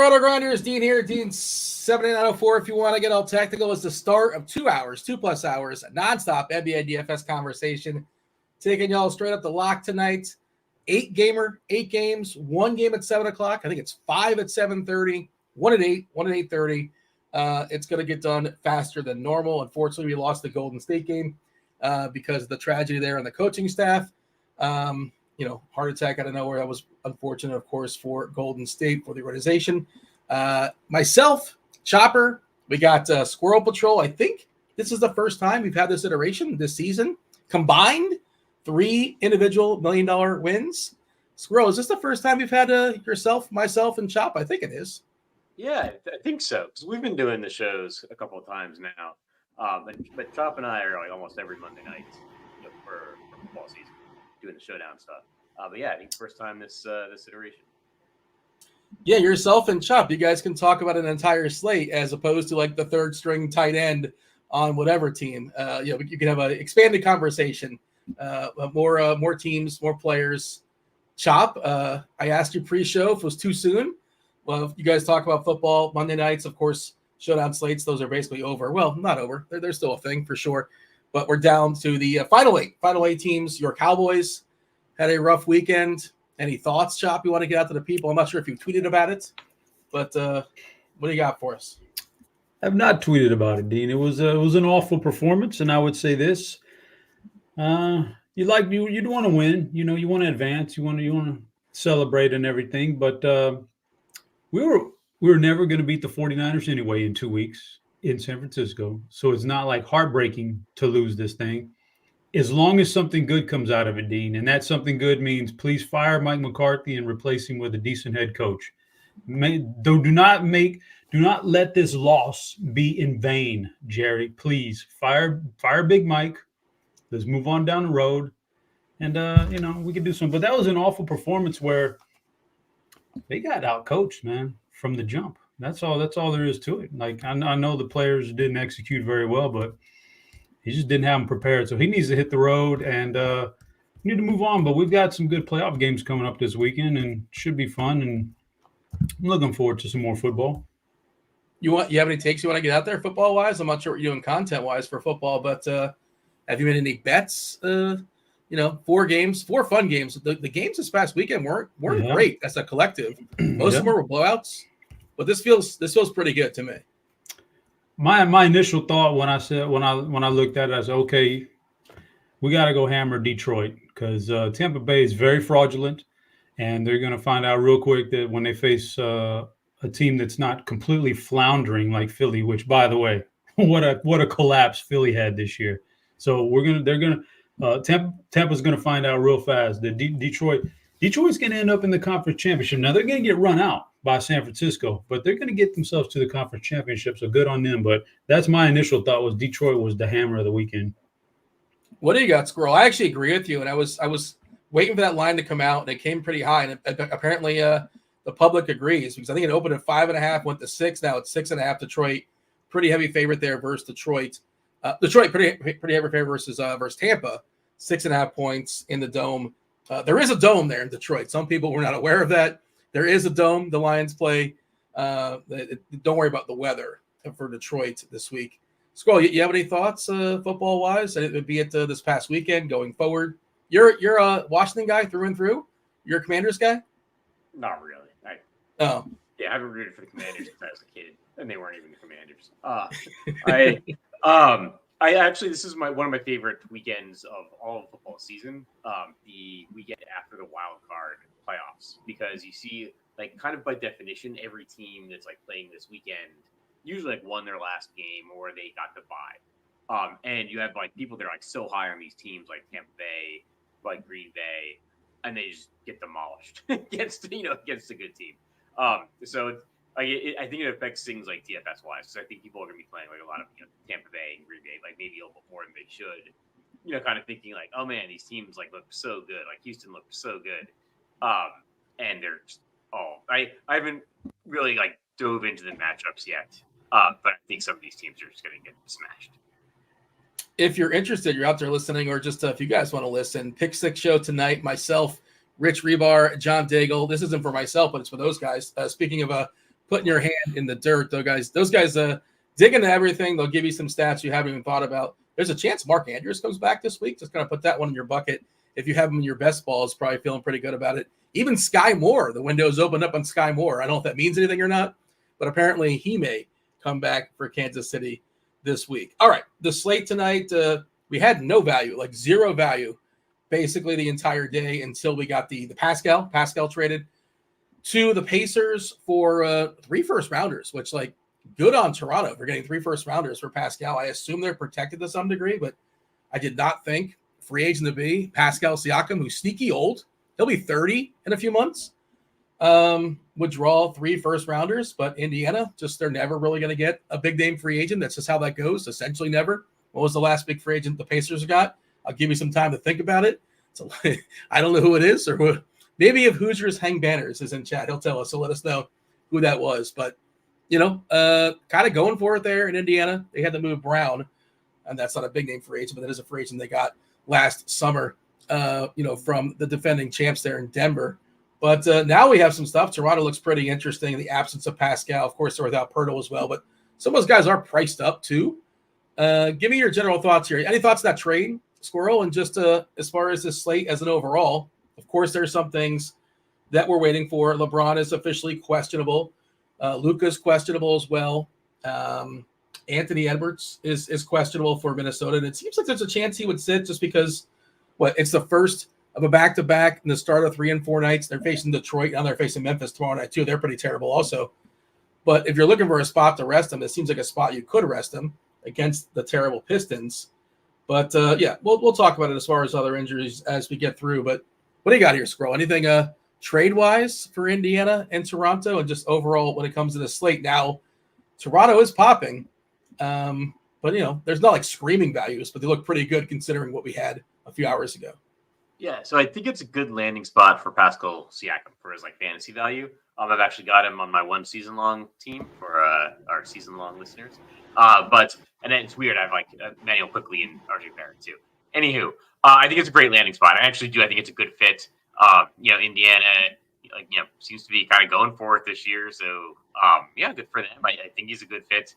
RotoGrinders, Dean here. Dean 7904. If you want to get all technical, it's the start of 2 hours, 2+ hours, nonstop NBA DFS conversation. Taking y'all straight up the lock tonight. 8 games, 1 game at 7 o'clock. I think it's 5 at 7:30, 1 at 8, 1 at 8:30. It's going to get done faster than normal. Unfortunately, we lost the Golden State game because of the tragedy there on the coaching staff. Heart attack out of nowhere. That was unfortunate, of course, for Golden State, for the organization. Myself, Chopper, we got Squirrel Patrol. I think this is the first time we've had this iteration this season. Combined, 3 individual $1 million wins. Squirrel, is this the first time we've had yourself, myself, and Chop? I think it is. Yeah, I think so. Because we've been doing the shows a couple of times now. But Chop and I are like almost every Monday night for football season, doing the showdown stuff. But yeah, I think first time this iteration. Yeah, yourself and Chop, you guys can talk about an entire slate as opposed to like the third string tight end on whatever team. You can have an expanded conversation, more teams, more players. Chop, I asked you pre-show if it was too soon. Well, if you guys talk about football Monday nights, of course, showdown slates, those are basically over. Well, not over. They're still a thing for sure. But we're down to the final eight teams. Your Cowboys had a rough weekend. Any thoughts, Chop, you want to get out to the people? I'm not sure if you tweeted about it, but what do you got for us? I've not tweeted about it, Dean. It was an awful performance, and I would say this: you'd want to win. You want to advance. You want to celebrate and everything. But we were never going to beat the 49ers anyway in 2 weeks in San Francisco, so it's not like heartbreaking to lose this thing. As long as something good comes out of it, Dean, and that something good means please fire Mike McCarthy and replace him with a decent head coach. Do not let this loss be in vain, Jerry. Please fire Big Mike. Let's move on down the road, and we can do something. But that was an awful performance where they got out coached, man, from the jump. That's all there is to it. Like I know the players didn't execute very well, but he just didn't have them prepared. So he needs to hit the road and we need to move on. But we've got some good playoff games coming up this weekend and should be fun. And I'm looking forward to some more football. You have any takes you want to get out there football wise? I'm not sure what you're doing content wise for football, but have you made any bets? 4 fun games. The games this past weekend weren't great as a collective. Most of them were blowouts, but this feels pretty good to me. My initial thought when I looked at it, I said, okay, we got to go hammer Detroit because Tampa Bay is very fraudulent, and they're going to find out real quick that when they face a team that's not completely floundering like Philly, which, by the way, what a collapse Philly had this year. So Tampa's going to find out real fast that Detroit's going to end up in the conference championship. Now they're going to get run out by San Francisco, but they're going to get themselves to the conference championship, so good on them. But that's my initial thought was Detroit was the hammer of the weekend. What do you got, Squirrel? I actually agree with you, and I was waiting for that line to come out, and it came pretty high, and apparently the public agrees because I think it opened at 5.5, went to 6, now it's 6.5. Detroit, pretty heavy favorite there versus Detroit. Detroit pretty heavy favorite versus Tampa, 6.5 points in the dome. There is a dome there in Detroit. Some people were not aware of that. There is a dome. The Lions play. Don't worry about the weather for Detroit this week. Squirrel, you have any thoughts football-wise? It would be at this past weekend going forward. You're a Washington guy through and through? You're a Commanders guy? Not really. Yeah, I haven't rooted for the Commanders since I was a kid, and they weren't even the Commanders. I actually, this is one of my favorite weekends of all of football season, the weekend after the wild card playoffs, because you see, like, kind of by definition, every team that's like playing this weekend usually like won their last game or they got the bye. And you have like people that are like so high on these teams like Tampa Bay, like Green Bay, and they just get demolished against a good team. So I think it affects things like DFS wise. So I think people are going to be playing like a lot of Tampa Bay and Green Bay, like maybe a little bit more than they should. Kind of thinking like, oh man, these teams like look so good. Like Houston looked so good, and they're just I haven't really like dove into the matchups yet, but I think some of these teams are just going to get smashed. If you're interested, you're out there listening, or just if you guys want to listen, Pick Six show tonight. Myself, Rich Rebar, John Daigle. This isn't for myself, but it's for those guys. Speaking of putting your hand in the dirt, though, guys. Those guys dig into everything. They'll give you some stats you haven't even thought about. There's a chance Mark Andrews comes back this week. Just going to put that one in your bucket. If you have him in your best balls, probably feeling pretty good about it. Even Sky Moore, the window's opened up on Sky Moore. I don't know if that means anything or not, but apparently he may come back for Kansas City this week. All right, the slate tonight, we had no value, like zero value, basically the entire day until we got the Pascal. Pascal traded to the Pacers for 3 first-rounders, which, like, good on Toronto for getting 3 first-rounders for Pascal. I assume they're protected to some degree, but I did not think free agent to be Pascal Siakam, who's sneaky old. He'll be 30 in a few months. Would draw 3 first-rounders, but Indiana, just they're never really going to get a big-name free agent. That's just how that goes, essentially never. What was the last big free agent the Pacers got? I'll give you some time to think about it. So I don't know who it is, or who. Maybe if Hoosiers Hang Banners is in chat, he'll tell us. So let us know who that was. But, kind of going for it there in Indiana. They had to move Brown, and that's not a big-name free agent, but that is a free agent they got last summer, from the defending champs there in Denver. But now we have some stuff. Toronto looks pretty interesting in the absence of Pascal. Of course, they're without Pirtle as well, but some of those guys are priced up too. Give me your general thoughts here. Any thoughts on that trade, Squirrel? And just as far as this slate as an overall, of course, there's some things that we're waiting for. LeBron is officially questionable. Luka's questionable as well. Anthony Edwards is questionable for Minnesota. And it seems like there's a chance he would sit just because, it's the first of a back-to-back in the start of 3 and 4 nights. They're facing Detroit, and they're facing Memphis tomorrow night too. They're pretty terrible also. But if you're looking for a spot to rest him, it seems like a spot you could rest him against the terrible Pistons. But, we'll talk about it as far as other injuries as we get through. But what do you got here, Scroll? Anything trade-wise for Indiana and Toronto, and just overall when it comes to the slate? Now, Toronto is popping, but, there's not like screaming values, but they look pretty good considering what we had a few hours ago. Yeah, so I think it's a good landing spot for Pascal Siakam for his fantasy value. I've actually got him on my 1 season long team for our season long listeners. And then it's weird. I have Manuel Quickly and RJ Barrett too. Anywho, I think it's a great landing spot. I actually do. I think it's a good fit. Indiana, seems to be kind of going for it this year. So good for them. I think he's a good fit.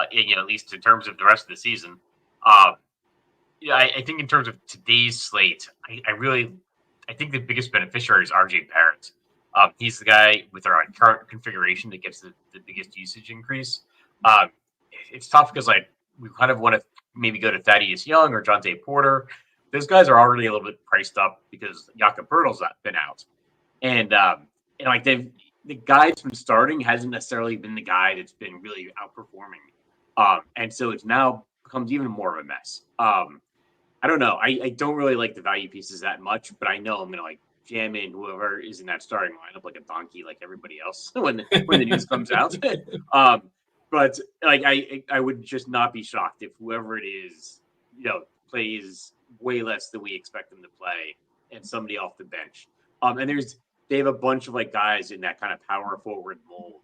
At least in terms of the rest of the season. I think in terms of today's slate, I think the biggest beneficiary is RJ Barrett. He's the guy with our current configuration that gets the biggest usage increase. It's tough because we kind of want to maybe go to Thaddeus Young or Jonte Porter. Those guys are already a little bit priced up because Jakob Poeltl's been out, and the guy that's been starting hasn't necessarily been the guy that's been really outperforming, and so it's now becomes even more of a mess. I don't know. I don't really like the value pieces that much, but I know I'm gonna jam in whoever is in that starting lineup like a donkey, like everybody else when the news comes out. But I would just not be shocked if whoever it is, plays way less than we expect them to play, and somebody off the bench. And they have a bunch of guys in that kind of power forward mold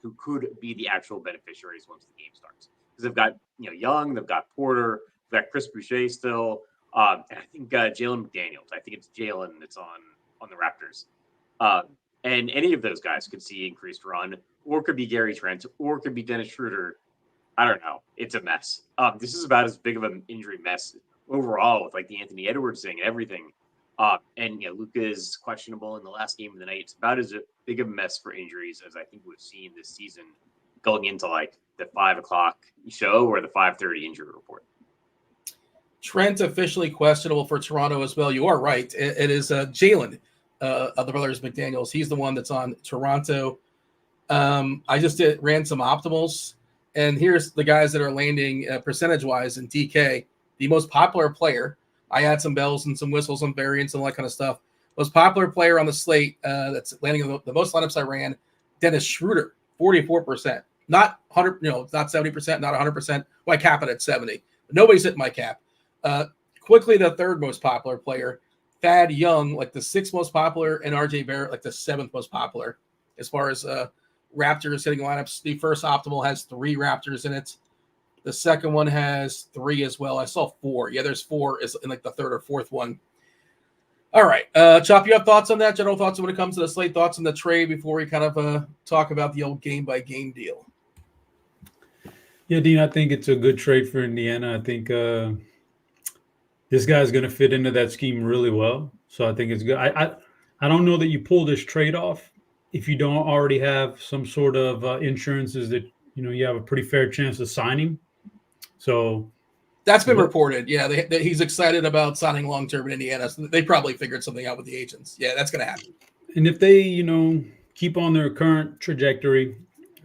who could be the actual beneficiaries once the game starts. Because they've got Young, they've got Porter, they've got Chris Boucher still, and I think Jalen McDaniels. I think it's Jalen that's on the Raptors. And any of those guys could see increased run, or could be Gary Trent, or could be Dennis Schroeder. I don't know. It's a mess. This is about as big of an injury mess overall with the Anthony Edwards thing and everything. And Luka is questionable in the last game of the night. It's about as big of a mess for injuries as I think we've seen this season, going into the 5:00 show or the 5:30 injury report. Trent officially questionable for Toronto as well. You are right. It is Jalen of the brothers McDaniels. He's the one that's on Toronto. I just ran some optimals, and here's the guys that are landing percentage-wise in DK. The most popular player, I had some bells and some whistles, some variants, and all that kind of stuff. Most popular player on the slate that's landing the most lineups I ran, Dennis Schroeder, 44%. Not 100, not 70%, not 100%. Well, I cap it at 70. But nobody's hitting my cap. Quickly, the third most popular player, Thad Young, the 6th most popular, and RJ Barrett, the 7th most popular as far as Raptors hitting lineups. The first optimal has 3 Raptors in it. The second one has 3 as well. I saw 4. Yeah, there's 4 in the third or fourth one. All right. Chop, you have thoughts on that? General thoughts when it comes to the slate, thoughts on the trade before we kind of talk about the old game-by-game deal? Yeah, Dean, I think it's a good trade for Indiana. I think this guy's going to fit into that scheme really well. So I think it's good. I don't know that you pull this trade off if you don't already have some sort of insurances that, you have a pretty fair chance of signing. So that's been reported. Yeah, he's excited about signing long-term in Indiana. So they probably figured something out with the agents. Yeah, that's going to happen. And if they, keep on their current trajectory,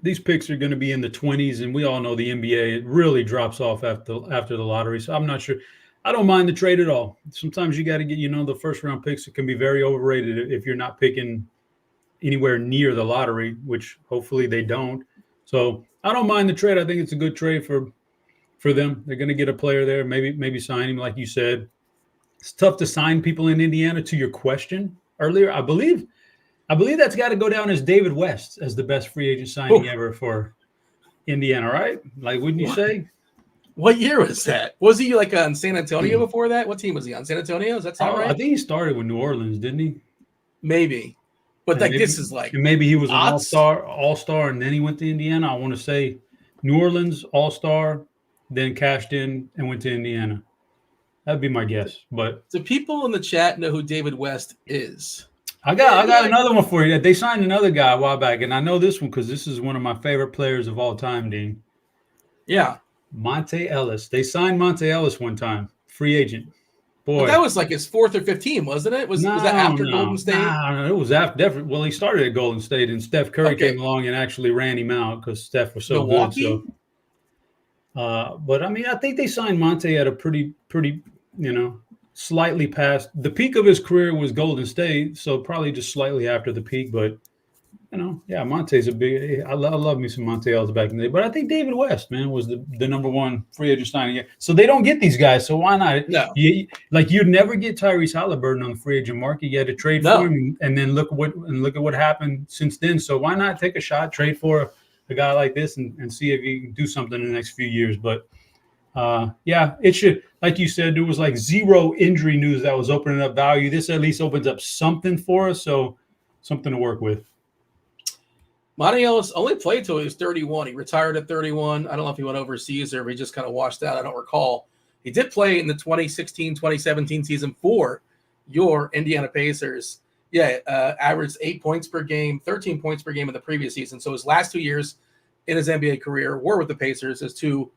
these picks are going to be in the 20s, and we all know the NBA, it really drops off after the lottery. So I'm not sure. I don't mind the trade at all. Sometimes you got to get, the first round picks. It can be very overrated if you're not picking anywhere near the lottery, which hopefully they don't. So I don't mind the trade. I think it's a good trade for them. They're going to get a player there, maybe sign him, like you said. It's tough to sign people in Indiana. To your question earlier, I believe that's got to go down as David West as the best free agent signing ever for Indiana, right? Like, wouldn't you say? What year was that? Was he like on San Antonio before that? What team was he on? San Antonio? Is that sound right? I think he started with New Orleans, didn't he? Maybe. But this is like, and maybe he was an all-star, and then he went to Indiana. I want to say New Orleans, all-star, then cashed in and went to Indiana. That'd be my guess. But do people in the chat know who David West is? I got another one for you. They signed another guy a while back, and I know this one because this is one of my favorite players of all time, Dean. Yeah. Monte Ellis. They signed Monte Ellis one time, free agent. Boy, but that was like his 4th or 5th team, wasn't it? Was that after Golden State? No, it was after. Definitely. Well, he started at Golden State, and Steph Curry came along and actually ran him out because Steph was so Milwaukee? good. So, but I mean, I think they signed Monte at a pretty, slightly past the peak of his career was Golden State, so probably just slightly after the peak. But Monte's a big. I love me some Monte Ellis back in the day. But I think David West, man, was the number one free agent signing. So they don't get these guys. So why not? No. You'd never get Tyrese Halliburton on the free agent market. You had to trade for him, and then look at what happened since then. So why not take a shot, trade for a guy like this, and see if you can do something in the next few years. But it should. Like you said, there was like zero injury news that was opening up value. This at least opens up something for us. So something to work with. Monte Ellis only played till he was 31. He retired at 31. I don't know if he went overseas or if he just kind of washed out. I don't recall. He did play in the 2016-2017 season for your Indiana Pacers. Yeah, averaged 8 points per game, 13 points per game in the previous season. So his last 2 years in his NBA career were with the Pacers, his 2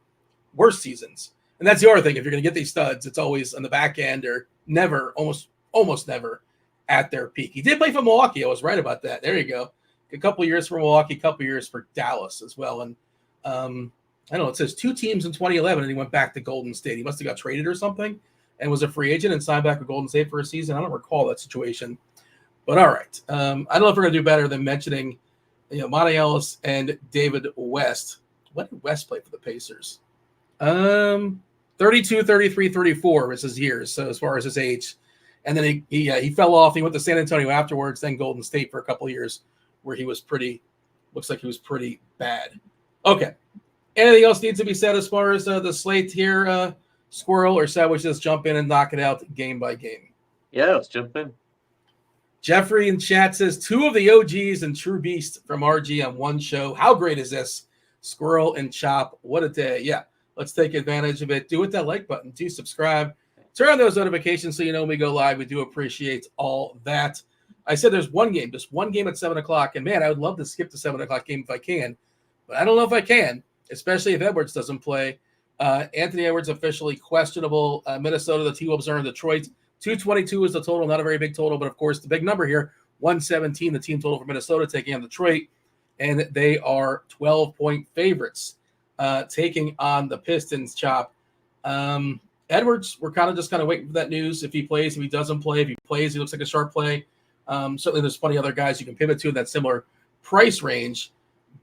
worst seasons. And that's the other thing. If you're going to get these studs, it's always on the back end or never, almost never at their peak. He did play for Milwaukee. I was right about that. There you go. A couple years for Milwaukee, a couple years for Dallas as well. And I don't know, it says 2 teams in 2011, and he went back to Golden State. He must have got traded or something and was a free agent and signed back with Golden State for a season. I don't recall that situation. But all right. I don't know if we're going to do better than mentioning Monte Ellis and David West. When did West play for the Pacers? 32, 33, 34 was his years, so as far as his age. And then he fell off. He went to San Antonio afterwards, then Golden State for a couple of years, where he was looks like he was pretty bad. Okay. Anything else needs to be said as far as the slate here, Squirrel, or shall we just jump in and knock it out game by game? Yeah, let's jump in. Jeffrey in chat says 2 of the OGs and True Beast from RG on one show. How great is this? Squirrel and Chop. What a day. Yeah, let's take advantage of it. Do hit that like button. Do subscribe. Turn on those notifications so you know when we go live. We do appreciate all that. I said there's just one game at 7 o'clock. And, man, I would love to skip the 7 o'clock game if I can. But I don't know if I can, especially if Edwards doesn't play. Anthony Edwards officially questionable. Minnesota, the T-Wolves are in Detroit. 222 is the total, not a very big total. But, of course, the big number here, 117, the team total for Minnesota taking on Detroit. And they are 12-point favorites taking on the Pistons, Chop. Edwards, we're kind of waiting for that news. If he plays, if he doesn't play. If he plays, he looks like a sharp play. Certainly there's plenty of other guys you can pivot to in that similar price range.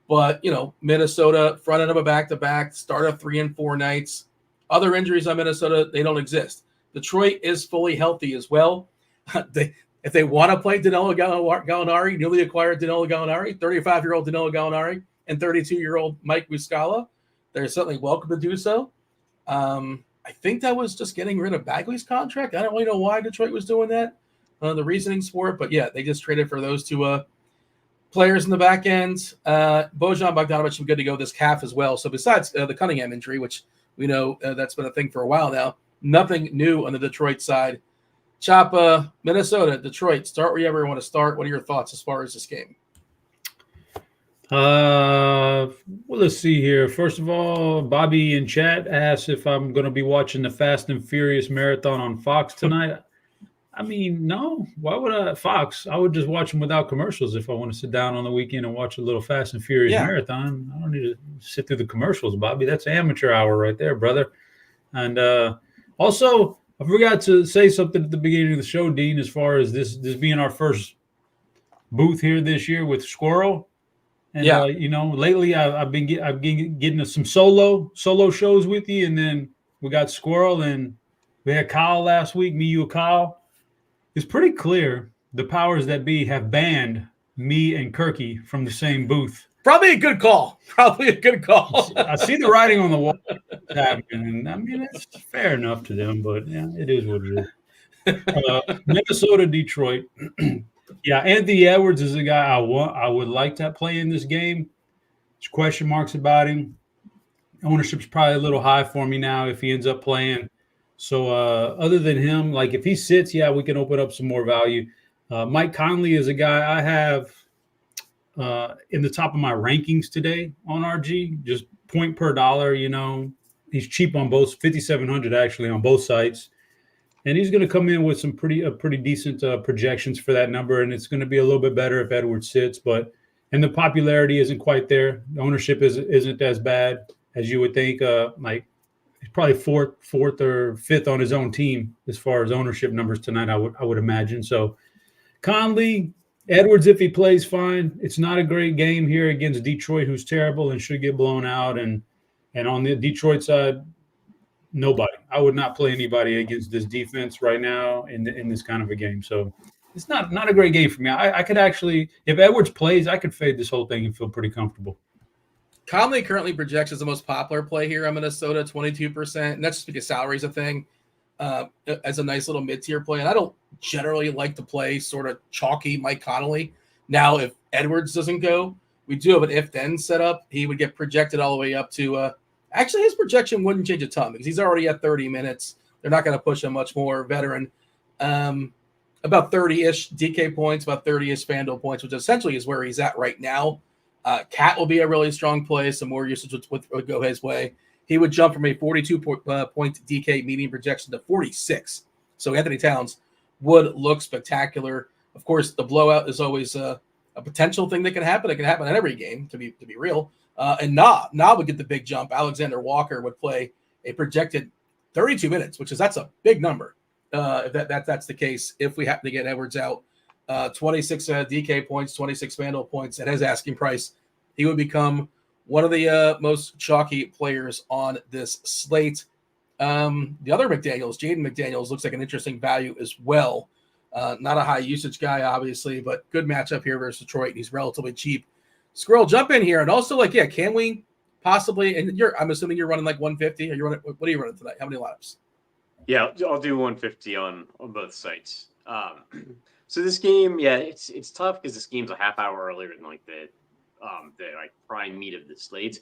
But, Minnesota, front end of a back-to-back, start of 3 and 4 nights. Other injuries on Minnesota, they don't exist. Detroit is fully healthy as well. If they want to play Danilo Gallinari, newly acquired Danilo Gallinari, 35-year-old Danilo Gallinari, and 32-year-old Mike Muscala, they're certainly welcome to do so. I think that was just getting rid of Bagley's contract. I don't really know why Detroit was doing that. the reasonings for it, but yeah, they just traded for those two players in the back end. Bojan Bogdanovic good to go this half as well. So besides the Cunningham injury, which we know that's been a thing for a while now, nothing new on the Detroit side. Chop, Minnesota, Detroit, start wherever you want to start. What are your thoughts as far as this game? Well, let's see here. First of all, Bobby in chat asked if I'm going to be watching the Fast and Furious marathon on Fox tonight. I mean, no. Why would I? Fox, I would just watch them without commercials if I want to sit down on the weekend and watch a little Fast and Furious marathon. I don't need to sit through the commercials, Bobby. That's amateur hour right there, brother. And also, I forgot to say something at the beginning of the show, Dean, as far as this being our first booth here this year with Squirrel. And lately I've been getting some solo shows with you, and then we got Squirrel, and we had Kyle last week. Me, you, Kyle. It's pretty clear the powers that be have banned me and Kirky from the same booth. Probably a good call. I see the writing on the wall happening, and I mean it's fair enough to them, but yeah, it is what it is. Minnesota, Detroit. Yeah, Anthony Edwards is a guy I would like to play in this game. There's question marks about him. Ownership's probably a little high for me now if he ends up playing. So other than him, like if he sits, yeah, we can open up some more value. Mike Conley is a guy I have in the top of my rankings today on RG, just point per dollar. He's cheap on both, 5,700 actually on both sites. And he's going to come in with some pretty decent projections for that number, and it's going to be a little bit better if Edwards sits. And the popularity isn't quite there. The ownership isn't as bad as you would think. He's probably fourth or fifth on his own team as far as ownership numbers tonight. I would imagine. So Conley, Edwards, if he plays, fine. It's not a great game here against Detroit, who's terrible and should get blown out. And on the Detroit side, nobody. I would not play anybody against this defense right now in this kind of a game. So it's not a great game for me. I could actually, if Edwards plays, I could fade this whole thing and feel pretty comfortable. Conley currently projects as the most popular play here on Minnesota, 22%. And that's just because salary's a thing, as a nice little mid-tier play. And I don't generally like to play sort of chalky Mike Conley. Now, if Edwards doesn't go, we do have an if-then setup. He would get projected all the way up to actually, his projection wouldn't change a ton because he's already at 30 minutes. They're not going to push him much more. Veteran, about 30-ish DK points, about 30-ish FanDuel points, which essentially is where he's at right now. Cat will be a really strong play. Some more usage would go his way. He would jump from a 42-point DK median projection to 46. So Anthony Towns would look spectacular. Of course, the blowout is always a potential thing that can happen. It can happen in every game, to be real. And Na would get the big jump. Alexander Walker would play a projected 32 minutes, that's a big number. If that's the case, if we happen to get Edwards out, 26 DK points, 26 FanDuel points at his asking price, he would become one of the most chalky players on this slate. The other McDaniels, Jaden McDaniels, looks like an interesting value as well. Not a high usage guy, obviously, but good matchup here versus Detroit. He's relatively cheap. Squirrel, jump in here. And also, can we possibly, and I'm assuming you're running like 150. What are you running tonight? How many lineups? Yeah, I'll do 150 on both sites. So this game, it's tough because this game's a half hour earlier than the prime meat of the slate.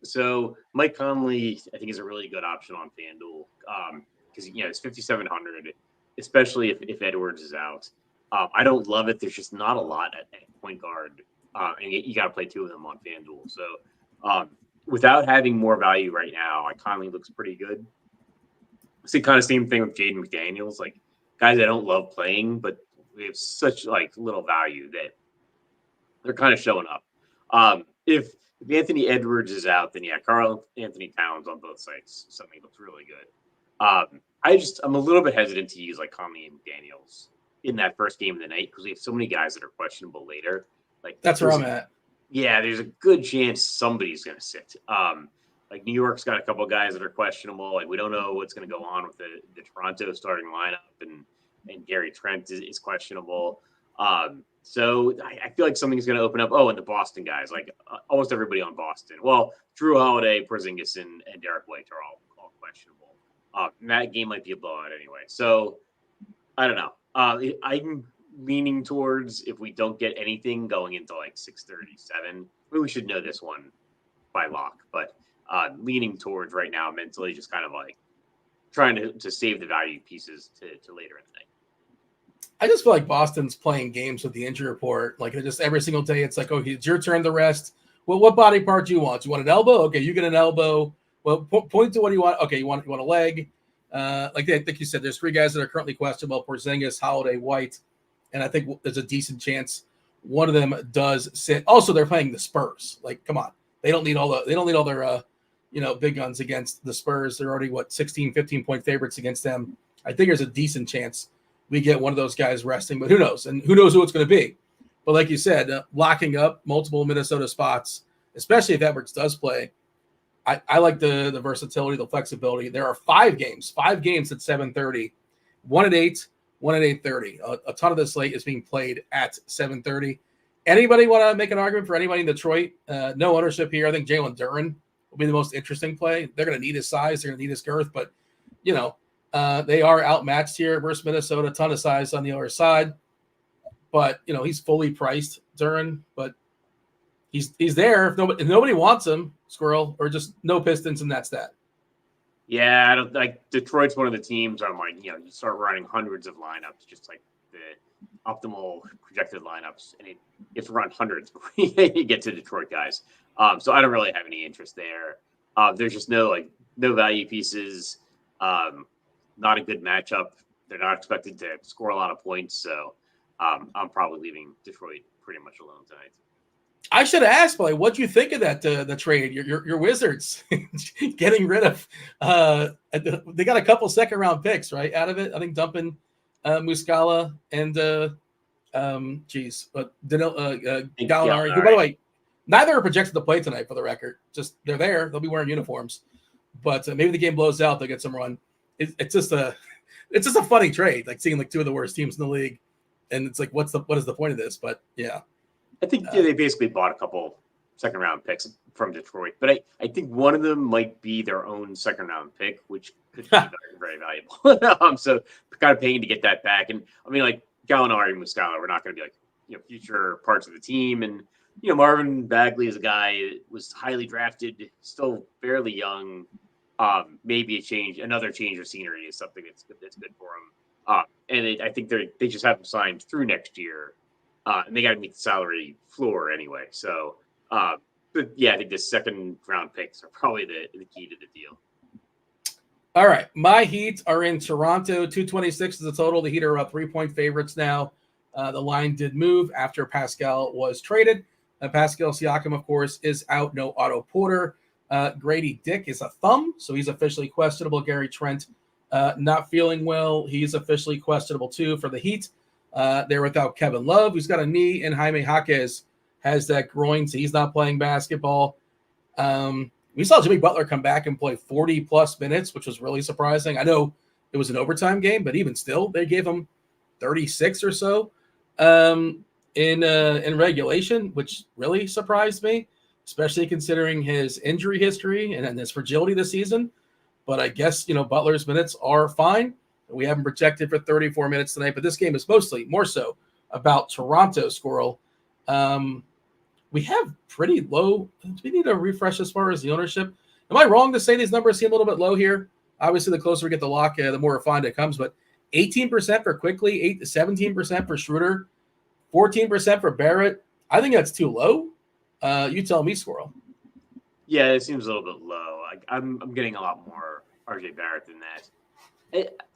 So Mike Conley, I think, is a really good option on FanDuel because it's 5,700, especially if Edwards is out. I don't love it. There's just not a lot at point guard, and you got to play two of them on FanDuel. So without having more value right now, Conley looks pretty good. It's the kind of same thing with Jaden McDaniels, guys I don't love playing, but we have such little value that they're kind of showing up. If Anthony Edwards is out, then Karl Anthony Towns on both sides. Something looks really good. I'm a little bit hesitant to use Conley and McDaniels in that first game of the night because we have so many guys that are questionable later. That's where I'm at. Yeah, there's a good chance somebody's going to sit. New York's got a couple of guys that are questionable. We don't know what's going to go on with the Toronto starting lineup, and Gary Trent is questionable. So I feel like something's going to open up. Oh, and the Boston guys, almost everybody on Boston. Well, Drew Holiday, Porzingis, and Derek White are all questionable. And that game might be a blowout anyway. So I don't know. I'm leaning towards if we don't get anything going into like 6:37. We should know this one by lock, but leaning towards right now mentally, just kind of like trying to save the value pieces to later in the night. I just feel like Boston's playing games with the injury report. Like just every single day, it's like, okay, it's your turn to rest. Well, what body part do you want? Do you want an elbow? Okay, you get an elbow. Well, point to what do you want? Okay, you want a leg. Like I think you said, there's 3 guys that are currently questionable: Porzingis, Holiday, White, and I think there's a decent chance one of them does sit. Also, they're playing the Spurs. Like, come on, they don't need all their big guns against the Spurs. They're already 16, 15 point favorites against them. I think there's a decent chance we get one of those guys resting, but who knows? And who knows who it's going to be? But like you said, locking up multiple Minnesota spots, especially if Edwards does play, I like the versatility, the flexibility. There are 5 games at 7:30, 1 at 8, 1 at 8:30. A ton of the slate is being played at 7:30. Anybody want to make an argument for anybody in Detroit? No ownership here. I think Jalen Duren will be the most interesting play. They're going to need his size. They're going to need his girth, but they are outmatched here versus Minnesota. A ton of size on the other side, but he's fully priced, Duren. But he's there. If nobody wants him, Squirrel, or just no Pistons, and that's that. Yeah, I don't like Detroit's one of the teams. I'm like, you start running hundreds of lineups, just like the optimal projected lineups, and you have to run hundreds before you get to Detroit guys. So I don't really have any interest there. There's just no value pieces. Not a good matchup. They're not expected to score a lot of points, so I'm probably leaving Detroit pretty much alone tonight. I should have asked, but what do you think of that the trade? Your Wizards getting rid of they got a couple second round picks right out of it. I think dumping Muscala and Gallinari. Who, by the way, neither are projected to play tonight. For the record, just they're there. They'll be wearing uniforms, but maybe the game blows out. They'll get some run. It's just a funny trade, like seeing 2 of the worst teams in the league, and it's like, what is the point of this? But yeah. I think they basically bought a couple second-round picks from Detroit, but I think one of them might be their own second-round pick, which could be very, very valuable. So kind of paying to get that back. And I mean, like Gallinari and Muscala, we're not going to be future parts of the team. And Marvin Bagley is a guy that was highly drafted, still fairly young. Maybe another change of scenery is something that's good for him. And I think they just have him signed through next year. And they got to meet the salary floor anyway. So, but yeah, I think the second round picks are probably the key to the deal. All right. My Heat are in Toronto. 226 is the total. The Heat are up 3-point favorites now. The line did move after Pascal was traded. Pascal Siakam, of course, is out. No Otto Porter. Grady Dick is a thumb, so he's officially questionable. Gary Trent not feeling well. He's officially questionable too for the Heat. They're without Kevin Love, who's got a knee, and Jaime Jaquez has that groin, so he's not playing basketball. We saw Jimmy Butler come back and play 40-plus minutes, which was really surprising. I know it was an overtime game, but even still, they gave him 36 or so in regulation, which really surprised me, especially considering his injury history and his fragility this season. But I guess, Butler's minutes are fine. We haven't projected for 34 minutes tonight, but this game is more so about Toronto, Squirrel. We have pretty low. We need to refresh as far as the ownership. Am I wrong to say these numbers seem a little bit low here? Obviously, the closer we get the lock, the more refined it comes. But 18% for Quickly, 17% for Schroeder, 14% for Barrett. I think that's too low. You tell me, Squirrel. Yeah, it seems a little bit low. I'm getting a lot more RJ Barrett than that.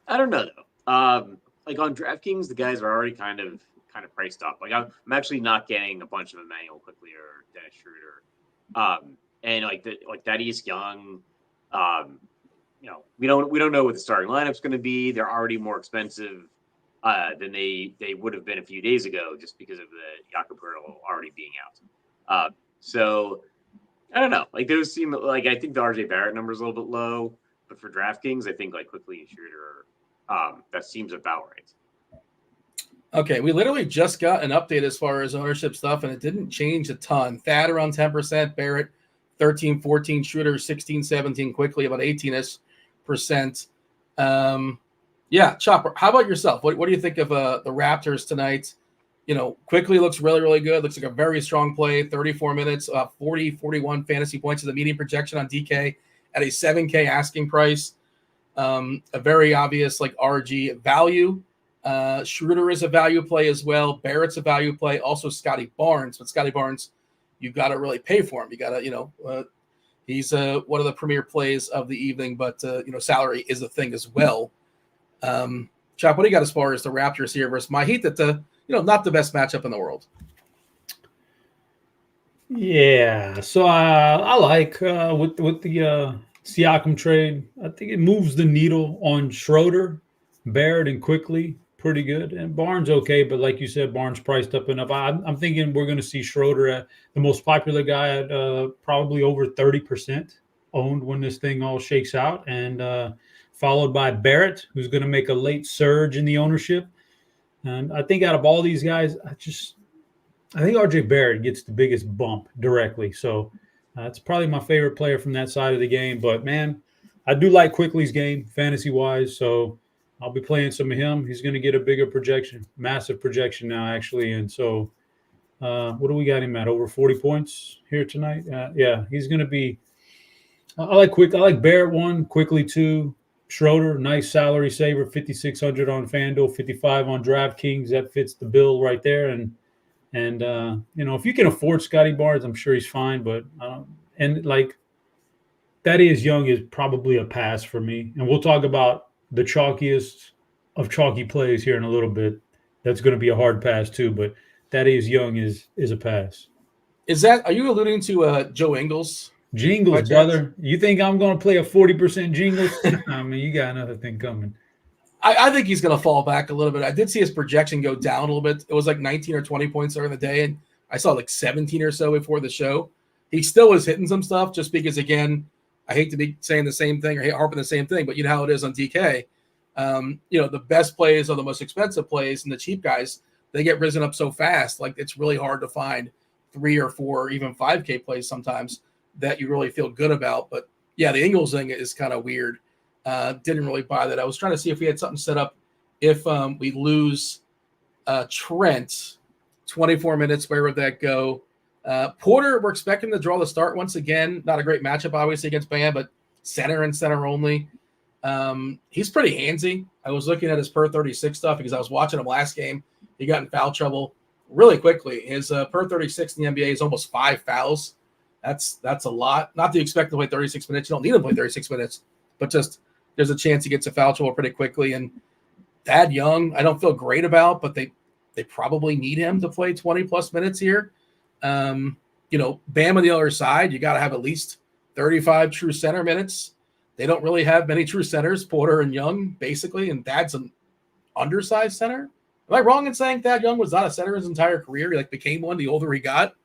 I don't know though. Like on DraftKings, the guys are already kind of priced up. Like I'm actually not getting a bunch of Emmanuel Quickly or Dennis Schroeder. And like Thaddeus Young, we don't know what the starting lineup's going to be. They're already more expensive than they would have been a few days ago, just because of the Jakob Poeltl already being out. So I don't know. Like those seem like, I think the RJ Barrett number is a little bit low, but for DraftKings, I think like Quickly and Schroeder, that seems about right. Okay, we literally just got an update as far as ownership stuff, and it didn't change a ton. Thad around 10%, Barrett 13, 14, Schroeder 16, 17, Quickly about 18%. Yeah, Chopper. How about yourself? What do you think of the Raptors tonight? Quickly looks really, really good. Looks like a very strong play. 34 minutes, 40, 41 fantasy points is the median projection on DK at a 7K asking price. A very obvious like RG value. Schroeder is a value play as well. Barrett's a value play. Also Scotty Barnes. But Scotty Barnes, you got to really pay for him. You got to, he's one of the premier plays of the evening, but, salary is a thing as well. Chop, what do you got as far as the Raptors here versus my Heat? That not the best matchup in the world. Yeah, so I like with the Siakam trade. I think it moves the needle on Schroeder, Barrett, and quickly pretty good. And Barnes okay, but like you said, Barnes priced up enough. I'm thinking we're going to see Schroeder at the most popular guy at probably over 30% owned when this thing all shakes out, and followed by Barrett, who's going to make a late surge in the ownership. And I think out of all these guys, I think RJ Barrett gets the biggest bump directly. So it's probably my favorite player from that side of the game. But, man, I do like Quickly's game fantasy-wise. So I'll be playing some of him. He's going to get a bigger projection, massive projection now, actually. And so what do we got him at? Over 40 points here tonight? Yeah, he's going to be – I like Barrett 1, Quickly 2. Schroeder, nice salary saver, 5,600 on FanDuel, 55 on DraftKings. That fits the bill right there. And if you can afford Scotty Barnes, I'm sure he's fine. But Thaddeus Young is probably a pass for me. And we'll talk about the chalkiest of chalky plays here in a little bit. That's going to be a hard pass too. But Thaddeus Young is a pass. Are you alluding to Joe Ingles? Jingles, brother. You think I'm going to play a 40% Jingles? I mean, you got another thing coming. I think he's going to fall back a little bit. I did see his projection go down a little bit. It was like 19 or 20 points during the day, and I saw like 17 or so before the show. He still was hitting some stuff just because, again, I hate to be saying the same thing or harping the same thing, but you know how it is on DK. The best plays are the most expensive plays, and the cheap guys, they get risen up so fast. Like, it's really hard to find 3 or 4 or even 5K plays sometimes that you really feel good about. But, yeah, the Ingles thing is kind of weird. Didn't really buy that. I was trying to see if we had something set up if we lose Trent. 24 minutes, where would that go? Porter, we're expecting to draw the start once again. Not a great matchup, obviously, against Bam, but center and center only. He's pretty handsy. I was looking at his per 36 stuff because I was watching him last game. He got in foul trouble really quickly. His per 36 in the NBA is almost 5 fouls. That's a lot. Not that you expect to play 36 minutes. You don't need him to play 36 minutes, but just there's a chance he gets a foul trouble pretty quickly. And Thad Young, I don't feel great about, but they probably need him to play 20-plus minutes here. Bam on the other side, you got to have at least 35 true center minutes. They don't really have many true centers, Porter and Young, basically, and Thad's an undersized center. Am I wrong in saying Thad Young was not a center his entire career? He became one the older he got.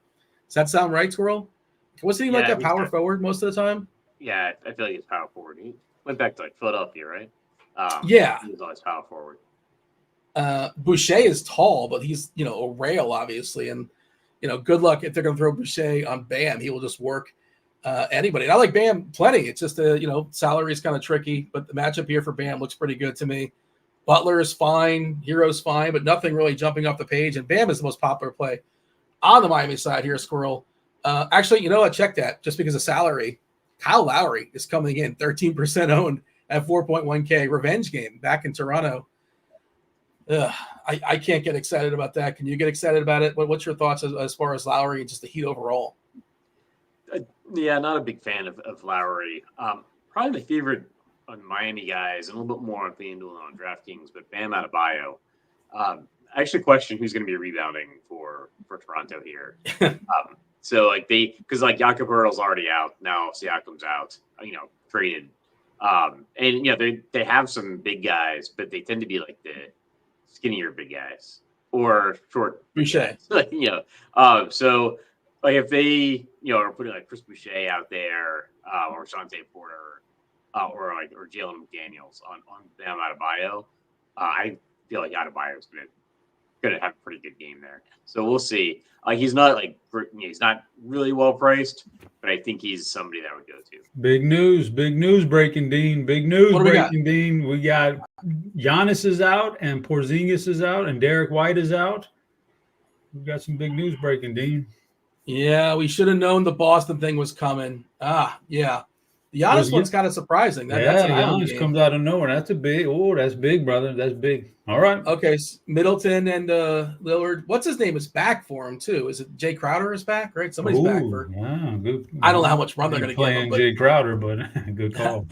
Does that sound right, Squirrel? Wasn't he a power forward most of the time? Yeah, I feel like he's power forward. He went back to Philadelphia, right? Yeah. He was always power forward. Boucher is tall, but he's, a rail, obviously. And, good luck if they're going to throw Boucher on Bam. He will just work anybody. And I like Bam plenty. It's just, salary is kind of tricky, but the matchup here for Bam looks pretty good to me. Butler is fine. Hero's fine, but nothing really jumping off the page. And Bam is the most popular play on the Miami side here, Squirrel. Actually, check that just because of salary. Kyle Lowry is coming in 13% owned at 4.1K. Revenge game back in Toronto. I can't get excited about that. Can you get excited about it? What's your thoughts as far as Lowry and just the Heat overall? Yeah, not a big fan of Lowry. Probably my favorite on Miami guys, and a little bit more on FanDuel and on DraftKings, but Bam Adebayo. I actually question who's going to be rebounding for Toronto here. Because Jakob Poeltl's already out now, Siakam's out, traded, and they have some big guys, but they tend to be the skinnier big guys or short. Boucher. So if they are putting Chris Boucher out there or Shante Porter or Jalen McDaniels on Bam Adebayo, I feel like Adebayo's going to going to have a pretty good game there. So we'll see. He's not he's not really well priced, but I think he's somebody that I would go to. Big news breaking, Dean. Big news breaking, Dean. We got Giannis is out, and Porzingis is out, and Derek White is out. We got some big news breaking, Dean. Yeah, we should have known the Boston thing was coming. Yeah. The Giannis one's kind of surprising. That's an Giannis comes out of nowhere. That's big, brother. That's big. All right. Okay, Middleton and Lillard. What's his name is back for him too. Is it Jay Crowder is back? Right, somebody's back for. Yeah, good. I don't know how much run they're going to give him. Jay Crowder, but good call.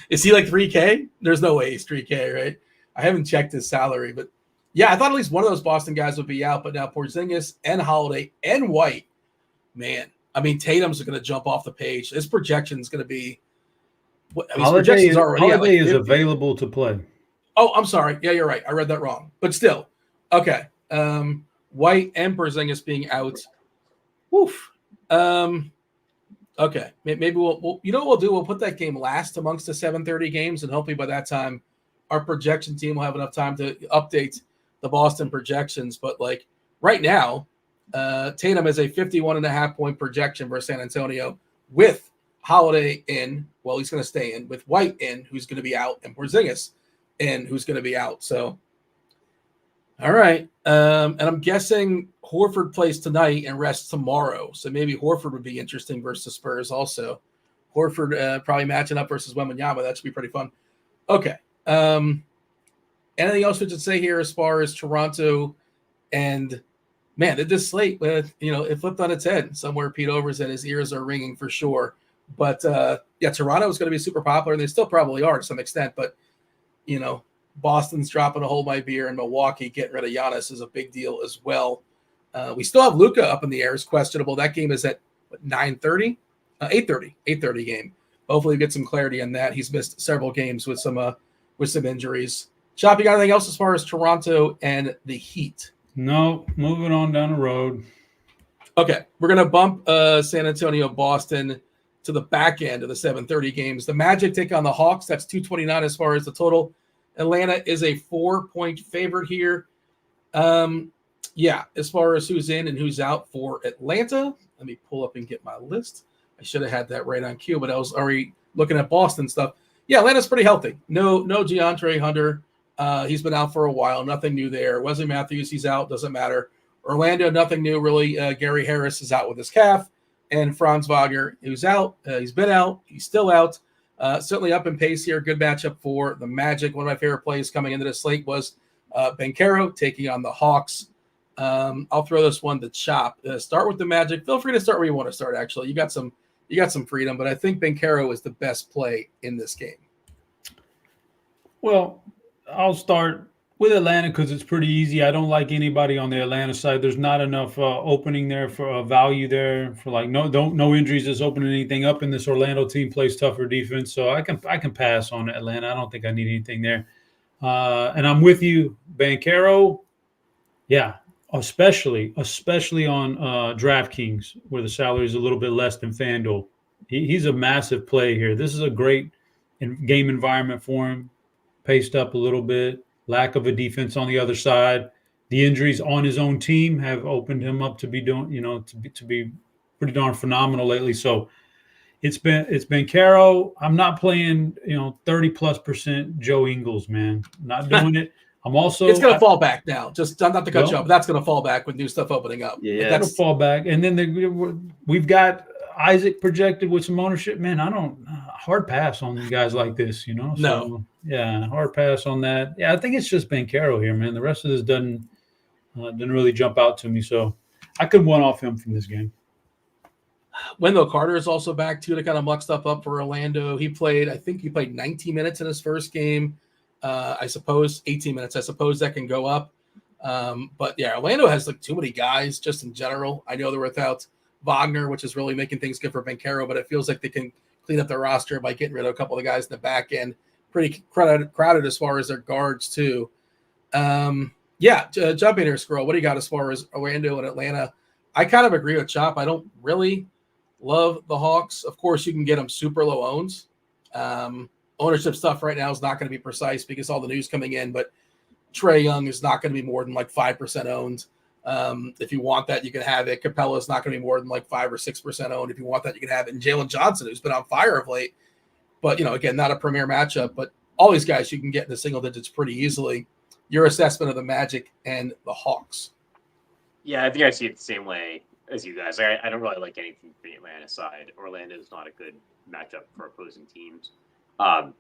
Is he like 3K? There's no way he's 3K, right? I haven't checked his salary, but yeah, I thought at least one of those Boston guys would be out. But now Porzingis and Holiday and White, man. I mean, Tatum's going to jump off the page. His projection is going to be. Holiday is available to play. Oh, I'm sorry. Yeah, you're right. I read that wrong. But still, okay. White and Porzingis being out. Woof. Okay. Maybe we'll. You know what we'll do? We'll put that game last amongst the 7:30 games, and hopefully by that time, our projection team will have enough time to update the Boston projections. But like right now. Tatum has a 51.5 point projection versus San Antonio with Holiday in. Well, he's going to stay in with White in, who's going to be out, and Porzingis in, who's going to be out. So, all right. And I'm guessing Horford plays tonight and rests tomorrow. So maybe Horford would be interesting versus Spurs also. Horford probably matching up versus Wembanyama. That should be pretty fun. Okay. Anything else we should say here as far as Toronto and man, this slate, it flipped on its head. Somewhere Pete Overs and his ears are ringing for sure. But, Toronto is going to be super popular, and they still probably are to some extent. But, Boston's dropping a hold my beer, and Milwaukee getting rid of Giannis is a big deal as well. We still have Luka up in the air. It's questionable. That game is at 9:30? 8:30 game. Hopefully we get some clarity on that. He's missed several games with some injuries. Chop, you got anything else as far as Toronto and the Heat? No, moving on down the road. Okay, we're going to bump San Antonio, Boston to the back end of the 7:30 games. The Magic take on the Hawks. That's 229 as far as the total. Atlanta is a 4-point favorite here. As far as who's in and who's out for Atlanta, let me pull up and get my list. I should have had that right on cue, but I was already looking at Boston stuff. Yeah, Atlanta's pretty healthy. No DeAndre Hunter. He's been out for a while. Nothing new there. Wesley Matthews, he's out. Doesn't matter. Orlando, nothing new really. Gary Harris is out with his calf. And Franz Wagner, who's out. He's been out. He's still out. Certainly up in pace here. Good matchup for the Magic. One of my favorite plays coming into the slate was Banchero taking on the Hawks. I'll throw this one to Chop. Start with the Magic. Feel free to start where you want to start, actually. You got some freedom, but I think Banchero is the best play in this game. Well, I'll start with Atlanta because it's pretty easy. I don't like anybody on the Atlanta side. There's not enough opening there for value there for like no injuries that's opening anything up. And this Orlando team plays tougher defense, so I can pass on Atlanta. I don't think I need anything there. And I'm with you, Banchero. Yeah, especially on DraftKings where the salary is a little bit less than FanDuel. He's a massive play here. This is a great game environment for him. Paced up a little bit, lack of a defense on the other side. The injuries on his own team have opened him up to be doing, to be pretty darn phenomenal lately. So it's been Caro. I'm not playing, 30+% Joe Ingles, man. Not doing it. I'm also it's going to fall back now. Just not to cut you off, but that's going to fall back with new stuff opening up. Yeah, that's fall back. And then we've got Isaac projected with some ownership. Man, I don't hard pass on guys like this, No. So, yeah, hard pass on that. Yeah, I think it's just Banchero here, man. The rest of this didn't really jump out to me, so I could one off him from this game. Wendell Carter is also back too to kind of muck stuff up for Orlando. He played 19 minutes in his first game. I suppose 18 minutes. I suppose that can go up. But yeah, Orlando has like too many guys just in general. I know they're without Wagner, which is really making things good for Banchero, but it feels like they can clean up their roster by getting rid of a couple of guys in the back end. Pretty crowded as far as their guards too. Jump in here, Scroll. What do you got as far as Orlando and Atlanta? I kind of agree with Chop. I don't really love the Hawks. Of course, you can get them super low owns. Ownership stuff right now is not going to be precise because all the news coming in, but Trae Young is not going to be more than like 5% owned. If you want that, you can have it. Capella is not going to be more than like 5 or 6% owned. If you want that, you can have it. And Jalen Johnson, who's been on fire of late, but again, not a premier matchup. But all these guys you can get in the single digits pretty easily. Your assessment of the Magic and the Hawks? Yeah, I think I see it the same way as you guys. I don't really like anything from the Atlanta side. Orlando is not a good matchup for opposing teams, and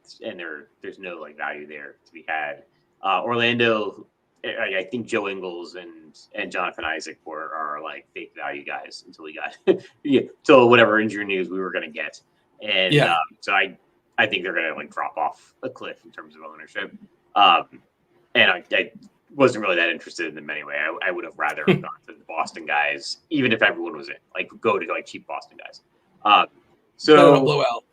there's no like value there to be had. Orlando, I think Joe Ingles and Jonathan Isaac are like fake value guys until we got till whatever injury news we were going to get, and so I think they're going to like drop off a cliff in terms of ownership. And I wasn't really that interested in them anyway. I would have rather gone to the Boston guys, even if everyone was in. Like, go to like cheap Boston guys. So blowout.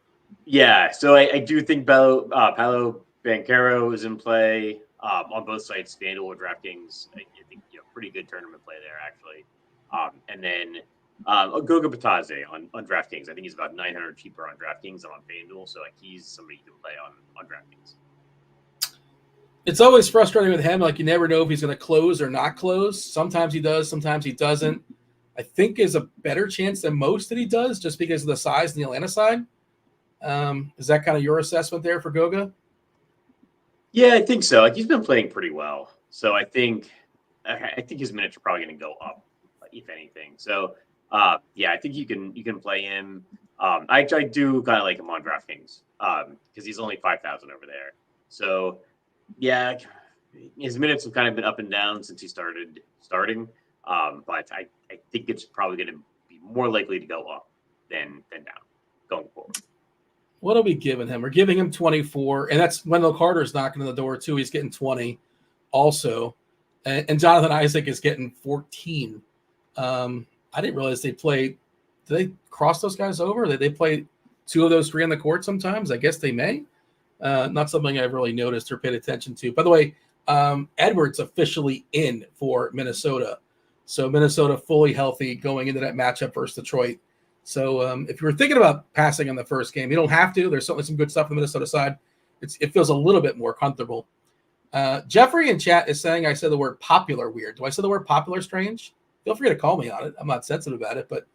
Yeah, so I do think Paolo Banchero is in play on both sites, FanDuel or DraftKings. I think pretty good tournament play there actually. And then Goga Batadze on DraftKings. I think he's about 900 cheaper on DraftKings than on FanDuel, so like he's somebody you can play on DraftKings. It's always frustrating with him. Like, you never know if he's going to close or not close. Sometimes he does, sometimes he doesn't. I think there's a better chance than most that he does just because of the size in the Atlanta side. Is that kind of your assessment there for Goga? Yeah, I think so. Like, he's been playing pretty well. So I think his minutes are probably going to go up, if anything. So, yeah, I think you can play him. I do kind of like him on DraftKings because he's only 5,000 over there. So, yeah, his minutes have kind of been up and down since he starting. But I think it's probably going to be more likely to go up than down going forward. What are we giving him? We're giving him 24, and that's Wendell Carter's knocking on the door too. He's getting 20 also. And Jonathan Isaac is getting 14. I didn't realize they played. Did they cross those guys over? Did they play two of those three on the court sometimes? I guess they may. Not something I've really noticed or paid attention to. By the way, Edwards officially in for Minnesota. So Minnesota fully healthy going into that matchup versus Detroit. So if you were thinking about passing on the first game, you don't have to. There's certainly some good stuff on the Minnesota side. It feels a little bit more comfortable. Jeffrey in chat is saying I said the word popular weird. Do I say the word popular strange? Feel free to call me on it. I'm not sensitive about it, but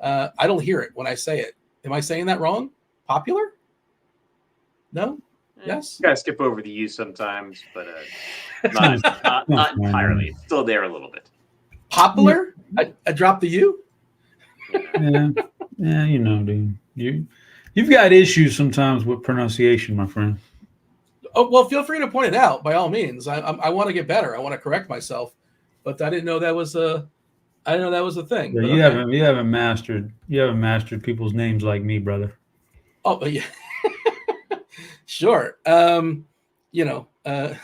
I don't hear it when I say it. Am I saying that wrong? Popular? No? Yes? You gotta skip over the U sometimes, but not entirely. It's still there a little bit. Popular? I dropped the U? Yeah, dude. You've got issues sometimes with pronunciation, my friend. Oh, well, feel free to point it out by all means. I want to get better. I want to correct myself, but I didn't know that was a thing. Yeah, you haven't mastered people's names like me, brother. Oh, yeah. Sure. I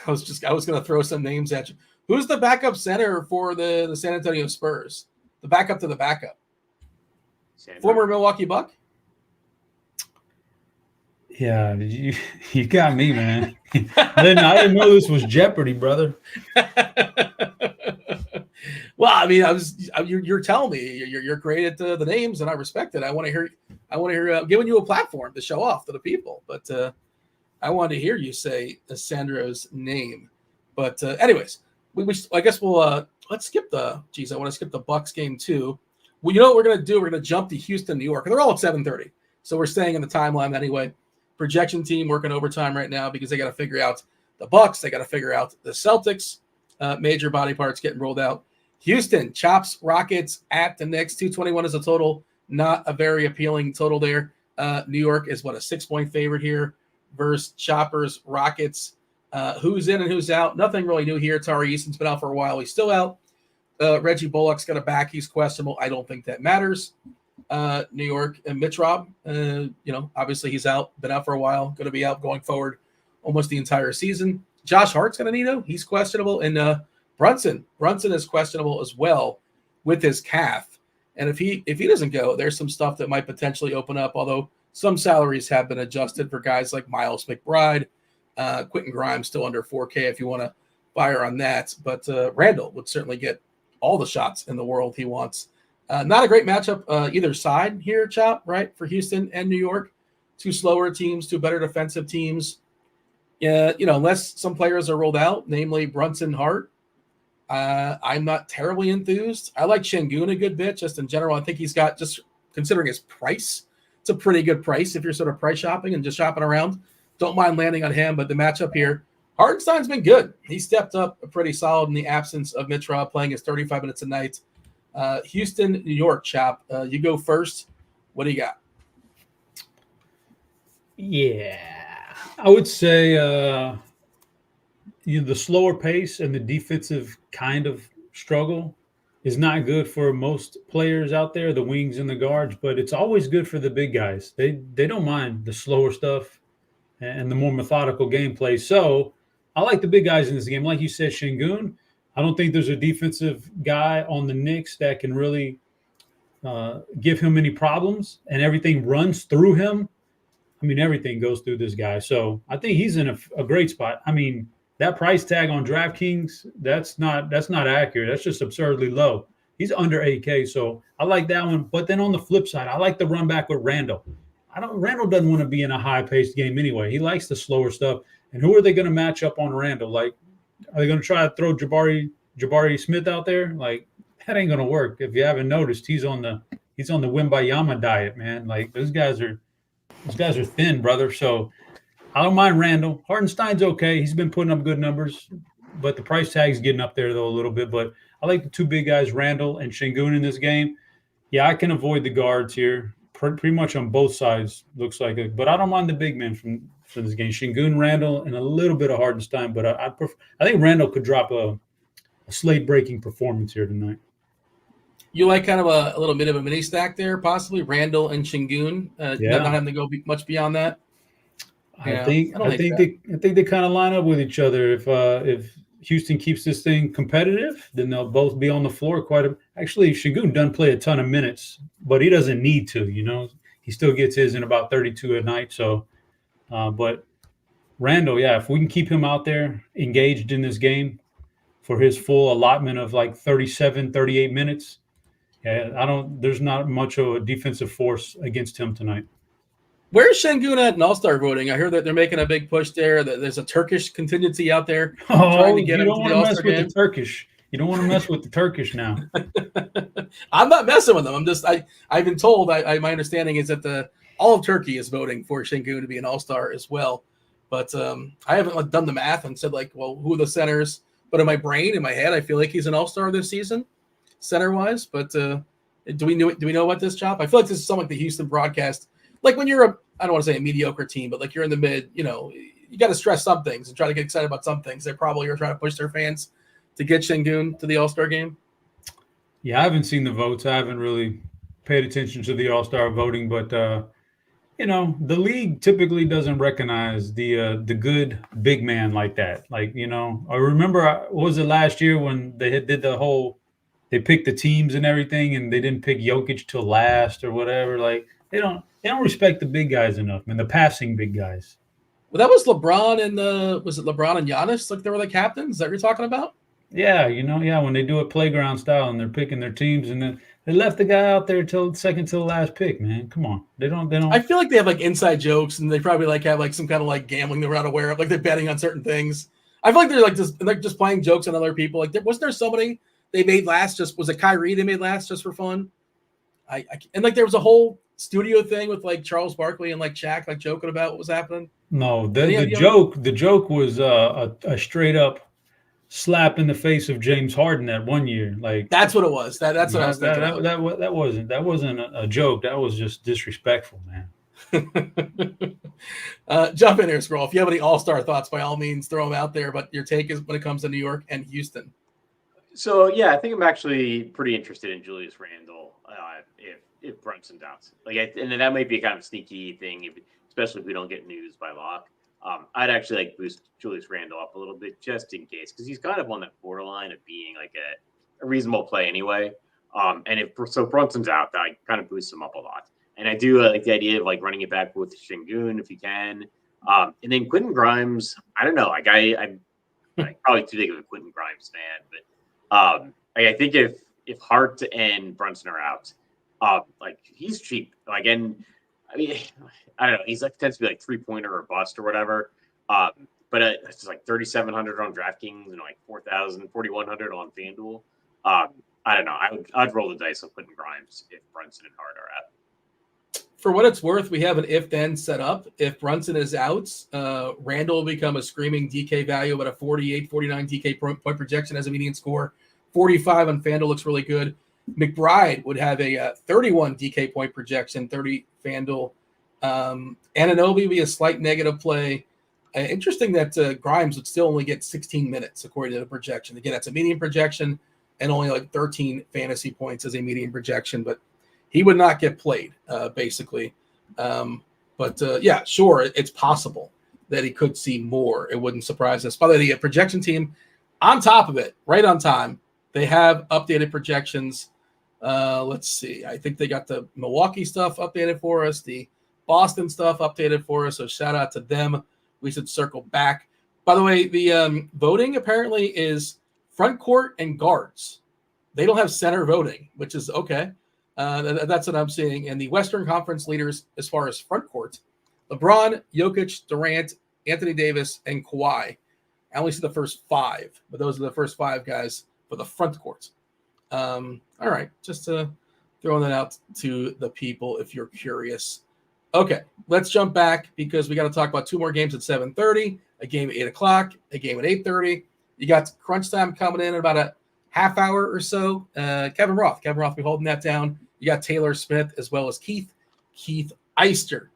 was going to throw some names at you. Who's the backup center for the San Antonio Spurs? The backup to the backup. Former Milwaukee Buck? Yeah, you got me, man. I didn't know this was Jeopardy, brother. Well, I mean, you're telling me you're great at the names, and I respect it. I want to hear giving you a platform to show off to the people. But I wanted to hear you say Sandro's name. But anyways, I guess we'll let's skip I want to skip the Bucks game too. Well, you know what we're going to do? We're going to jump to Houston, New York. They're all at 7:30. So we're staying in the timeline anyway. Projection team working overtime right now because they got to figure out the Bucks. They got to figure out the Celtics. Major body parts getting rolled out. Houston chops Rockets at the Knicks. 221 is a total. Not a very appealing total there. New York is a 6-point favorite here versus choppers Rockets. Who's in and who's out? Nothing really new here. Tari Easton's been out for a while. He's still out. Reggie Bullock's got a back. He's questionable. I don't think that matters. New York and Mitch Rob, obviously he's out, been out for a while, going to be out going forward almost the entire season. Josh Hart's going to need him. He's questionable. And Brunson is questionable as well with his calf. And if he doesn't go, there's some stuff that might potentially open up, although some salaries have been adjusted for guys like Miles McBride, Quentin Grimes still under 4K if you want to fire on that. But Randall would certainly get all the shots in the world he wants. Not a great matchup either side here, Chop, right, for Houston and New York. Two slower teams, two better defensive teams. Yeah, unless some players are rolled out, namely Brunson Hart, I'm not terribly enthused. I like Şengün a good bit, just in general. I think he's got, just considering his price, it's a pretty good price if you're sort of price shopping and just shopping around. Don't mind landing on him, but the matchup here, Hartenstein's been good. He stepped up pretty solid in the absence of Mitra playing his 35 minutes a night. Houston, New York, Chop. You go first. What do you got? Yeah, I would say the slower pace and the defensive kind of struggle is not good for most players out there, the wings and the guards, but it's always good for the big guys. They don't mind the slower stuff and the more methodical gameplay. So I like the big guys in this game. Like you said, Şengün, I don't think there's a defensive guy on the Knicks that can really give him any problems, and everything runs through him. I mean, everything goes through this guy. So I think he's in a great spot. I mean, that price tag on DraftKings, that's not accurate. That's just absurdly low. He's under 8K, so I like that one. But then on the flip side, I like the run back with Randall. Randall doesn't want to be in a high-paced game anyway. He likes the slower stuff. And who are they going to match up on Randall? Like, are they going to try to throw Jabari Smith out there? Like, that ain't going to work. If you haven't noticed, he's on the Wimbayama diet, man. Like, those guys are thin, brother. So I don't mind Randall. Hartenstein's okay. He's been putting up good numbers, but the price tag's getting up there, though, a little bit. But I like the two big guys, Randall and Şengün, in this game. Yeah, I can avoid the guards here. Pretty much on both sides, looks like it. But I don't mind the big men for this game. Şengün, Randall, and a little bit of Hartenstein. But I think Randall could drop a slate-breaking performance here tonight. You like kind of a little bit of a mini stack there, possibly Randall and Şengün. Not having to go much beyond that. I think they kind of line up with each other. If Houston keeps this thing competitive, then they'll both be on the floor Actually, Şengün doesn't play a ton of minutes, but he doesn't need to. He still gets his in about 32 at night. So, but Randall, yeah, if we can keep him out there engaged in this game for his full allotment of like 37, 38 minutes, there's not much of a defensive force against him tonight. Where's Şengün at in All-Star voting? I heard that they're making a big push there. That there's a Turkish contingency out there trying to get him to the All-Star game. You don't want to mess with the Turkish now. I'm not messing with them. I've been told. My understanding is that all of Turkey is voting for Şengün to be an All-Star as well. But I haven't done the math and said who are the centers? But in my brain, in my head, I feel like he's an All-Star this season, center-wise. But do we know about this, Chop? I feel like this is something like the Houston broadcast. Like when you're I don't want to say a mediocre team, but like you're in the mid, you got to stress some things and try to get excited about some things. They probably are trying to push their fans to get Şengün to the All-Star game. Yeah, I haven't seen the votes. I haven't really paid attention to the All-Star voting, but the league typically doesn't recognize the good big man like that. Like, I remember, what was it last year when they did they picked the teams and everything, and they didn't pick Jokic till last or whatever. Like, they don't respect the big guys enough, man. The passing big guys. Well, that was LeBron and was it LeBron and Giannis? Like they were the captains. Is that what you're talking about? Yeah, when they do it playground style and they're picking their teams, and then they left the guy out there till second to the last pick. Man, come on. They don't. I feel like they have inside jokes, and they probably have some kind of gambling they're not aware of. Like they're betting on certain things. I feel like they're just playing jokes on other people. Like wasn't there somebody they made last? Was it Kyrie they made last just for fun? And there was a whole studio thing with Charles Barkley and Shaq joking about what was happening. No, the joke was a straight up slap in the face of James Harden that one year. That's what it was. That's what I was thinking. That wasn't a joke. That was just disrespectful, man. Jump in here, Scroll. If you have any All-Star thoughts, by all means, throw them out there. But your take is when it comes to New York and Houston. So yeah, I think I'm actually pretty interested in Julius Randle if Brunson's out. And then that might be a kind of sneaky thing, especially if we don't get news by lock. I'd actually boost Julius Randle up a little bit just in case, because he's kind of on that borderline of being a reasonable play anyway. And if Brunson's out, that kind of boosts him up a lot. And I do like the idea of running it back with Şengün if you can. And then Quentin Grimes, I don't know. I'm probably too big of a Quentin Grimes fan, but I think if Hart and Brunson are out, he's cheap. And I mean, I don't know. He's tends to be 3-pointer or bust or whatever. but it's like 3,700 on DraftKings and like 4,100 on FanDuel. I don't know. I'd roll the dice on putting Grimes if Brunson and Hart are out. For what it's worth, we have an if-then set up. If Brunson is out, Randall will become a screaming DK value, about a 48, 49 DK point projection as a median score. 45 on FanDuel looks really good. McBride would have a 31 DK point projection, 30 FanDuel. Anunoby would be a slight negative play. Interesting that Grimes would still only get 16 minutes according to the projection. Again, that's a median projection and only like 13 fantasy points as a median projection, but he would not get played, basically. Yeah, sure, it's possible that he could see more. It wouldn't surprise us. By the way, the projection team, on top of it, right on time, they have updated projections. Let's see. I think they got the Milwaukee stuff updated for us, the Boston stuff updated for us, so shout out to them. We should circle back. By the way, the voting apparently is front court and guards. They don't have center voting, which is okay. That's what I'm seeing. And the Western Conference leaders as far as front court, LeBron, Jokic, Durant, Anthony Davis, and Kawhi. I only see the first 5, but those are the first 5 guys for the front court. All right, just throwing that out to the people if you're curious. Okay, let's jump back because we got to talk about 2 more games at 7:30, a game at 8 o'clock, a game at 8:30. You got crunch time coming in about a half hour or so. Kevin Roth be holding that down. You got Taylor Smith as well as Keith Eyster.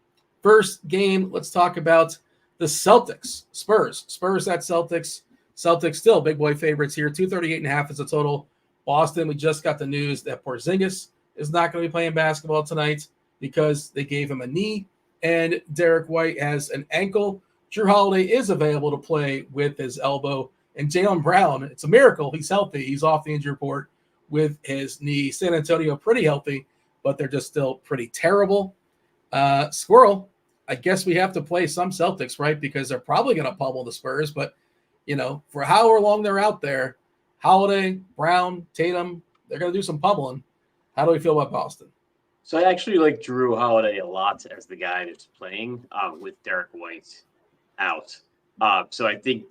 First game, let's talk about the Celtics. Spurs at Celtics. Celtics still big boy favorites here. 238.5 is the total. Boston, we just got the news that Porzingis is not going to be playing basketball tonight because they gave him a knee, and Derek White has an ankle. Jrue Holiday is available to play with his elbow. And Jaylen Brown, it's a miracle. He's healthy. He's off the injury report with his knee. San Antonio pretty healthy, but they're just still pretty terrible. Squirrel, I guess we have to play some Celtics, right? Because they're probably going to pummel the Spurs. But, for however long they're out there, Holiday, Brown, Tatum, they're going to do some pummeling. How do we feel about Boston? So I actually like Jrue Holiday a lot as the guy that's playing with Derek White out. So I think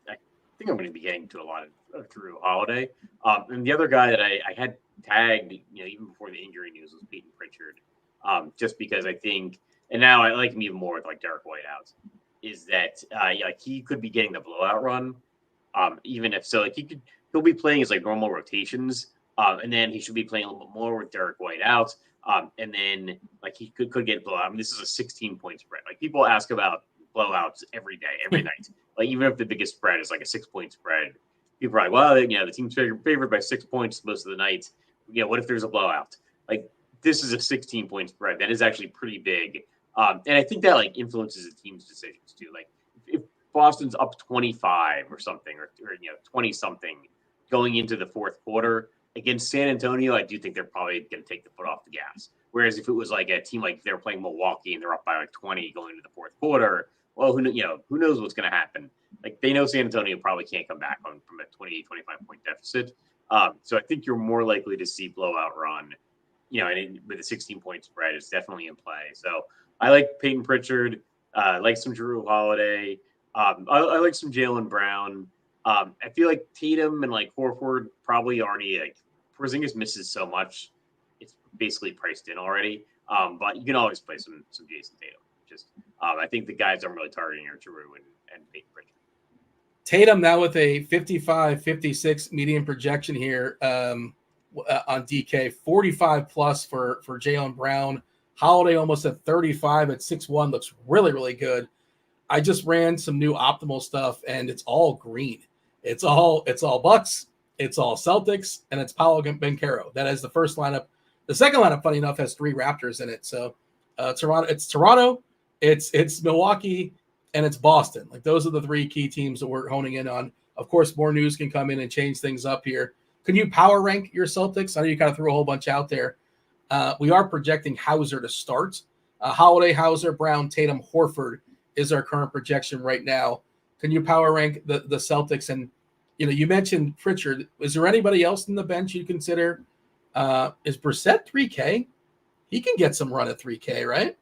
I'm going to be getting to a lot of Jrue Holiday. And the other guy that I had tagged, even before the injury news was Peyton Pritchard. Just because I think, and now I like him even more with like Derek White out, is that he could be getting the blowout run. Even if so, he'll be playing his like normal rotations. And then he should be playing a little bit more with Derek White out. And then like he could get blowout. I mean, this is a 16-point spread. Like people ask about blowouts every day, every night. Like even if the biggest spread is like a 6-point spread, people are like, well, the team's favored by 6 points most of the night. What if there's a blowout? Like this is a 16-point spread. That is actually pretty big. And I think that like influences the team's decisions too. Like if Boston's up 25 or something, or 20 something going into the fourth quarter against San Antonio, I do think they're probably going to take the foot off the gas. Whereas if it was like a team like they were playing Milwaukee and they're up by like 20 going into the fourth quarter, well, who knows what's going to happen? Like they know San Antonio probably can't come back from a 28, 25 point deficit. So I think you're more likely to see blowout run, and with a 16-point spread, it's definitely in play. So I like Peyton Pritchard, like some Jrue Holiday. I like some Jaylen Brown. I feel like Tatum and like Horford probably already like Porzingis misses so much. It's basically priced in already. But you can always play some Jason Tatum. I think the guys I'm really targeting are Jrue and Peyton Pritchard. Tatum now with a 55-56 median projection here on DK, 45 plus for Jaylen Brown. Holiday almost at 35 at 6'1", looks really, really good. I just ran some new optimal stuff, and it's all green. It's all Bucks, it's all Celtics, and it's Paolo Banchero. That is the first lineup. The second lineup, funny enough, has 3 Raptors in it. So Toronto, it's Milwaukee, and it's Boston. Like those are the 3 key teams that we're honing in on. Of course, more news can come in and change things up here. Can you power rank your Celtics? I know you kind of threw a whole bunch out there. We are projecting Hauser to start. Holiday, Hauser, Brown, Tatum, Horford is our current projection right now. Can you power rank the Celtics? And, you mentioned Pritchard. Is there anybody else in the bench you consider? Is Brissett 3K? He can get some run at 3K, right?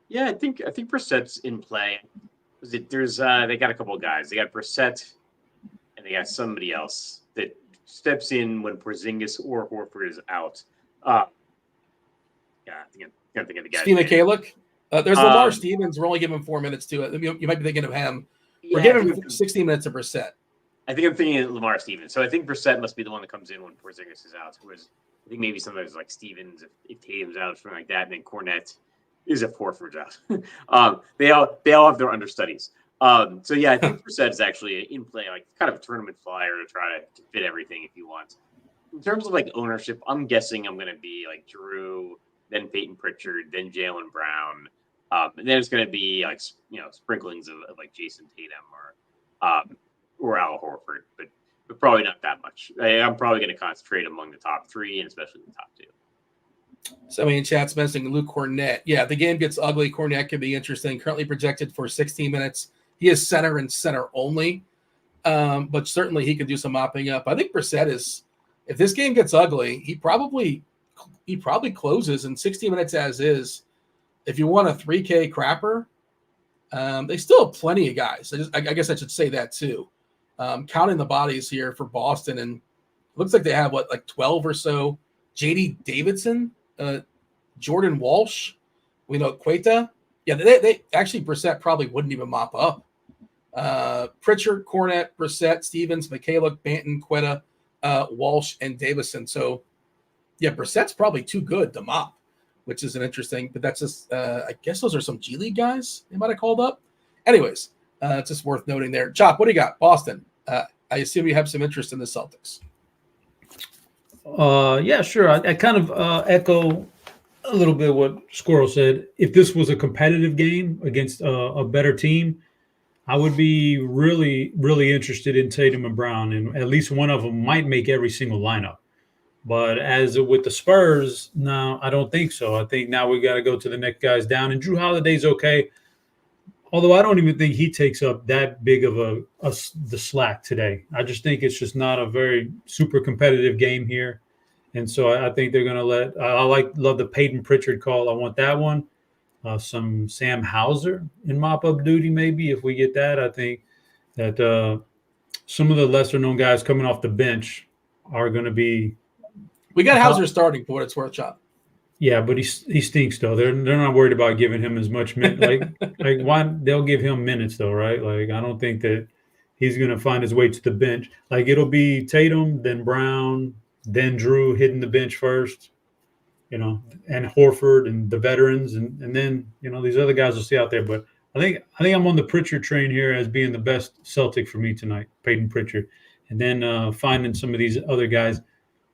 Yeah, I think Brissett's in play. There's they got a couple of guys. They got Brissett, and they got somebody else that steps in when Porzingis or Horford is out. I think I'm thinking of the guy. Steve Mikalik. There's Lamar Stevens. We're only giving him 4 minutes to it. You might be thinking of him. We're giving him 16 minutes to Brissett. I think I'm thinking of Lamar Stevens. So I think Brissett must be the one that comes in when Porzingis is out. Whereas I think maybe sometimes like Stevens, if Tatum's out or something like that, and then Cornette is if Horford's out. They all have their understudies. So yeah, I think Brissett is actually in play, like kind of a tournament flyer to try to fit everything if you want. In terms of like ownership, I'm guessing I'm going to be like Drew, then Peyton Pritchard, then Jaylen Brown, and then it's going to be like sprinklings of like Jason Tatum or Al Horford, but probably not that much. I'm probably going to concentrate among the top three and especially the top two. Somebody in chat's mentioning Luke Cornette. Yeah, if the game gets ugly, Cornette could be interesting. Currently projected for 16 minutes. He is center and center only, but certainly he could do some mopping up. I think Brissett is, if this game gets ugly, he probably closes in 60 minutes as is. If you want a 3K crapper, they still have plenty of guys. I guess I should say that too. Counting the bodies here for Boston, and it looks like they have like 12 or so. JD Davidson, Jordan Walsh, we know Queta. Yeah, they actually Brissett probably wouldn't even mop up. Pritchard, Cornette, Brissett, Stevens, Mikalik, Banton, Queta, Walsh, and Davison. So yeah, Brissett's probably too good to mop, which is an interesting. But that's just I guess those are some G League guys they might have called up. Anyways, it's just worth noting there. Chop, what do you got? Boston. I assume you have some interest in the Celtics. Yeah, sure. I kind of echo a little bit what Squirrel said. If this was a competitive game against a better team, I would be really, really interested in Tatum and Brown, and at least one of them might make every single lineup. But as with the Spurs, no, I don't think so. I think now we got to go to the next guys down. And Drew Holiday's okay, although I don't even think he takes up that big of the slack today. I just think it's just not a very super competitive game here. And so I think they're going to love the Peyton Pritchard call. I want that one. Some Sam Hauser in mop-up duty maybe if we get that. I think that some of the lesser-known guys coming off the bench are going to be – We got Hauser starting for what it's worth, Chop. Yeah, but he stinks though. They're not worried about giving him as much minutes. Like why they'll give him minutes though, right? Like I don't think that he's going to find his way to the bench. Like it'll be Tatum, then Brown, then Drew hitting the bench first, and Horford and the veterans, and then these other guys will see out there. But I think I'm on the Pritchard train here as being the best Celtic for me tonight, Peyton Pritchard, and then finding some of these other guys.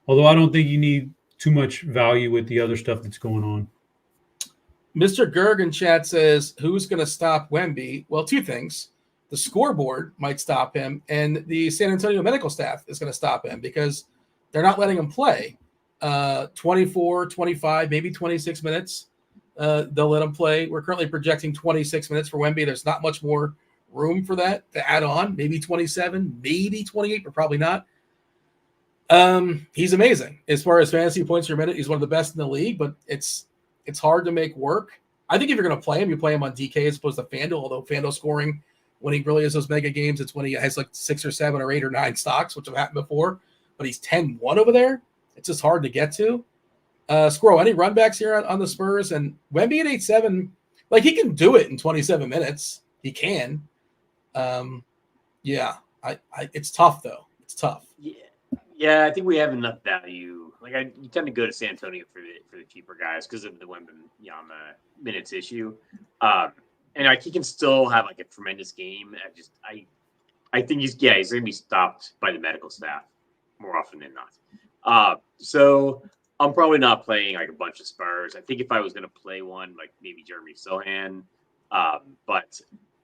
Although I don't think you need too much value with the other stuff that's going on. Mr. Gerg in chat says, who's going to stop Wemby? Well, two things. The scoreboard might stop him, and the San Antonio medical staff is going to stop him because they're not letting him play 24, 25, maybe 26 minutes. They'll let him play. We're currently projecting 26 minutes for Wemby. There's not much more room for that to add on. Maybe 27, maybe 28, but probably not. He's amazing as far as fantasy points per minute. He's one of the best in the league, but it's hard to make work. I think if you're going to play him, you play him on DK as opposed to FanDuel, although FanDuel scoring when he really has those mega games, it's when he has like 6 or 7 or 8 or 9 stocks, which have happened before, but he's 10-1 over there. It's just hard to get to. Squirrel, any runbacks here on the Spurs? And Wemby at 8-7, like he can do it in 27 minutes. He can. Yeah, it's tough though. It's tough. Yeah, I think we have enough value. Like you tend to go to San Antonio for the cheaper guys because of the Wembanyama minutes issue. And like he can still have like a tremendous game. I think he's going to be stopped by the medical staff more often than not. So I'm probably not playing like a bunch of Spurs. I think if I was going to play one, like maybe Jeremy Sohan, but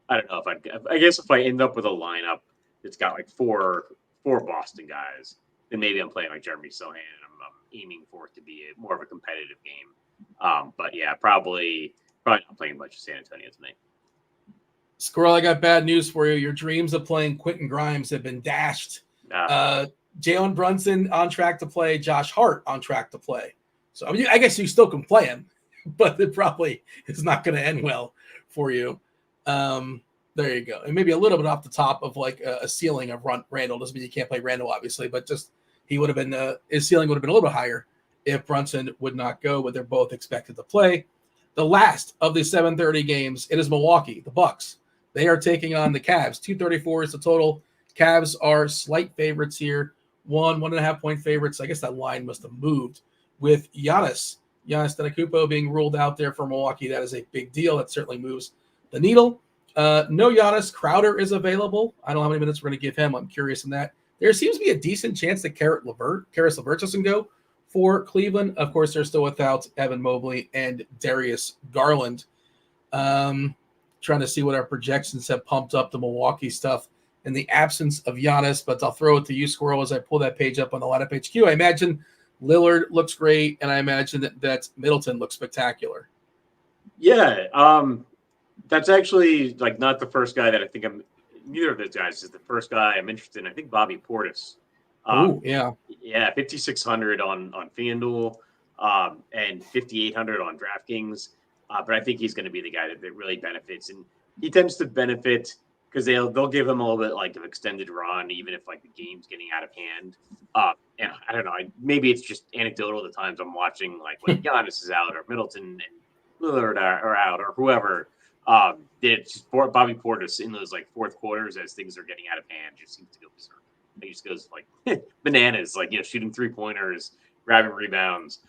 I don't know I guess if I end up with a lineup that's got like four Boston guys, then maybe I'm playing like Jeremy Sohan and I'm aiming for it to be more of a competitive game. But yeah, probably not playing a bunch of San Antonio tonight. Squirrel, I got bad news for you. Your dreams of playing Quentin Grimes have been dashed. Jalen Brunson on track to play. Josh Hart on track to play. So I mean, I guess you still can play him, but it probably is not going to end well for you. There you go. And maybe a little bit off the top of like a ceiling of Randall. Doesn't mean you can't play Randall, obviously, but just he would have been his ceiling would have been a little bit higher if Brunson would not go, but they're both expected to play. The last of the 7:30 games, it is Milwaukee, the Bucks. They are taking on the Cavs. 234 is the total. Cavs are slight favorites here. 1.5 point favorites. I guess that line must have moved with Giannis Antetokounmpo being ruled out there for Milwaukee. That is a big deal. That certainly moves the needle. No Giannis. Crowder is available. I don't know how many minutes we're going to give him. I'm curious in that. There seems to be a decent chance that Karis LeVert doesn't go for Cleveland. Of course, they're still without Evan Mobley and Darius Garland. Trying to see what our projections have pumped up the Milwaukee stuff in the absence of Giannis, but I'll throw it to you, Squirrel, as I pull that page up on the lineup HQ. I imagine Lillard looks great, and I imagine that Middleton looks spectacular. Yeah, that's actually like not the first guy that I think neither of those guys is the first guy I'm interested in. I think Bobby Portis. Yeah, 5,600 on FanDuel, and 5,800 on DraftKings. But I think he's going to be the guy that really benefits, and he tends to benefit because they'll give him a little bit like of extended run, even if like the game's getting out of hand. And I don't know, maybe it's just anecdotal the times I'm watching, like when Giannis is out or Middleton and Lillard are out or whoever. It's just Bobby Portis in those like fourth quarters as things are getting out of hand just seems to go berserk. He just goes like bananas, like shooting 3-pointers, grabbing rebounds.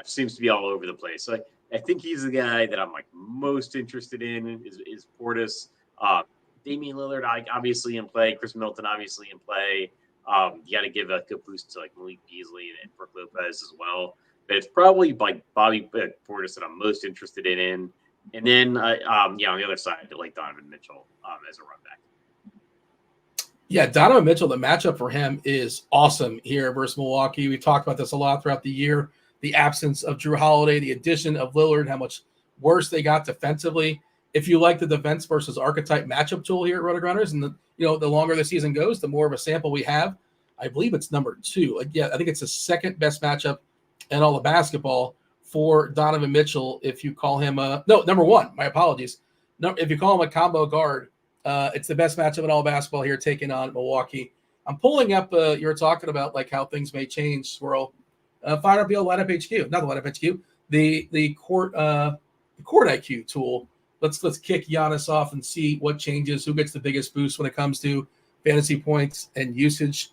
Seems to be all over the place. So I think he's the guy that I'm like most interested in is Portis. Damian Lillard, obviously in play. Chris Middleton, obviously in play. You got to give a good boost to like Malik Beasley and Brook Lopez as well. But it's probably like Bobby Portis that I'm most interested in. And then, on the other side, I like Donovan Mitchell as a run back. Yeah, Donovan Mitchell, the matchup for him is awesome here versus Milwaukee. We've talked about this a lot throughout the year. The absence of Drew Holiday, the addition of Lillard, how much worse they got defensively. If you like the defense versus archetype matchup tool here at RotoGrinders, and the longer the season goes, the more of a sample we have. I believe it's number 2. I think it's the second best matchup in all of basketball for Donovan Mitchell. If you call him number 1, my apologies. No, if you call him a combo guard, it's the best matchup in all basketball here, taking on Milwaukee. I'm pulling up. You were talking about like how things may change. Swirl. Fire up the old lineup HQ, not the lineup HQ, the court IQ tool. Let's kick Giannis off and see what changes. Who gets the biggest boost when it comes to fantasy points and usage?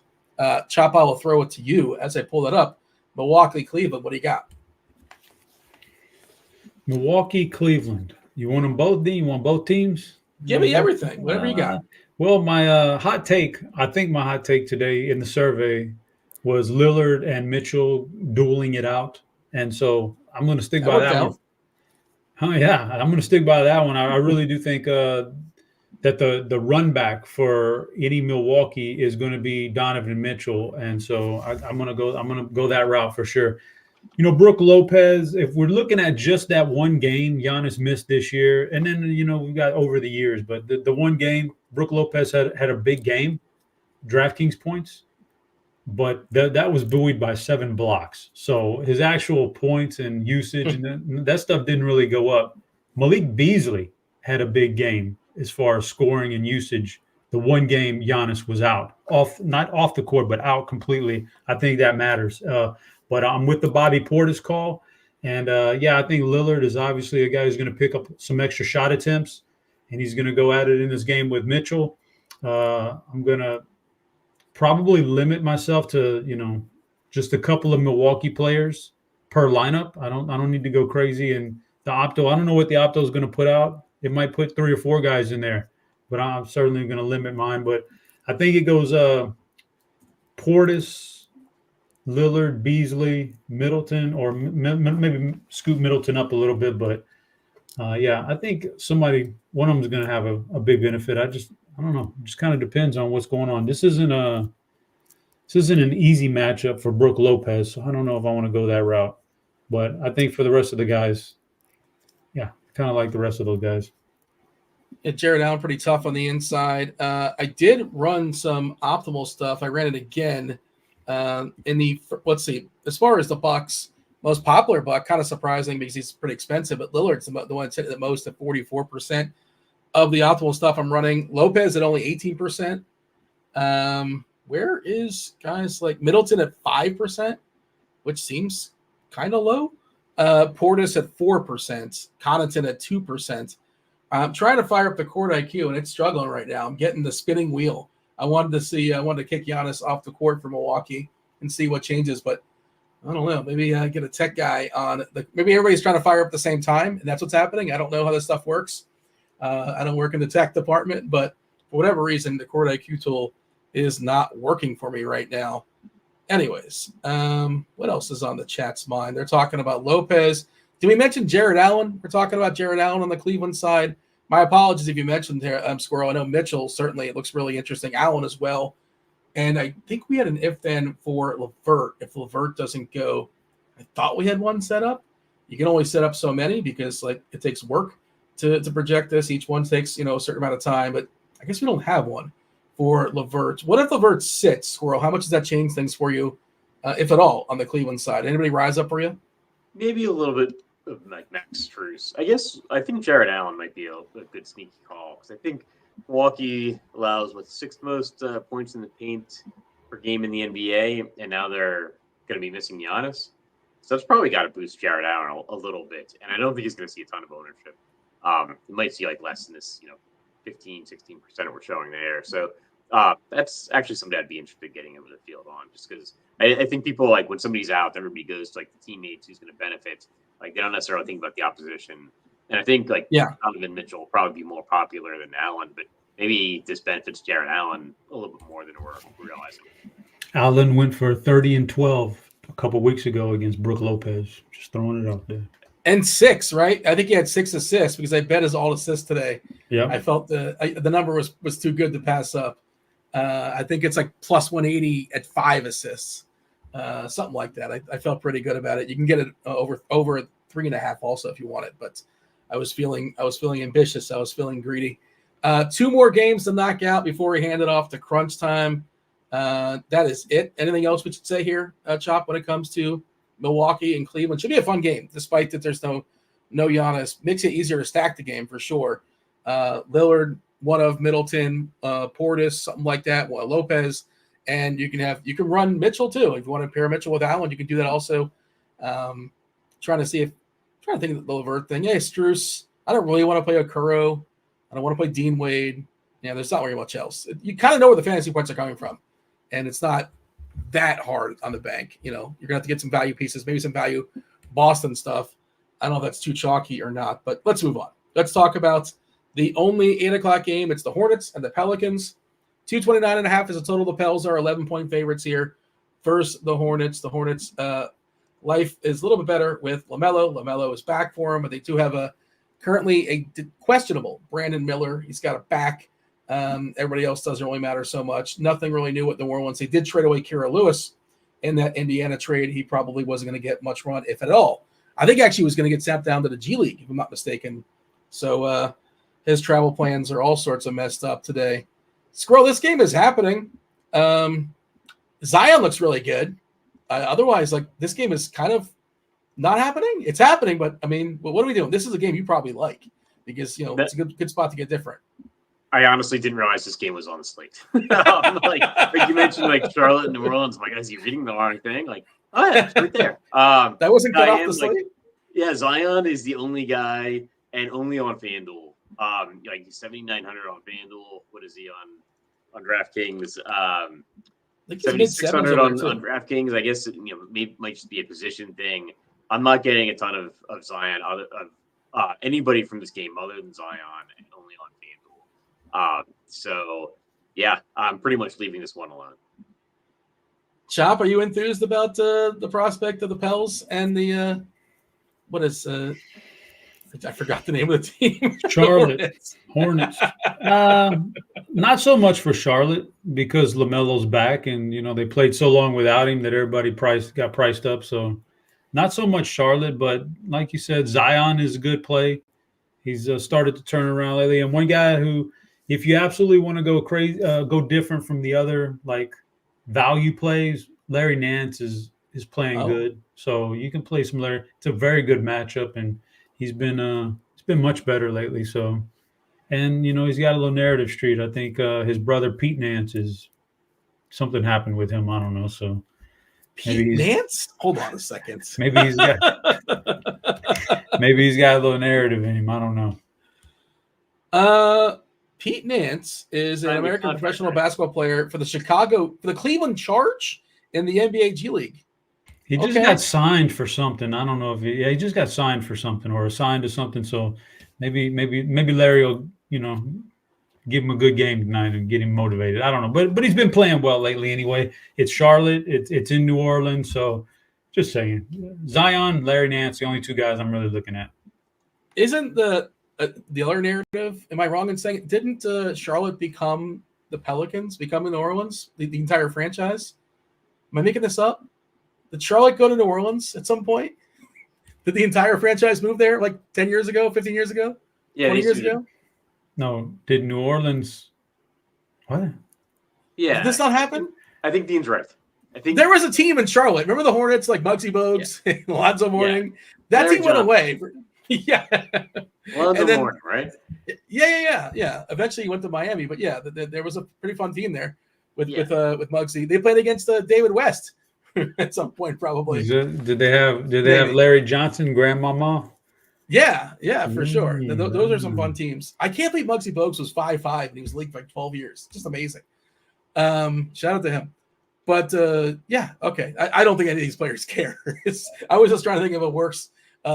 Chop, I will throw it to you as I pull that up. Milwaukee, Cleveland. What do you got? Milwaukee, Cleveland. You want them both, Dean? You want both teams? Give me everything. Whatever you got. Well, my hot take, I think my hot take today in the survey was Lillard and Mitchell dueling it out. And so I'm going to stick by that one. Oh, yeah, I'm going to stick by that one. I really do think that the run back for any Milwaukee is going to be Donovan Mitchell. And so I'm going to go that route for sure. Brook Lopez, if we're looking at just that one game Giannis missed this year, and then, we've got over the years, but the one game, Brook Lopez had a big game, DraftKings points, but that was buoyed by 7 blocks. So his actual points and usage and that stuff didn't really go up. Malik Beasley had a big game as far as scoring and usage. The one game Giannis was out, not off the court, but out completely. I think that matters. But I'm with the Bobby Portis call. And, I think Lillard is obviously a guy who's going to pick up some extra shot attempts, and he's going to go at it in this game with Mitchell. I'm going to probably limit myself to, just a couple of Milwaukee players per lineup. I don't need to go crazy. And the Opto, I don't know what the Opto is going to put out. It might put 3 or 4 guys in there, but I'm certainly going to limit mine. But I think it goes Portis, Lillard, Beasley, Middleton, or maybe scoop Middleton up a little bit. But I think one of them is going to have a big benefit. I don't know. It just kind of depends on what's going on. This isn't an easy matchup for Brook Lopez, so I don't know if I want to go that route. But I think for the rest of the guys, kind of like the rest of those guys. Jared Allen pretty tough on the inside. I did run some optimal stuff. I ran it again let's see, as far as the Bucks, most popular Buck, kind of surprising because he's pretty expensive, but Lillard's the one that's hit it the most at 44%. of the optimal stuff I'm running. Lopez at only 18%. Where is guys like Middleton at 5%, which seems kind of low. Portis at 4%. Connaughton at 2%. I'm trying to fire up the court IQ, and it's struggling right now. I'm getting the spinning wheel. I wanted to kick Giannis off the court for Milwaukee and see what changes, but I don't know. Maybe get a tech guy on. Maybe everybody's trying to fire up at the same time, and that's what's happening. I don't know how this stuff works. I don't work in the tech department, but for whatever reason, the court IQ tool is not working for me right now. Anyways, what else is on the chat's mind? They're talking about Lopez. Did we mention Jared Allen? We're talking about Jared Allen on the Cleveland side. My apologies if you mentioned there, Squirrel. I know Mitchell, certainly it looks really interesting. Allen as well. And I think we had an if-then for LeVert. If LeVert doesn't go, I thought we had one set up. You can only set up so many because it takes work to project this. Each one takes, a certain amount of time. But I guess we don't have one for LeVert. What if LeVert sits, Squirrel? How much does that change things for you, if at all, on the Cleveland side? Anybody rise up for you? Maybe a little bit of like Max Strus. I think Jared Allen might be a good sneaky call because I think Milwaukee allows sixth most points in the paint per game in the NBA, and now they're going to be missing Giannis. So that's probably got to boost Jared Allen a little bit, and I don't think he's going to see a ton of ownership. You might see less than this, 15, 16% we're showing there. So that's actually something I'd be interested in getting him to the field on, just because I think people when somebody's out, everybody goes to the teammates who's going to benefit. They don't necessarily think about the opposition. And I think Donovan Mitchell will probably be more popular than Allen, but maybe this benefits Jared Allen a little bit more than we're realizing. Allen went for 30 and 12 a couple weeks ago against Brook Lopez. Just throwing it out there. And 6, right? I think he had 6 assists because I bet his all assists today. Yeah, I felt the number was too good to pass up. I think it's plus 180 at 5 assists, something like that. I felt pretty good about it. You can get it over 3.5 also if you want it, but I was feeling ambitious. I was feeling greedy. 2 more games to knock out before we hand it off to crunch time. That is it. Anything else we should say here, Chop, when it comes to Milwaukee and Cleveland? Should be a fun game, despite that there's no Giannis. Makes it easier to stack the game for sure. Lillard, one of Middleton, Portis, something like that. Well, Lopez, and you can run Mitchell too if you want to pair Mitchell with Allen. You can do that also. Trying to think of the LeVert thing. Yeah, Strus. I don't really want to play Okoro. I don't want to play Dean Wade. Yeah, there's not very much else. You kind of know where the fantasy points are coming from, and it's not that hard on the bank. You're gonna have to get some value pieces, maybe some value Boston stuff. I don't know if that's too chalky or not, but let's move on. Let's talk about the only 8:00 game. It's the Hornets and the Pelicans. 229.5 is the total. The Pels are 11-point favorites here. First, the Hornets. The Hornets' life is a little bit better with LaMelo. LaMelo is back for them, but they do have currently a questionable Brandon Miller. He's got a back. Everybody else doesn't really matter so much. Nothing really new with New Orleans. They did trade away Kira Lewis in that Indiana trade. He probably wasn't going to get much run, if at all. I think actually he was going to get sent down to the G League, if I'm not mistaken. So his travel plans are all sorts of messed up today. Squirrel, this game is happening. Zion looks really good. Otherwise, this game is kind of not happening. It's happening, but what are we doing? This is a game you probably like because it's a good spot to get different. I honestly didn't realize this game was on the slate. Like you mentioned, Charlotte and New Orleans. I'm is he reading the wrong thing? Oh yeah, it's right there. That wasn't cut off the slate. Yeah, Zion is the only guy, and only on FanDuel. He's 7,900 on FanDuel. What is he on DraftKings? 7,600 on DraftKings. I guess might just be a position thing. I'm not getting a ton of Zion anybody from this game other than Zion, and only on FanDuel. So yeah, I'm pretty much leaving this one alone. Chop, are you enthused about the prospect of the Pels and the I forgot the name of the team. Charlotte Hornets. Not so much for Charlotte because LaMelo's back, and they played so long without him that everybody got priced up. So not so much Charlotte, but like you said, Zion is a good play. He's started to turn around lately, and one guy who, if you absolutely want to go crazy, go different from the other value plays, Larry Nance is playing good. So you can play some Larry. It's a very good matchup, and he's been much better lately. So, And, he's got a little narrative street. I think his brother Pete Nance something happened with him. I don't know. So Pete Nance? Hold on a second. maybe he's got a little narrative in him. I don't know. Pete Nance is an American professional basketball player for the Cleveland Charge in the NBA G League. He just got signed for something. I don't know if he just got signed for something or assigned to something. So maybe Larry will, give him a good game tonight and get him motivated. I don't know, but he's been playing well lately anyway. It's Charlotte. It's in New Orleans. So just saying, Zion, Larry Nance, the only two guys I'm really looking at. Isn't the other narrative? Am I wrong in saying didn't Charlotte become the Pelicans, become New Orleans, the entire franchise? Am I making this up? Did Charlotte go to New Orleans at some point? Did the entire franchise move there like 10 years ago, 15 years ago, 20 years ago? No, did New Orleans? What? Yeah, did this not happen? I think Dean's right. I think there was a team in Charlotte. Remember the Hornets, like Muggsy Bogues, Lonzo Mourning? That team went away. Yeah, Lonzo Mourning, right? Yeah. Eventually, he went to Miami, but yeah, there was a pretty fun team there with Muggsy. They played against David West at some point, probably. Did they have Larry Johnson, Grandmama? Yeah, for sure. Those are some fun teams. I can't believe Muggsy Bogues was 5'5" and he was leagued for like 12 years. Just amazing. Shout out to him. But okay. I don't think any of these players care. I was just trying to think of a worse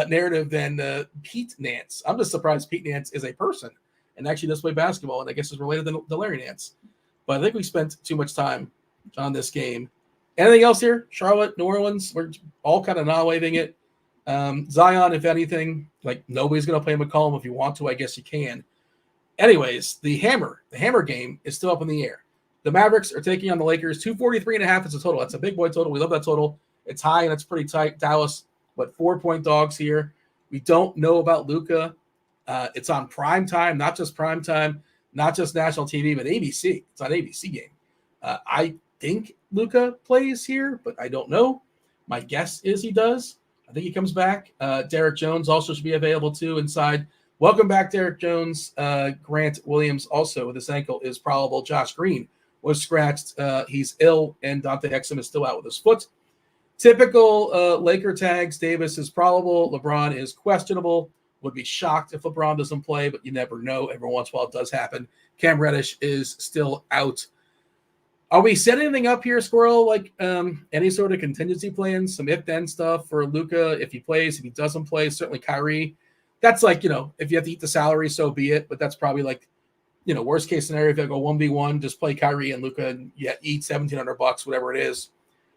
narrative than Pete Nance. I'm just surprised Pete Nance is a person and actually does play basketball, and I guess is related to Larry Nance. But I think we spent too much time on this game. Anything else here? Charlotte, New Orleans, we're all kind of not-waving it. Zion, if anything, like nobody's going to play McCollum. If you want to, I guess you can. Anyways, the hammer game is still up in the air. The Mavericks are taking on the Lakers. 243.5 is the total. That's a big boy total. We love that total. It's high and it's pretty tight. Dallas, 4-point dogs here. We don't know about Luka. It's on prime time, not just prime time, not just national TV, but ABC. It's on ABC game. I think Luka plays here, but I don't know. My guess is he does. I think he comes back. Derek Jones also should be available too inside. Welcome back, Derek Jones. Grant Williams also with his ankle is probable. Josh Green was scratched. He's ill, and Dante Exum is still out with his foot. Typical Laker tags. Davis is probable. LeBron is questionable. Would be shocked if LeBron doesn't play, but you never know. Every once in a while it does happen. Cam Reddish is still out. Are we setting anything up here, Squirrel? Like any sort of contingency plans, some if-then stuff for Luka if he plays, if he doesn't play, certainly Kyrie. That's like, if you have to eat the salary, so be it. But that's probably like, worst case scenario, if you go 1v1, just play Kyrie and Luka and eat $1,700, whatever it is.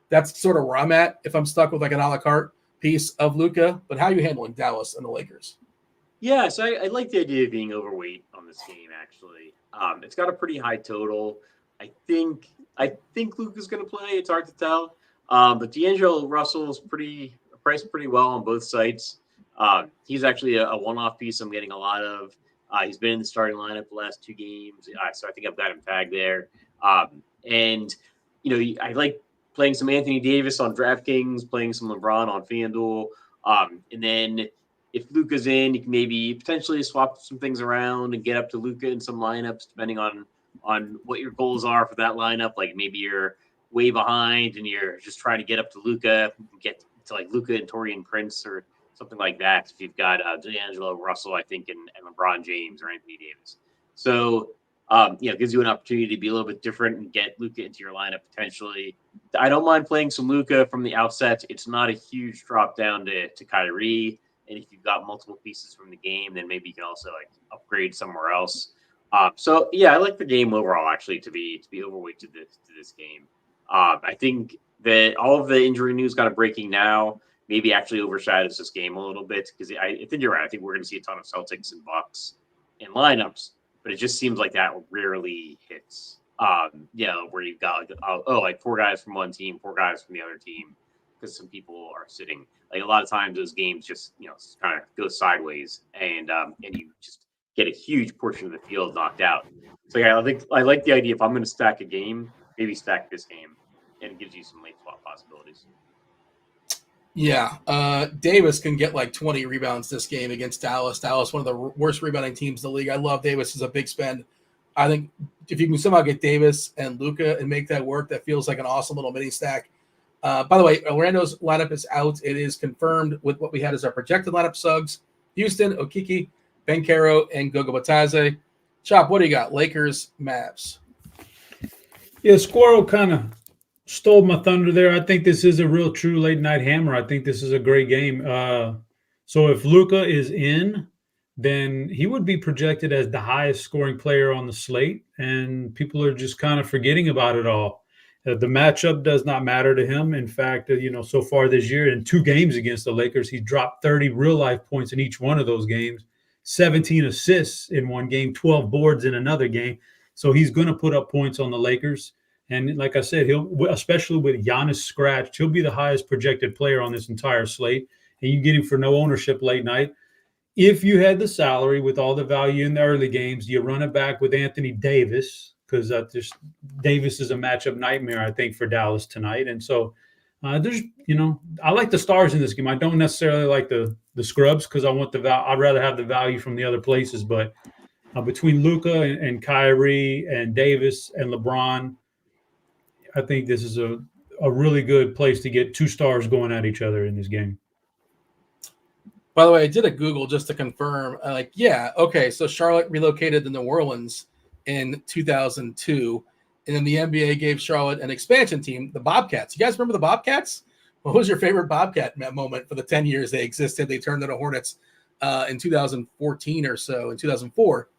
That's sort of where I'm at if I'm stuck with like an a la carte piece of Luka. But how are you handling Dallas and the Lakers? Yeah, so I like the idea of being overweight on this game, actually. It's got a pretty high total. I think Luka's going to play. It's hard to tell. But D'Angelo Russell's priced pretty well on both sites. He's actually a one-off piece I'm getting a lot of. He's been in the starting lineup the last 2 games. So I think I've got him tagged there. And I like playing some Anthony Davis on DraftKings, playing some LeBron on FanDuel. And then if Luka's in, you can maybe potentially swap some things around and get up to Luka in some lineups, depending on what your goals are for that lineup. Like maybe you're way behind and you're just trying to get up to Luka, get to like Luka and Taurean Prince or something like that. If you've got D'Angelo Russell, I think, and LeBron James or Anthony Davis. So, it gives you an opportunity to be a little bit different and get Luka into your lineup potentially. I don't mind playing some Luka from the outset. It's not a huge drop down to Kyrie. And if you've got multiple pieces from the game, then maybe you can also like upgrade somewhere else. I like the game overall actually to be overweight to this game. I think that all of the injury news kind of breaking now maybe actually overshadows this game a little bit because I think you're right. I think we're going to see a ton of Celtics and Bucks in lineups, but it just seems like that rarely hits. Where you've got like 4 guys from one team, 4 guys from the other team, because some people are sitting. Like a lot of times those games just kind of go sideways and you just get a huge portion of the field knocked out. So I like the idea if I'm going to stack a game, maybe stack this game, and it gives you some late swap possibilities. Yeah, Davis can get like 20 rebounds this game against Dallas. Dallas, one of the worst rebounding teams in the league. I love Davis as a big spend. I think if you can somehow get Davis and Luka and make that work, that feels like an awesome little mini stack. By the way, Orlando's lineup is out. It is confirmed with what we had as our projected lineup. Suggs, Houston, Okiki, Bencaro, and Gogo Batadze. Chop, what do you got? Lakers, Mavs. Yeah, Squirrel kind of stole my thunder there. I think this is a real true late night hammer. I think this is a great game. So if Luka is in, then he would be projected as the highest scoring player on the slate, and people are just kind of forgetting about it all. The matchup does not matter to him. In fact, so far this year in 2 games against the Lakers, he dropped 30 real life points in each one of those games, 17 assists in one game, 12 boards in another game. So he's going to put up points on the Lakers. And like I said, he'll, especially with Giannis scratched, he'll be the highest projected player on this entire slate. And you get him for no ownership late night. If you had the salary with all the value in the early games, you run it back with Anthony Davis, because Davis is a matchup nightmare, I think, for Dallas tonight. And so I like the stars in this game. I don't necessarily like the scrubs, because I'd rather have the value from the other places. But between Luka and Kyrie and Davis and LeBron, I think this is a really good place to get 2 stars going at each other in this game. By the way, I did a Google just to confirm. So Charlotte relocated to New Orleans in 2002, and then the NBA gave Charlotte an expansion team, the Bobcats. You guys remember the Bobcats? What was your favorite Bobcat moment for the 10 years they existed? They turned into Hornets in 2014 or so. In 2004,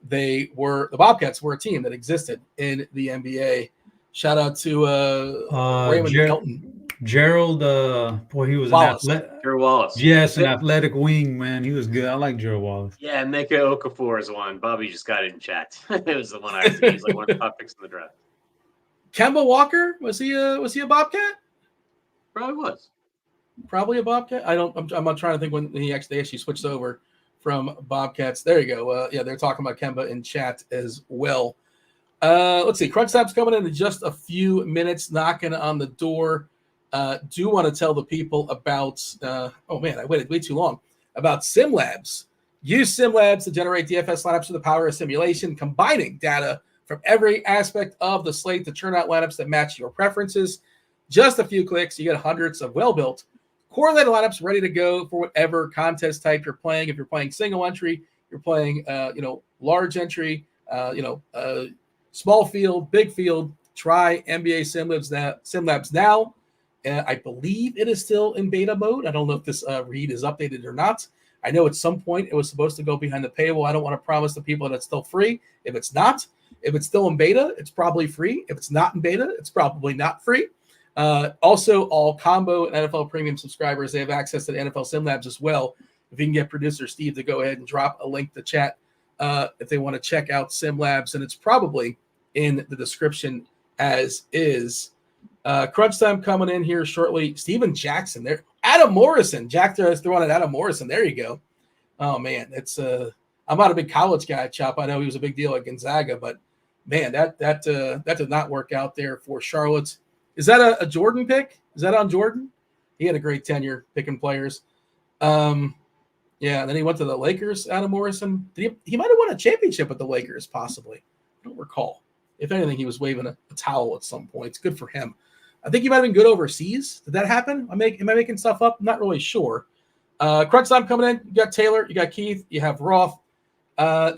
the Bobcats were a team that existed in the NBA. Shout out to Raymond Kelton. Gerald, he was Wallace. Gerald Wallace. Yes, an athletic wing, man. He was good. I like Gerald Wallace. Yeah, Mecca Okafor is one. Bobby just got it in chat. It was the one I think he's like one of the top picks in the draft. Kemba Walker, was he a Bobcat? Probably was. Probably a Bobcat. I'm not trying to think when they actually switched over from Bobcats. There you go. They're talking about Kemba in chat as well. Let's see. Crunch Time's coming in just a few minutes, knocking on the door. Do want to tell the people about, I waited way too long, about SimLabs. Use SimLabs to generate DFS lineups with the power of simulation, combining data from every aspect of the slate to churn out lineups that match your preferences. Just a few clicks, you get hundreds of well-built, correlated lineups ready to go for whatever contest type you're playing. If you're playing single entry, you're playing, large entry, small field, big field, try NBA SimLabs now. I believe it is still in beta mode. I don't know if this read is updated or not. I know at some point it was supposed to go behind the paywall. I don't want to promise the people that it's still free. If it's not, if it's still in beta, it's probably free. If it's not in beta, it's probably not free. Also, all combo and NFL premium subscribers, they have access to the NFL SimLabs as well. If you can get producer Steve to go ahead and drop a link to chat if they want to check out SimLabs, and it's probably in the description as is. Crunch Time coming in here shortly. Steven Jackson there. Adam Morrison. Jack throwing at Adam Morrison. There you go. Oh, man. I'm not a big college guy, Chop. I know he was a big deal at Gonzaga, but, man, that did not work out there for Charlotte. Is that a Jordan pick? Is that on Jordan? He had a great tenure picking players. And then he went to the Lakers, Adam Morrison. He might have won a championship with the Lakers, possibly. I don't recall. If anything, he was waving a towel at some point. It's good for him. I think he might have been good overseas. Did that happen? Am I making stuff up? I'm not really sure. Crunch Time coming in. You got Taylor. You got Keith. You have Roth.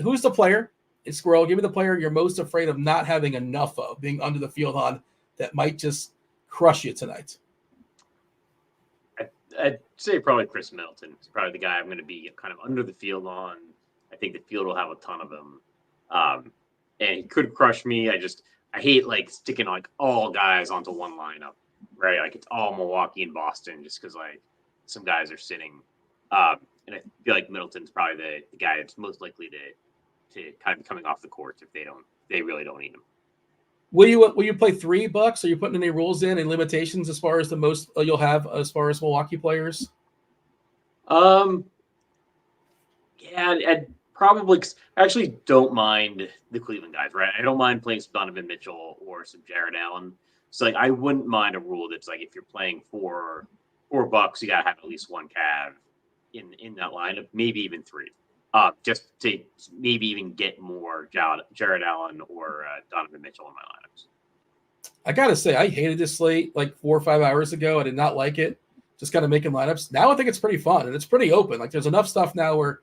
Who's the player? It's Squirrel. Give me the player you're most afraid of not having enough of, being under the field on, that might just crush you tonight. I'd say probably Chris Middleton. He's probably the guy I'm going to be kind of under the field on. I think the field will have a ton of him. And he could crush me. I hate like sticking like all guys onto one lineup, right? Like it's all Milwaukee and Boston just because like some guys are sitting. And I feel like Middleton's probably the guy that's most likely to kind of be coming off the court if they really don't need him. Will you play $3? Are you putting any rules in and limitations as far as the most you'll have as far as Milwaukee players? I'd probably actually don't mind the Cleveland guys, right? I don't mind playing some Donovan Mitchell or some Jared Allen. So like I wouldn't mind a rule that's like if you're playing 4 $4, you got to have at least one Cav in that lineup, maybe even 3. Just to maybe even get more Jared Allen or Donovan Mitchell in my lineups. I got to say, I hated this slate like 4 or 5 hours ago. I did not like it. Just kind of making lineups. Now I think it's pretty fun, and it's pretty open. Like there's enough stuff now where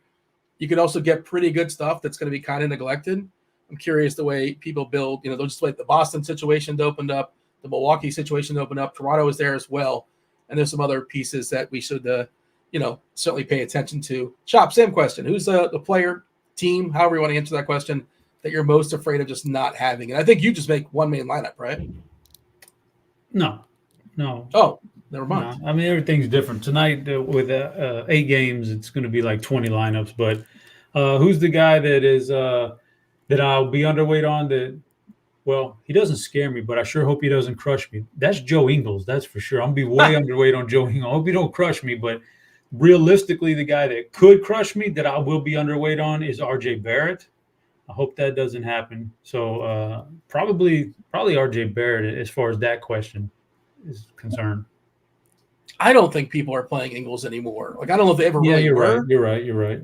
you could also get pretty good stuff that's going to be kind of neglected. I'm curious the way people build. They'll just like the Boston situation opened up, the Milwaukee situation opened up. Toronto is there as well, and there's some other pieces that we should, certainly pay attention to. Chop, same question. Who's the player, team, however you want to answer that question, that you're most afraid of just not having? And I think you just make one main lineup, right? No. Oh, never mind. No. I mean, everything's different tonight with 8 games. It's going to be like 20 lineups. But who's the guy that is that I'll be underweight on? That, well, he doesn't scare me, but I sure hope he doesn't crush me. That's Joe Ingles. That's for sure. I'm gonna be way underweight on Joe Ingles. I hope he don't crush me, but realistically, the guy that could crush me that I will be underweight on is RJ Barrett. I hope that doesn't happen. So probably RJ Barrett as far as that question is concerned. I don't think people are playing Ingles anymore. Like I don't know if they ever really were. Right. You're right.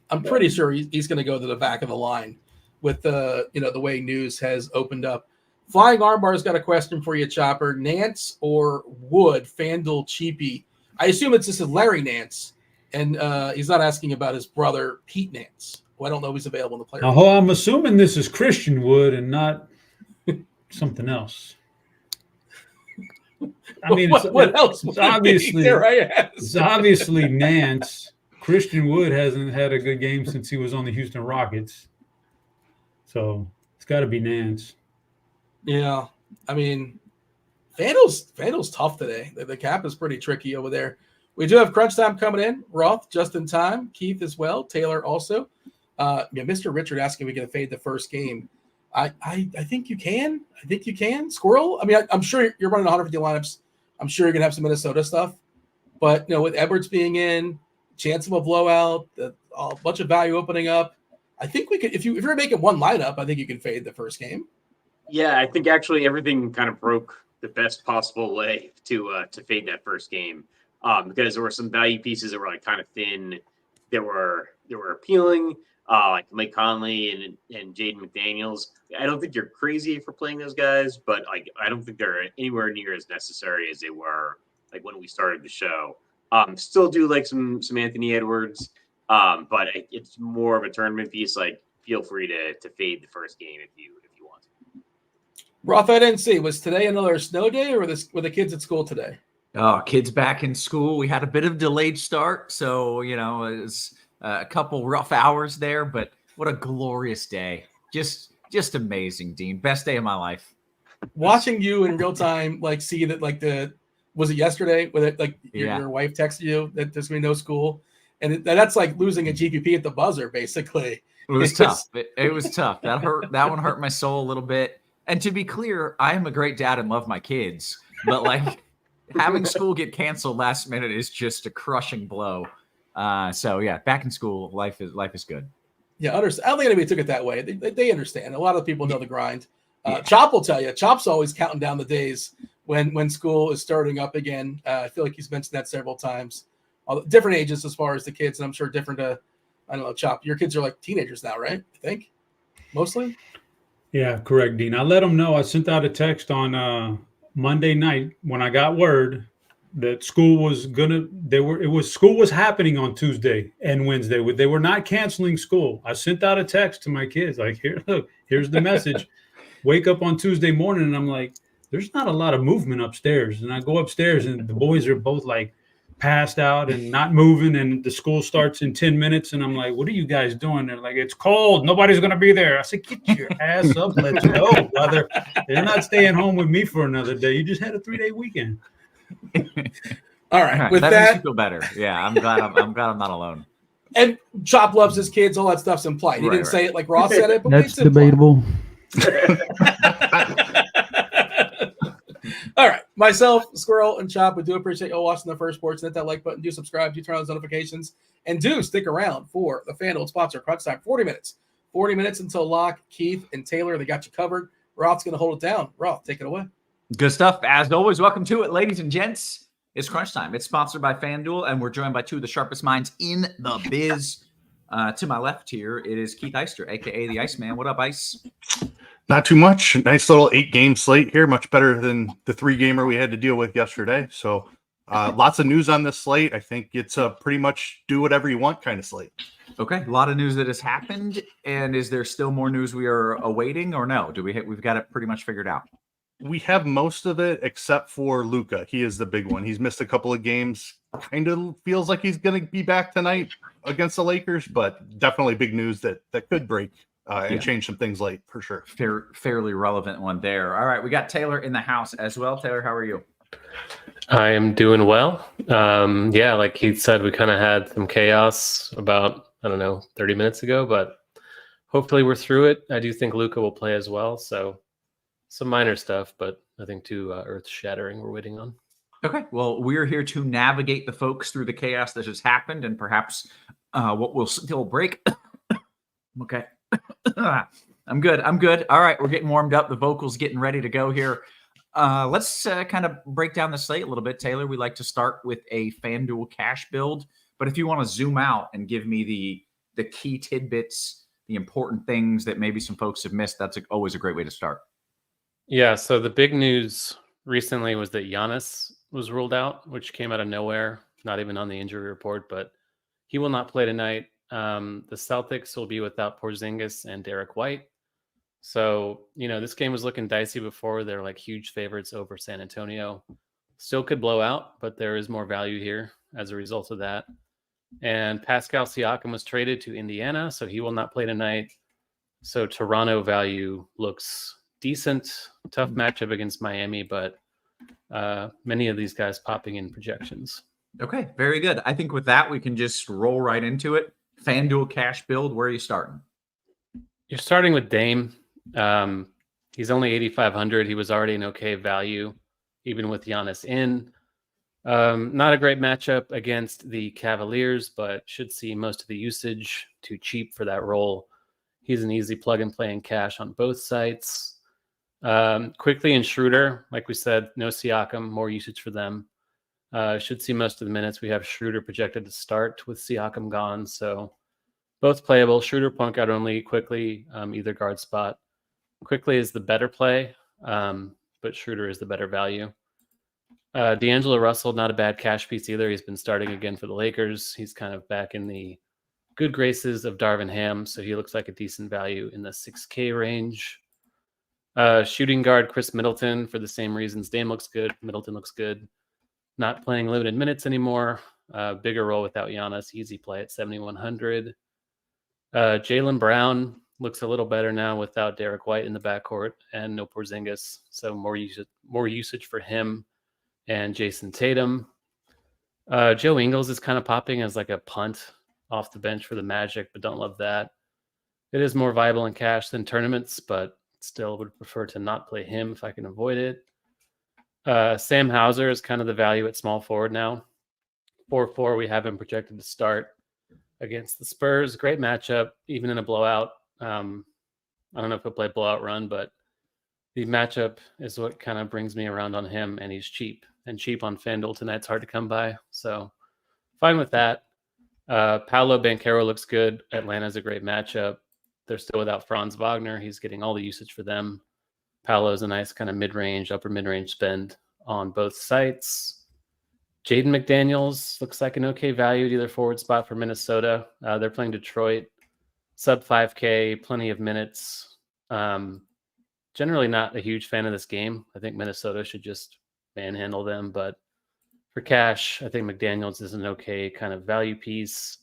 I'm pretty sure he's going to go to the back of the line with the way news has opened up. Flying Armbar's got a question for you, Chopper. Nance or Wood, FanDuel cheapie? I assume it's just Larry Nance, and he's not asking about his brother Pete Nance, who I don't know if he's available in the player. I'm assuming this is Christian Wood and not something else. I mean, what else? It's obviously Nance. Christian Wood hasn't had a good game since he was on the Houston Rockets, so it's got to be Nance. Yeah, I mean, FanDuel's tough today. The cap is pretty tricky over there. We do have crunch time coming in. Roth just in time. Keith as well. Taylor also. Mr. Richard asking if we can fade the first game. I think you can. I think you can. Squirrel. I mean, I'm sure you're running 150 lineups. I'm sure you're gonna have some Minnesota stuff, but with Edwards being in, chance of a blowout, a bunch of value opening up. I think we could. If you're making one lineup, I think you can fade the first game. Yeah, I think actually everything kind of broke the best possible way to fade that first game, because there were some value pieces that were like kind of thin, that were appealing, like Mike Conley and Jaden McDaniels. I don't think you're crazy for playing those guys, but like I don't think they're anywhere near as necessary as they were like when we started the show. Still do like some Anthony Edwards, but it's more of a tournament piece. Like feel free to fade the first game if you want to. Roth, I didn't see. Was today another snow day, or were the kids at school today? Oh, kids back in school. We had a bit of delayed start, so it was a couple rough hours there. But what a glorious day! Just amazing, Dean. Best day of my life. Watching you in real time, like see that, like was it yesterday? With it, like your wife texted you that there's gonna be no school, and that's like losing a GPP at the buzzer, basically. It was tough. It was tough. That hurt. That one hurt my soul a little bit. And to be clear, I am a great dad and love my kids, but like having school get canceled last minute is just a crushing blow. So yeah, back in school, life is good. Yeah, I don't think anybody took it that way. They understand. A lot of people know the grind. Chop will tell you. Chop's always counting down the days when school is starting up again. I feel like he's mentioned that several times. Different ages as far as the kids, and I'm sure different. I don't know, Chop. Your kids are like teenagers now, right? I think mostly. Yeah, correct, Dean. I let them know. I sent out a text on Monday night when I got word that school was school was happening on Tuesday and Wednesday. They were not canceling school. I sent out a text to my kids like, here's the message. Wake up on Tuesday morning and I'm like, there's not a lot of movement upstairs. And I go upstairs and the boys are both like passed out and not moving, and the school starts in 10 minutes. And I'm like, what are you guys doing? They're like, it's cold. Nobody's going to be there. I said, get your ass up. Let's go, brother. They're not staying home with me for another day. You just had a 3-day weekend. All right. With that that, makes you feel better. Yeah, I'm glad I'm not alone. And Chop loves his kids. All that stuff's implied. He didn't say it like Ross said it, but That's it's implied. debatable. All right. Myself, Squirrel, and Chop, we do appreciate y'all watching the First Sports. Hit that like button. Do subscribe. Do turn on those notifications. And do stick around for the FanDuel sponsor crunch time. 40 minutes. 40 minutes until lock. Keith and Taylor, they got you covered. Roth's going to hold it down. Roth, take it away. Good stuff. As always, welcome to it, ladies and gents. It's crunch time. It's sponsored by FanDuel, and we're joined by two of the sharpest minds in the biz. To my left here, it is Keith Eyster, a.k.a. the Iceman. What up, Ice? Not too much. Nice little 8-game slate here. Much better than the 3-gamer we had to deal with yesterday. So lots of news on this slate. I think it's a pretty much do whatever you want kind of slate. Okay, a lot of news that has happened. And is there still more news we are awaiting, or no? We've got it pretty much figured out? We have most of it except for Luka. He is the big one. He's missed a couple of games. Kind of feels like he's going to be back tonight against the Lakers, but definitely big news that could break and change some things late for sure. Fairly relevant one there. All right, we got Taylor in the house as well. Taylor, how are you? I am doing well. Like Keith said, we kind of had some chaos about, 30 minutes ago, but hopefully we're through it. I do think Luka will play as well, so some minor stuff, but nothing too earth-shattering we're waiting on. Okay. Well, we're here to navigate the folks through the chaos that has happened and perhaps what will still break. Okay. I'm good. All right. We're getting warmed up. The vocals getting ready to go here. Let's kind of break down the slate a little bit. Taylor, we like to start with a FanDuel cash build, but if you want to zoom out and give me the key tidbits, the important things that maybe some folks have missed, that's always a great way to start. Yeah, so the big news recently was that Giannis was ruled out, which came out of nowhere, not even on the injury report, but he will not play tonight. The Celtics will be without Porzingis and Derek White. So, this game was looking dicey before. They're like huge favorites over San Antonio. Still could blow out, but there is more value here as a result of that. And Pascal Siakam was traded to Indiana, so he will not play tonight. So Toronto value looks decent. Tough matchup against Miami, but many of these guys popping in projections. Okay, very good. I think with that, we can just roll right into it. FanDuel cash build, where are you starting? You're starting with Dame. He's only 8,500. He was already an okay value, even with Giannis in. Not a great matchup against the Cavaliers, but should see most of the usage. Too cheap for that role. He's an easy plug and play in cash on both sites. Quickly and Schroeder, like we said, no Siakam, more usage for them. Should see most of the minutes. We have Schroeder projected to start with Siakam gone, so both playable. Schroeder point guard only. Quickly, either guard spot. Quickly is the better play, but Schroeder is the better value. D'Angelo Russell, not a bad cash piece either. He's been starting again for the Lakers. He's kind of back in the good graces of Darvin Ham, so he looks like a decent value in the 6K range. Shooting guard Chris Middleton for the same reasons. Dame looks good. Middleton looks good. Not playing limited minutes anymore. Bigger role without Giannis. Easy play at 7,100. Jaylen Brown looks a little better now without Derek White in the backcourt and no Porzingis. So more usage for him and Jason Tatum. Joe Ingles is kind of popping as like a punt off the bench for the Magic, but don't love that. It is more viable in cash than tournaments, but still would prefer to not play him if I can avoid it. Sam Hauser is kind of the value at small forward now. 4-4, we have him projected to start against the Spurs. Great matchup, even in a blowout. I don't know if he'll play blowout run, but the matchup is what kind of brings me around on him, and he's cheap. And cheap on FanDuel tonight's hard to come by. So fine with that. Paolo Banchero looks good. Atlanta's a great matchup. They're still without Franz Wagner. He's getting all the usage for them. Paolo's a nice kind of mid-range, upper mid-range spend on both sites. Jaden McDaniels looks like an okay value at either forward spot for Minnesota. They're playing Detroit. Sub 5K, plenty of minutes. Generally not a huge fan of this game. I think Minnesota should just manhandle them. But for cash, I think McDaniels is an okay kind of value piece.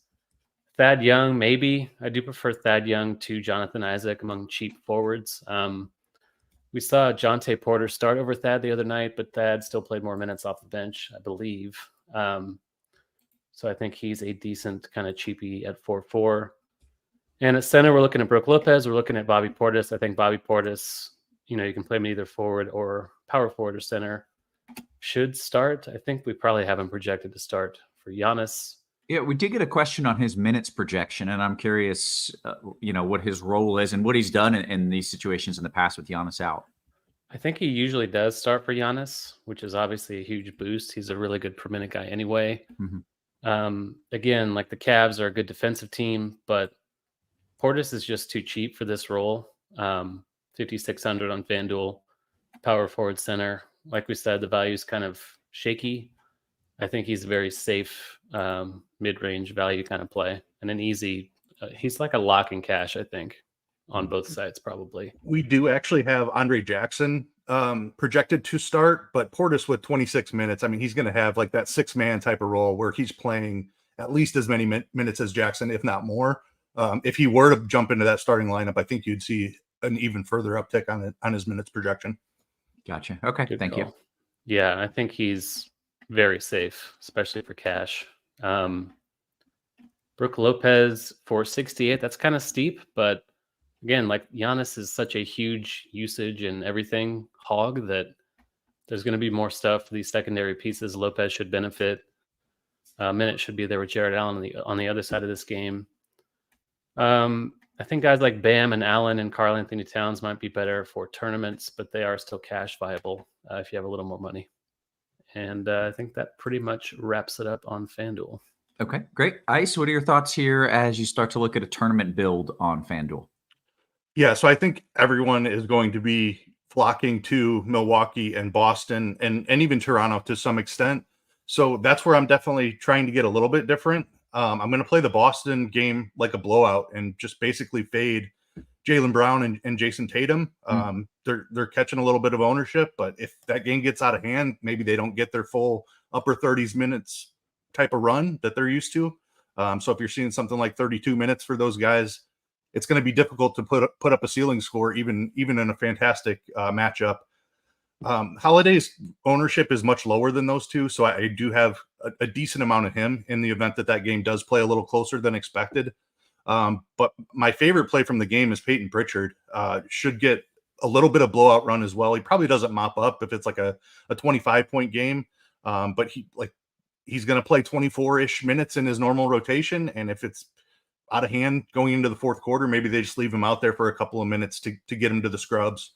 Thad Young, maybe. I do prefer Thad Young to Jonathan Isaac among cheap forwards. We saw Jonte Porter start over Thad the other night, but Thad still played more minutes off the bench, I believe. So I think he's a decent kind of cheapie at 4-4. And at center, we're looking at Brook Lopez. We're looking at Bobby Portis. I think Bobby Portis, you can play him either forward or power forward or center. Should start. I think we probably have him projected to start for Giannis. Yeah, we did get a question on his minutes projection, and I'm curious, what his role is and what he's done in these situations in the past with Giannis out. I think he usually does start for Giannis, which is obviously a huge boost. He's a really good per minute guy anyway. Again, like the Cavs are a good defensive team, but Portis is just too cheap for this role. 5,600 on FanDuel, power forward center. Like we said, the value is kind of shaky. I think he's a very safe mid-range value kind of play and an easy. He's like a lock in cash, I think, on both sides probably. We do actually have Andre Jackson projected to start, but Portis with 26 minutes. I mean, he's going to have like that 6-man type of role where he's playing at least as many minutes as Jackson, if not more. If he were to jump into that starting lineup, I think you'd see an even further uptick on his minutes projection. Gotcha. Okay. Good Thank call. you. Yeah, I think he's very safe, especially for cash. Brook Lopez for 68. That's kind of steep, but again, like Giannis is such a huge usage and everything hog that there's going to be more stuff. These secondary pieces, Lopez should benefit. Minute should be there with Jared Allen on the other side of this game. I think guys like Bam and Allen and Karl Anthony Towns might be better for tournaments, but they are still cash viable if you have a little more money. And I think that pretty much wraps it up on FanDuel. Okay, great. Ice, what are your thoughts here as you start to look at a tournament build on FanDuel? Yeah, so I think everyone is going to be flocking to Milwaukee and Boston and even Toronto to some extent. So that's where I'm definitely trying to get a little bit different. I'm going to play the Boston game like a blowout and just basically fade Jaylen Brown and Jason Tatum. They're catching a little bit of ownership, but if that game gets out of hand, maybe they don't get their full upper 30s minutes type of run that they're used to. So if you're seeing something like 32 minutes for those guys, it's going to be difficult to put up a ceiling score, even in a fantastic matchup. Holiday's ownership is much lower than those two, so I do have a decent amount of him in the event that game does play a little closer than expected. But my favorite play from the game is Peyton Pritchard. Should get a little bit of blowout run as well. He probably doesn't mop up if it's like a 25-point game, but he's going to play 24-ish minutes in his normal rotation, and if it's out of hand going into the fourth quarter, maybe they just leave him out there for a couple of minutes to get him to the scrubs.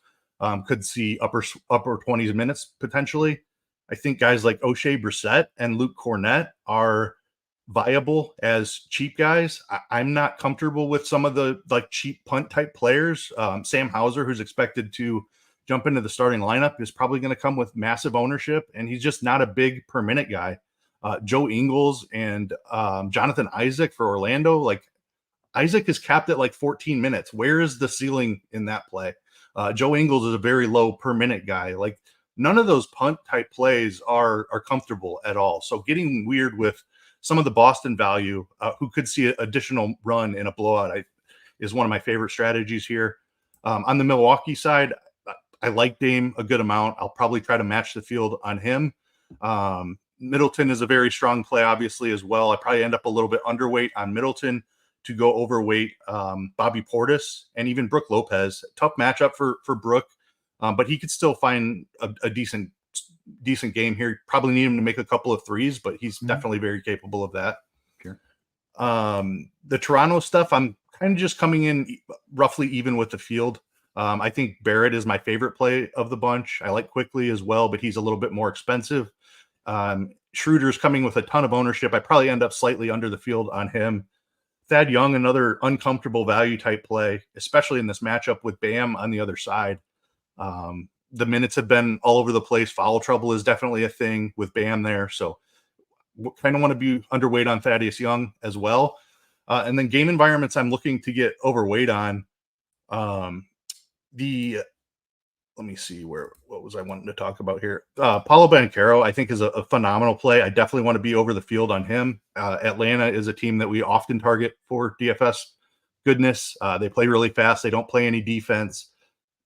Could see upper 20s minutes potentially. I think guys like O'Shea Brissett and Luke Cornett are viable as cheap guys. I'm not comfortable with some of the like cheap punt type players. Sam Hauser, who's expected to jump into the starting lineup, is probably going to come with massive ownership, and he's just not a big per minute guy. Joe Ingles and Jonathan Isaac for Orlando. Like Isaac is capped at like 14 minutes. Where is the ceiling in that play? Joe Ingles is a very low per minute guy. Like none of those punt type plays are comfortable at all. So getting weird with some of the Boston value, who could see an additional run in a blowout, is one of my favorite strategies here. On the Milwaukee side, I like Dame a good amount. I'll probably try to match the field on him. Middleton is a very strong play, obviously, as well. I probably end up a little bit underweight on Middleton to go overweight Bobby Portis and even Brook Lopez. Tough matchup for Brook, but he could still find a decent game here. Probably need him to make a couple of threes, but he's definitely very capable of that. Sure. The Toronto stuff, I'm kind of just coming in roughly even with the field. I think Barrett is my favorite play of the bunch. I like Quickly as well, but he's a little bit more expensive. Schroeder's coming with a ton of ownership. I probably end up slightly under the field on him. Thad Young, another uncomfortable value type play, especially in this matchup with Bam on the other side. The minutes have been all over the place. Foul trouble is definitely a thing with Bam there. So kind of want to be underweight on Thaddeus Young as well. And then game environments I'm looking to get overweight on. Let me see what was I wanting to talk about here. Paolo Banchero, I think, is a phenomenal play. I definitely want to be over the field on him. Atlanta is a team that we often target for DFS goodness. They play really fast. They don't play any defense.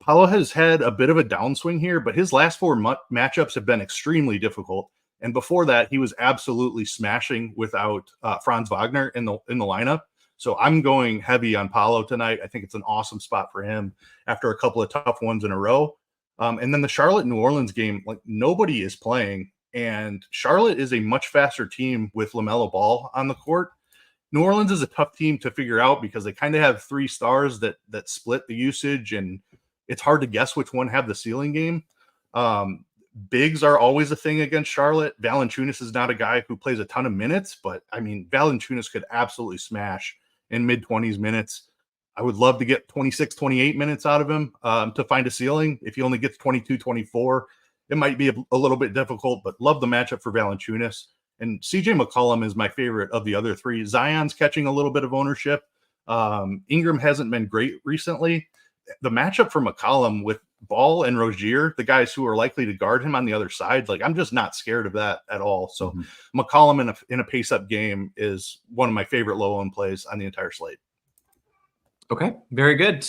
Paolo has had a bit of a downswing here, but his last four matchups have been extremely difficult. And before that, he was absolutely smashing without Franz Wagner in the lineup. So I'm going heavy on Paolo tonight. I think it's an awesome spot for him after a couple of tough ones in a row. And then the Charlotte-New Orleans game, like nobody is playing. And Charlotte is a much faster team with LaMelo Ball on the court. New Orleans is a tough team to figure out because they kind of have three stars that split the usage. And it's hard to guess which one have the ceiling game. Bigs are always a thing against Charlotte. Valanciunas is not a guy who plays a ton of minutes, but I mean, Valanciunas could absolutely smash in mid-20s minutes. I would love to get 26, 28 minutes out of him to find a ceiling. If he only gets 22, 24, it might be a little bit difficult, but love the matchup for Valanciunas. And CJ McCollum is my favorite of the other three. Zion's catching a little bit of ownership. Ingram hasn't been great recently. The matchup for McCollum with Ball and Rozier, the guys who are likely to guard him on the other side, like I'm just not scared of that at all. So McCollum in a pace-up game is one of my favorite low-owned plays on the entire slate. Okay, very good.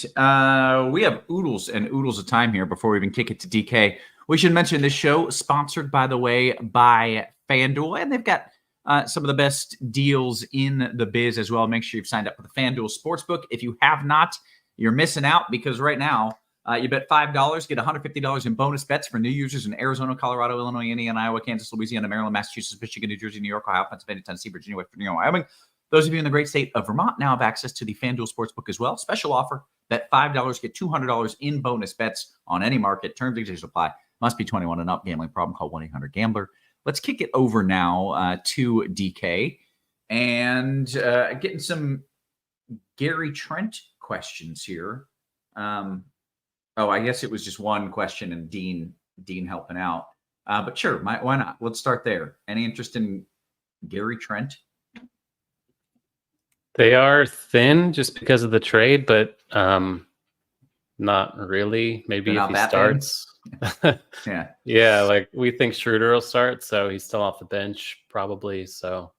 We have oodles and oodles of time here before we even kick it to DK. We should mention this show sponsored, by the way, by FanDuel, and they've got some of the best deals in the biz as well. Make sure you've signed up for the FanDuel Sportsbook. If you have not, you're missing out because right now you bet $5, get $150 in bonus bets for new users in Arizona, Colorado, Illinois, Indiana, Iowa, Kansas, Louisiana, Maryland, Massachusetts, Michigan, New Jersey, New York, Ohio, Pennsylvania, Tennessee, Virginia, West Virginia, Wyoming. Those of you in the great state of Vermont now have access to the FanDuel Sportsbook as well. Special offer, bet $5, get $200 in bonus bets on any market. Terms and conditions apply. Must be 21 and up. Gambling problem, call 1-800-GAMBLER. Let's kick it over now to DK and getting some Gary Trent questions here. I guess it was just one question and Dean helping out. But sure, why not? Let's start there. Any interest in Gary Trent? They are thin just because of the trade, but not really. Maybe if he starts. Yeah, like we think Schroeder will start, so he's still off the bench probably. So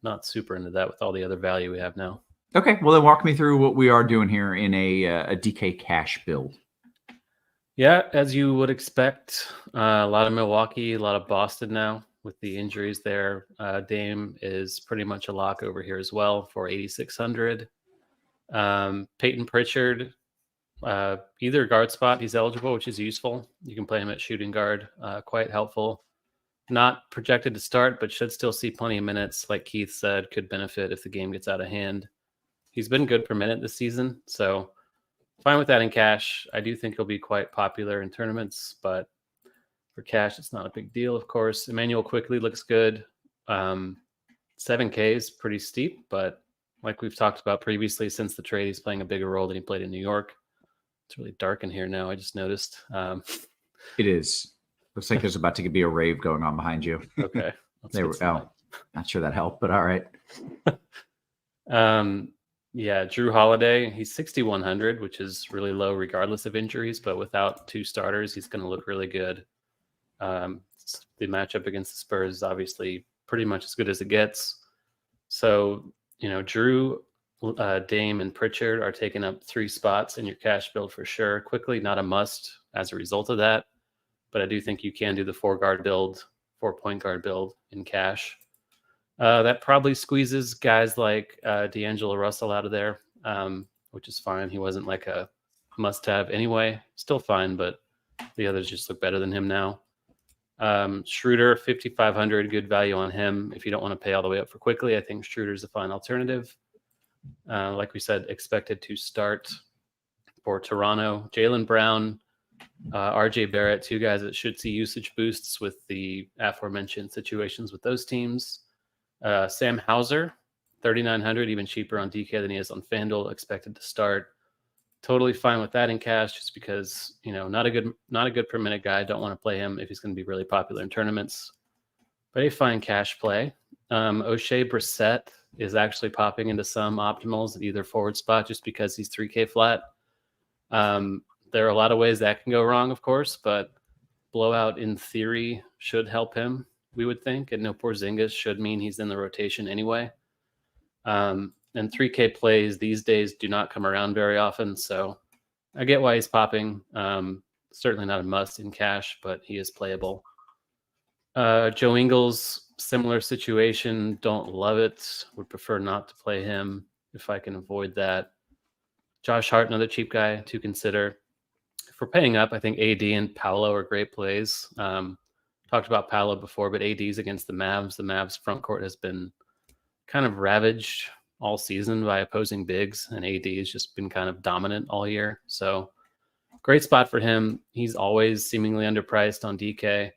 not super into that with all the other value we have now. Okay, well then walk me through what we are doing here in a DK cash build. Yeah, as you would expect, a lot of Milwaukee, a lot of Boston now with the injuries there. Dame is pretty much a lock over here as well for 8,600. Peyton Pritchard, either guard spot, he's eligible, which is useful. You can play him at shooting guard, quite helpful. Not projected to start, but should still see plenty of minutes. Like Keith said, could benefit if the game gets out of hand. He's been good per minute this season, so fine with that in cash. I do think he'll be quite popular in tournaments, but for cash, it's not a big deal, of course. Emmanuel quickly looks good. 7K is pretty steep, but like we've talked about previously, since the trade, he's playing a bigger role than he played in New York. It's really dark in here now, I just noticed. It is. Looks like there's about to be a rave going on behind you. Okay. Not sure that helped, but all right. Yeah, Drew Holiday, he's 6,100, which is really low regardless of injuries, but without two starters, he's going to look really good. The matchup against the Spurs is obviously pretty much as good as it gets. So, Drew, Dame, and Pritchard are taking up 3 spots in your cash build for sure. Quickly, not a must as a result of that, but I do think you can do the 4-point guard build in cash. That probably squeezes guys like D'Angelo Russell out of there, which is fine. He wasn't like a must-have anyway. Still fine, but the others just look better than him now. Schroeder, 5,500, good value on him. If you don't want to pay all the way up for quickly, I think Schroeder's a fine alternative. Like we said, expected to start for Toronto. Jaylen Brown, RJ Barrett, 2 guys that should see usage boosts with the aforementioned situations with those teams. Sam Hauser, 3,900, even cheaper on DK than he is on FanDuel, expected to start. Totally fine with that in cash, just because not a good per minute guy. Don't want to play him if he's going to be really popular in tournaments, but a fine cash play. O'Shea Brissett is actually popping into some optimals at either forward spot just because he's 3K flat. There are a lot of ways that can go wrong, of course, but blowout in theory should help him, we would think, and no Porzingis should mean he's in the rotation anyway. And 3K plays these days do not come around very often, so I get why he's popping. Certainly not a must in cash, but he is playable. Joe Ingles, similar situation. Don't love it. Would prefer not to play him if I can avoid that. Josh Hart, another cheap guy to consider. If we're paying up, I think AD and Paolo are great plays. Talked about Paolo before, but AD's against the Mavs. The Mavs front court has been kind of ravaged all season by opposing bigs, and AD has just been kind of dominant all year. So great spot for him. He's always seemingly underpriced on DK.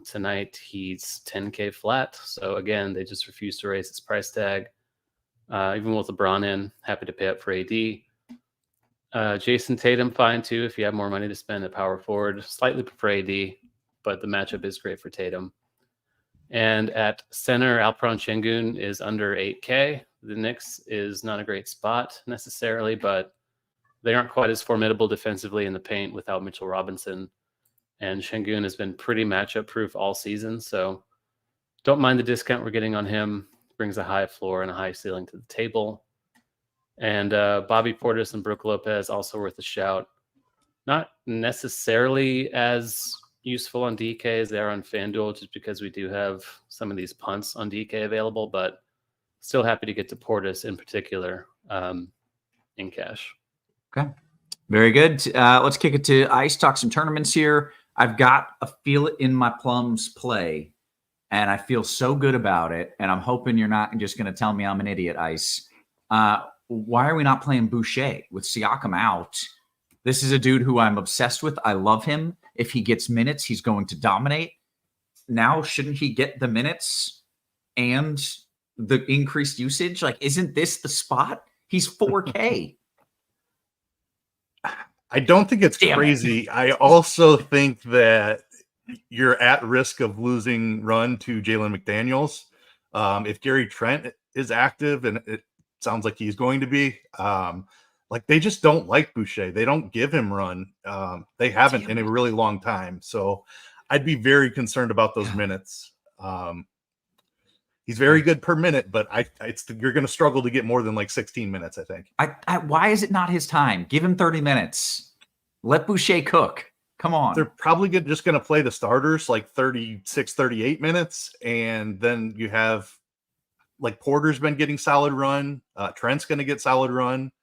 Tonight he's 10K flat. So again, they just refuse to raise his price tag. Even with LeBron in, happy to pay up for AD. Jason Tatum, fine too, if you have more money to spend at power forward. Slightly prefer AD, but the matchup is great for Tatum. And at center, Alperon Şengün is under 8K. The Knicks is not a great spot necessarily, but they aren't quite as formidable defensively in the paint without Mitchell Robinson. And Şengün has been pretty matchup proof all season, so don't mind the discount we're getting on him. Brings a high floor and a high ceiling to the table. And Bobby Portis and Brook Lopez also worth a shout. Not necessarily as useful on DK as they are on FanDuel, just because we do have some of these punts on DK available, but still happy to get to Portis in particular in cash. Okay. Very good. Let's kick it to Ice, talk some tournaments here. I've got a feel it in my plums play, and I feel so good about it. And I'm hoping you're not just going to tell me I'm an idiot, Ice. Why are we not playing Boucher with Siakam out? This is a dude who I'm obsessed with. I love him. If he gets minutes, he's going to dominate. Now, shouldn't he get the minutes and the increased usage? Like, isn't this the spot? He's 4K. I don't think it's crazy. I also think that you're at risk of losing run to Jalen McDaniels. If Gary Trent is active, and it sounds like he's going to be, like they just don't like Boucher. They don't give him run. They haven't in a really long time. So I'd be very concerned about those minutes. He's very good per minute, but you're going to struggle to get more than like 16 minutes, I think. Why is it not his time? Give him 30 minutes. Let Boucher cook. Come on. They're probably just going to play the starters like 36, 38 minutes. And then you have like Porter's been getting solid run. Trent's going to get solid run.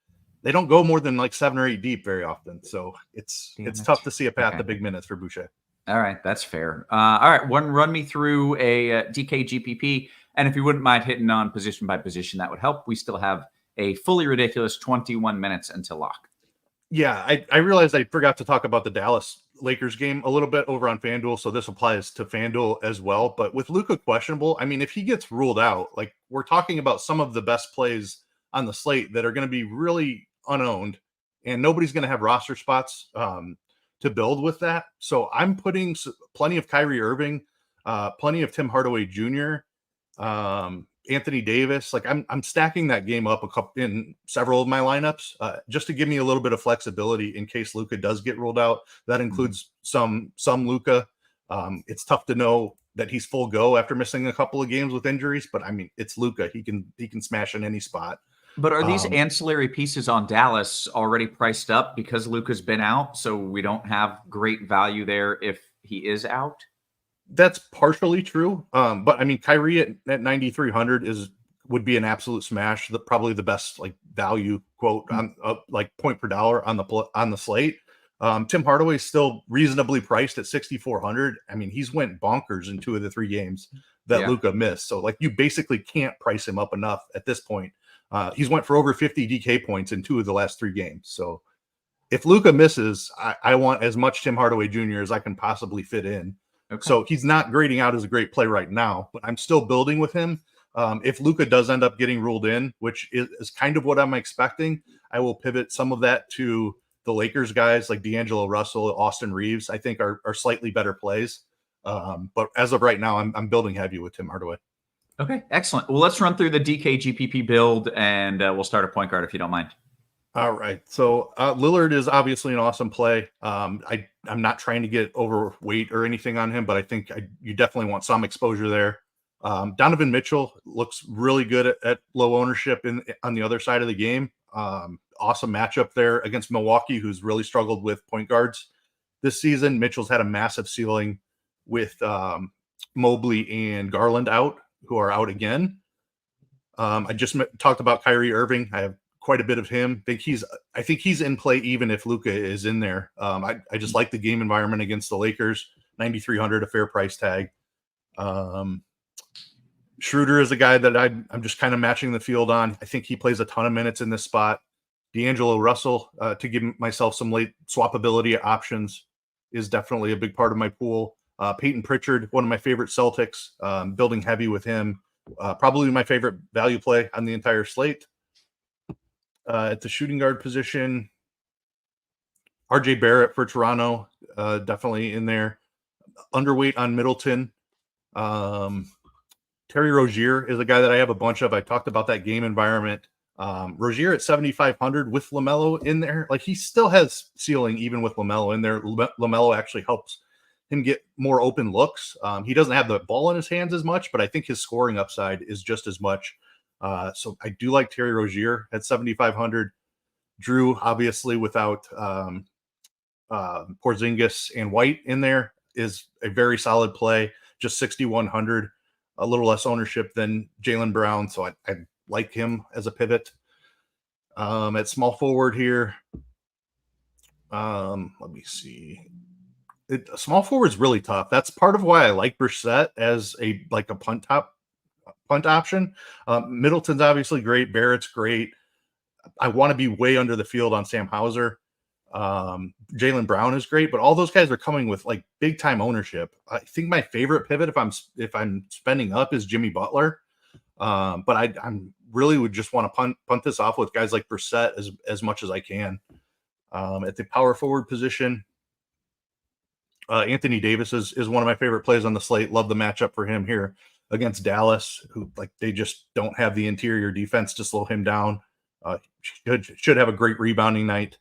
They don't go more than like 7 or 8 deep very often. So it's tough to see a path to big minutes for Boucher. All right. That's fair. All right. Run me through a DK GPP. And if you wouldn't mind hitting on position by position, that would help. We still have a fully ridiculous 21 minutes until lock. Yeah, I realized I forgot to talk about the Dallas Lakers game a little bit over on FanDuel, so this applies to FanDuel as well. But with Luka questionable, I mean, if he gets ruled out, like we're talking about some of the best plays on the slate that are going to be really unowned, and nobody's going to have roster spots to build with that. So I'm putting plenty of Kyrie Irving, plenty of Tim Hardaway Jr., Anthony Davis. Like I'm stacking that game up in several of my lineups just to give me a little bit of flexibility in case Luka does get ruled out. That includes some Luka. It's tough to know that he's full go after missing a couple of games with injuries, but I mean, it's Luka. He can smash in any spot. But are these ancillary pieces on Dallas already priced up because Luka's been out, so we don't have great value there if he is out? That's partially true. But I mean, Kyrie at 9,300 would be an absolute smash. Probably the best like value quote on like point per dollar on the slate. Tim Hardaway is still reasonably priced at 6,400. I mean, he's went bonkers in 2 of the 3 games that Luka missed. So like you basically can't price him up enough at this point. He's went for over 50 DK points in 2 of the last 3 games. So if Luka misses, I want as much Tim Hardaway Jr. as I can possibly fit in. Okay. So he's not grading out as a great play right now, but I'm still building with him. If Luka does end up getting ruled in, which is kind of what I'm expecting, I will pivot some of that to the Lakers guys like D'Angelo Russell, Austin Reeves, I think are slightly better plays. But as of right now, I'm building heavy with Tim Hardaway. Okay, excellent. Well, let's run through the DK GPP build, and we'll start a point guard if you don't mind. All right. So Lillard is obviously an awesome play. I'm not trying to get overweight or anything on him, but I think you definitely want some exposure there. Donovan Mitchell looks really good at low ownership on the other side of the game. Awesome matchup there against Milwaukee, who's really struggled with point guards this season. Mitchell's had a massive ceiling with Mobley and Garland out, who are out again. I just talked about Kyrie Irving. I have quite a bit of him. I think he's in play even if Luka is in there. I just like the game environment against the Lakers. 9,300, a fair price tag. Schroeder is a guy that I'm just kind of matching the field on. I think he plays a ton of minutes in this spot. D'Angelo Russell to give myself some late swappability options is definitely a big part of my pool. Peyton Pritchard, one of my favorite Celtics, building heavy with him. Probably my favorite value play on the entire slate. At the shooting guard position, RJ Barrett for Toronto, definitely in there. Underweight on Middleton. Terry Rozier is a guy that I have a bunch of. I talked about that game environment. Rozier at 7,500 with LaMelo in there. Like, he still has ceiling even with LaMelo in there. LaMelo actually helps him get more open looks. He doesn't have the ball in his hands as much, but I think his scoring upside is just as much. So I do like Terry Rozier at 7,500. Drew, obviously, without Porzingis and White in there, is a very solid play. Just 6,100, a little less ownership than Jaylen Brown. So I like him as a pivot. At small forward here, let me see. Small forward is really tough. That's part of why I like Brissett as a punt option. Middleton's obviously great. Barrett's great. I want to be way under the field on Sam Hauser. Jaylen Brown is great, but all those guys are coming with like big time ownership. I think my favorite pivot if I'm spending up is Jimmy Butler. But I'm really would just want to punt this off with guys like Brissett as much as I can. At the power forward position, Anthony Davis is one of my favorite plays on the slate. Love the matchup for him here against Dallas, who they just don't have the interior defense to slow him down. Should have a great rebounding night.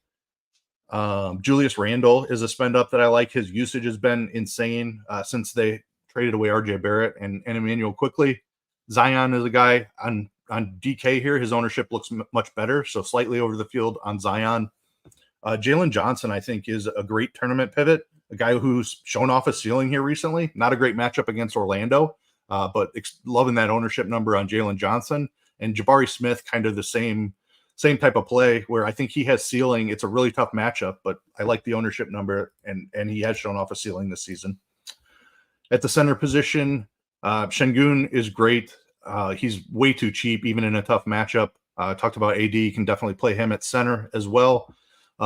Julius Randle is a spend up that I like. His usage has been insane since they traded away RJ Barrett and Emmanuel quickly. Zion is a guy on DK here. His ownership looks much better, so slightly over the field on Zion. Jalen Johnson, I think, is a great tournament pivot, a guy who's shown off a ceiling here recently. Not a great matchup against Orlando, but loving that ownership number on Jalen Johnson. And Jabari Smith, kind of the same type of play where I think he has ceiling. It's a really tough matchup, but I like the ownership number, and he has shown off a ceiling this season. At the center position, Şengün is great. He's way too cheap, even in a tough matchup. Talked about AD, can definitely play him at center as well.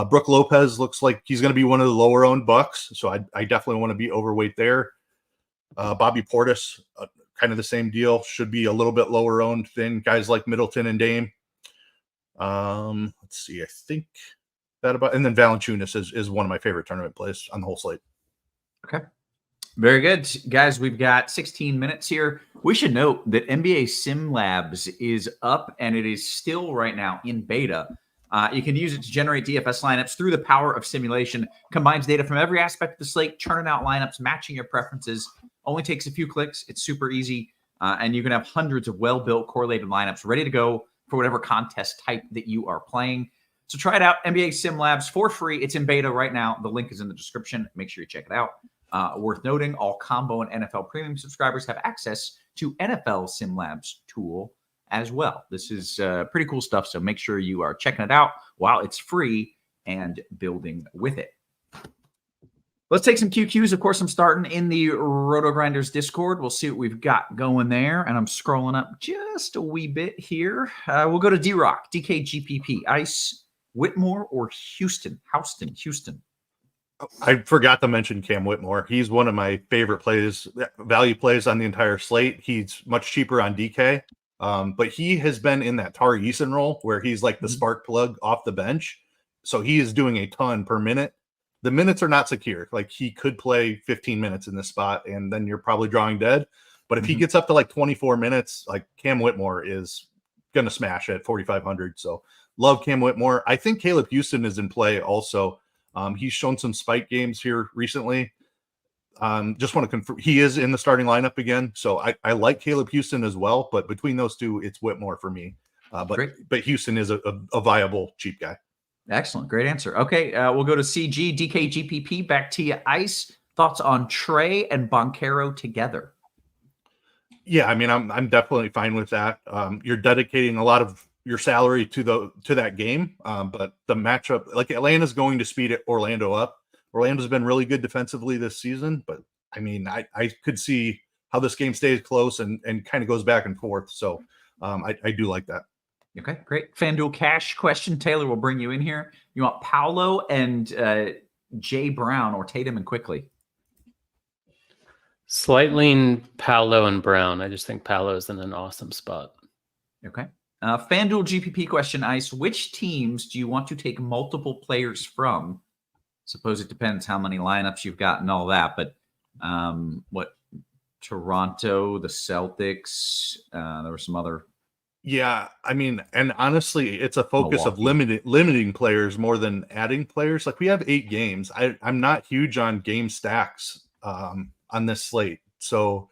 Brook Lopez looks like he's going to be one of the lower owned Bucks, so I definitely want to be overweight there. Bobby Portis, kind of the same deal, should be a little bit lower owned than guys like Middleton and Dame. Let's see, I think that about, and then Valanciunas is one of my favorite tournament plays on the whole slate. Okay. Very good. Guys, we've got 16 minutes here. We should note that NBA Sim Labs is up, and it is still right now in beta. You can use it to generate DFS lineups through the power of simulation. Combines data from every aspect of the slate, churning out lineups, matching your preferences. Only takes a few clicks. It's super easy, and you can have hundreds of well-built correlated lineups ready to go for whatever contest type that you are playing. So try it out, NBA Sim Labs, for free. It's in beta right now. The link is in the description. Make sure you check it out. Worth noting, all Combo and NFL Premium subscribers have access to NFL Sim Labs tool as well. This is pretty cool stuff, so make sure you are checking it out while it's free and building with it. Let's take some QQs. Of course, I'm starting in the RotoGrinders Discord. We'll see what we've got going there, and I'm scrolling up just a wee bit here. We'll go to D-Rock, DKGPP, Ice, Whitmore, or Houston? Houston. I forgot to mention Cam Whitmore. He's one of my favorite plays, value plays on the entire slate. He's much cheaper on DK, but he has been in that Tari Eason role where he's like the spark plug off the bench. So he is doing a ton per minute. The minutes are not secure. Like, he could play 15 minutes in this spot, and then you're probably drawing dead. But if he gets up to like 24 minutes, like, Cam Whitmore is going to smash at 4,500. So love Cam Whitmore. I think Caleb Houston is in play also. He's shown some spike games here recently. Just want to confirm he is in the starting lineup again. So I like Caleb Houston as well, but between those two, it's Whitmore for me. But Houston is a viable cheap guy. Excellent. Great answer. Okay. We'll go to CG, DKGPP, back to you, Ice. Thoughts on Trey and Banchero together? Yeah, I mean, I'm definitely fine with that. You're dedicating a lot of your salary to that game, but the matchup, like, Atlanta's going to speed Orlando up. Orlando's been really good defensively this season, but I mean, I could see how this game stays close and kind of goes back and forth. So I do like that. Okay, great. FanDuel cash question. Taylor will bring you in here. You want Paolo and Jay Brown or Tatum and Quickly? Slight lean Paolo and Brown. I just think Paolo's in an awesome spot. Okay. FanDuel GPP question, Ice. Which teams do you want to take multiple players from? Suppose it depends how many lineups you've got and all that, but what Toronto, the Celtics, there were some other. Yeah, I mean, and honestly, it's a focus of Milwaukee. limiting players more than adding players. Like we have 8 games. I'm not huge on game stacks on this slate. So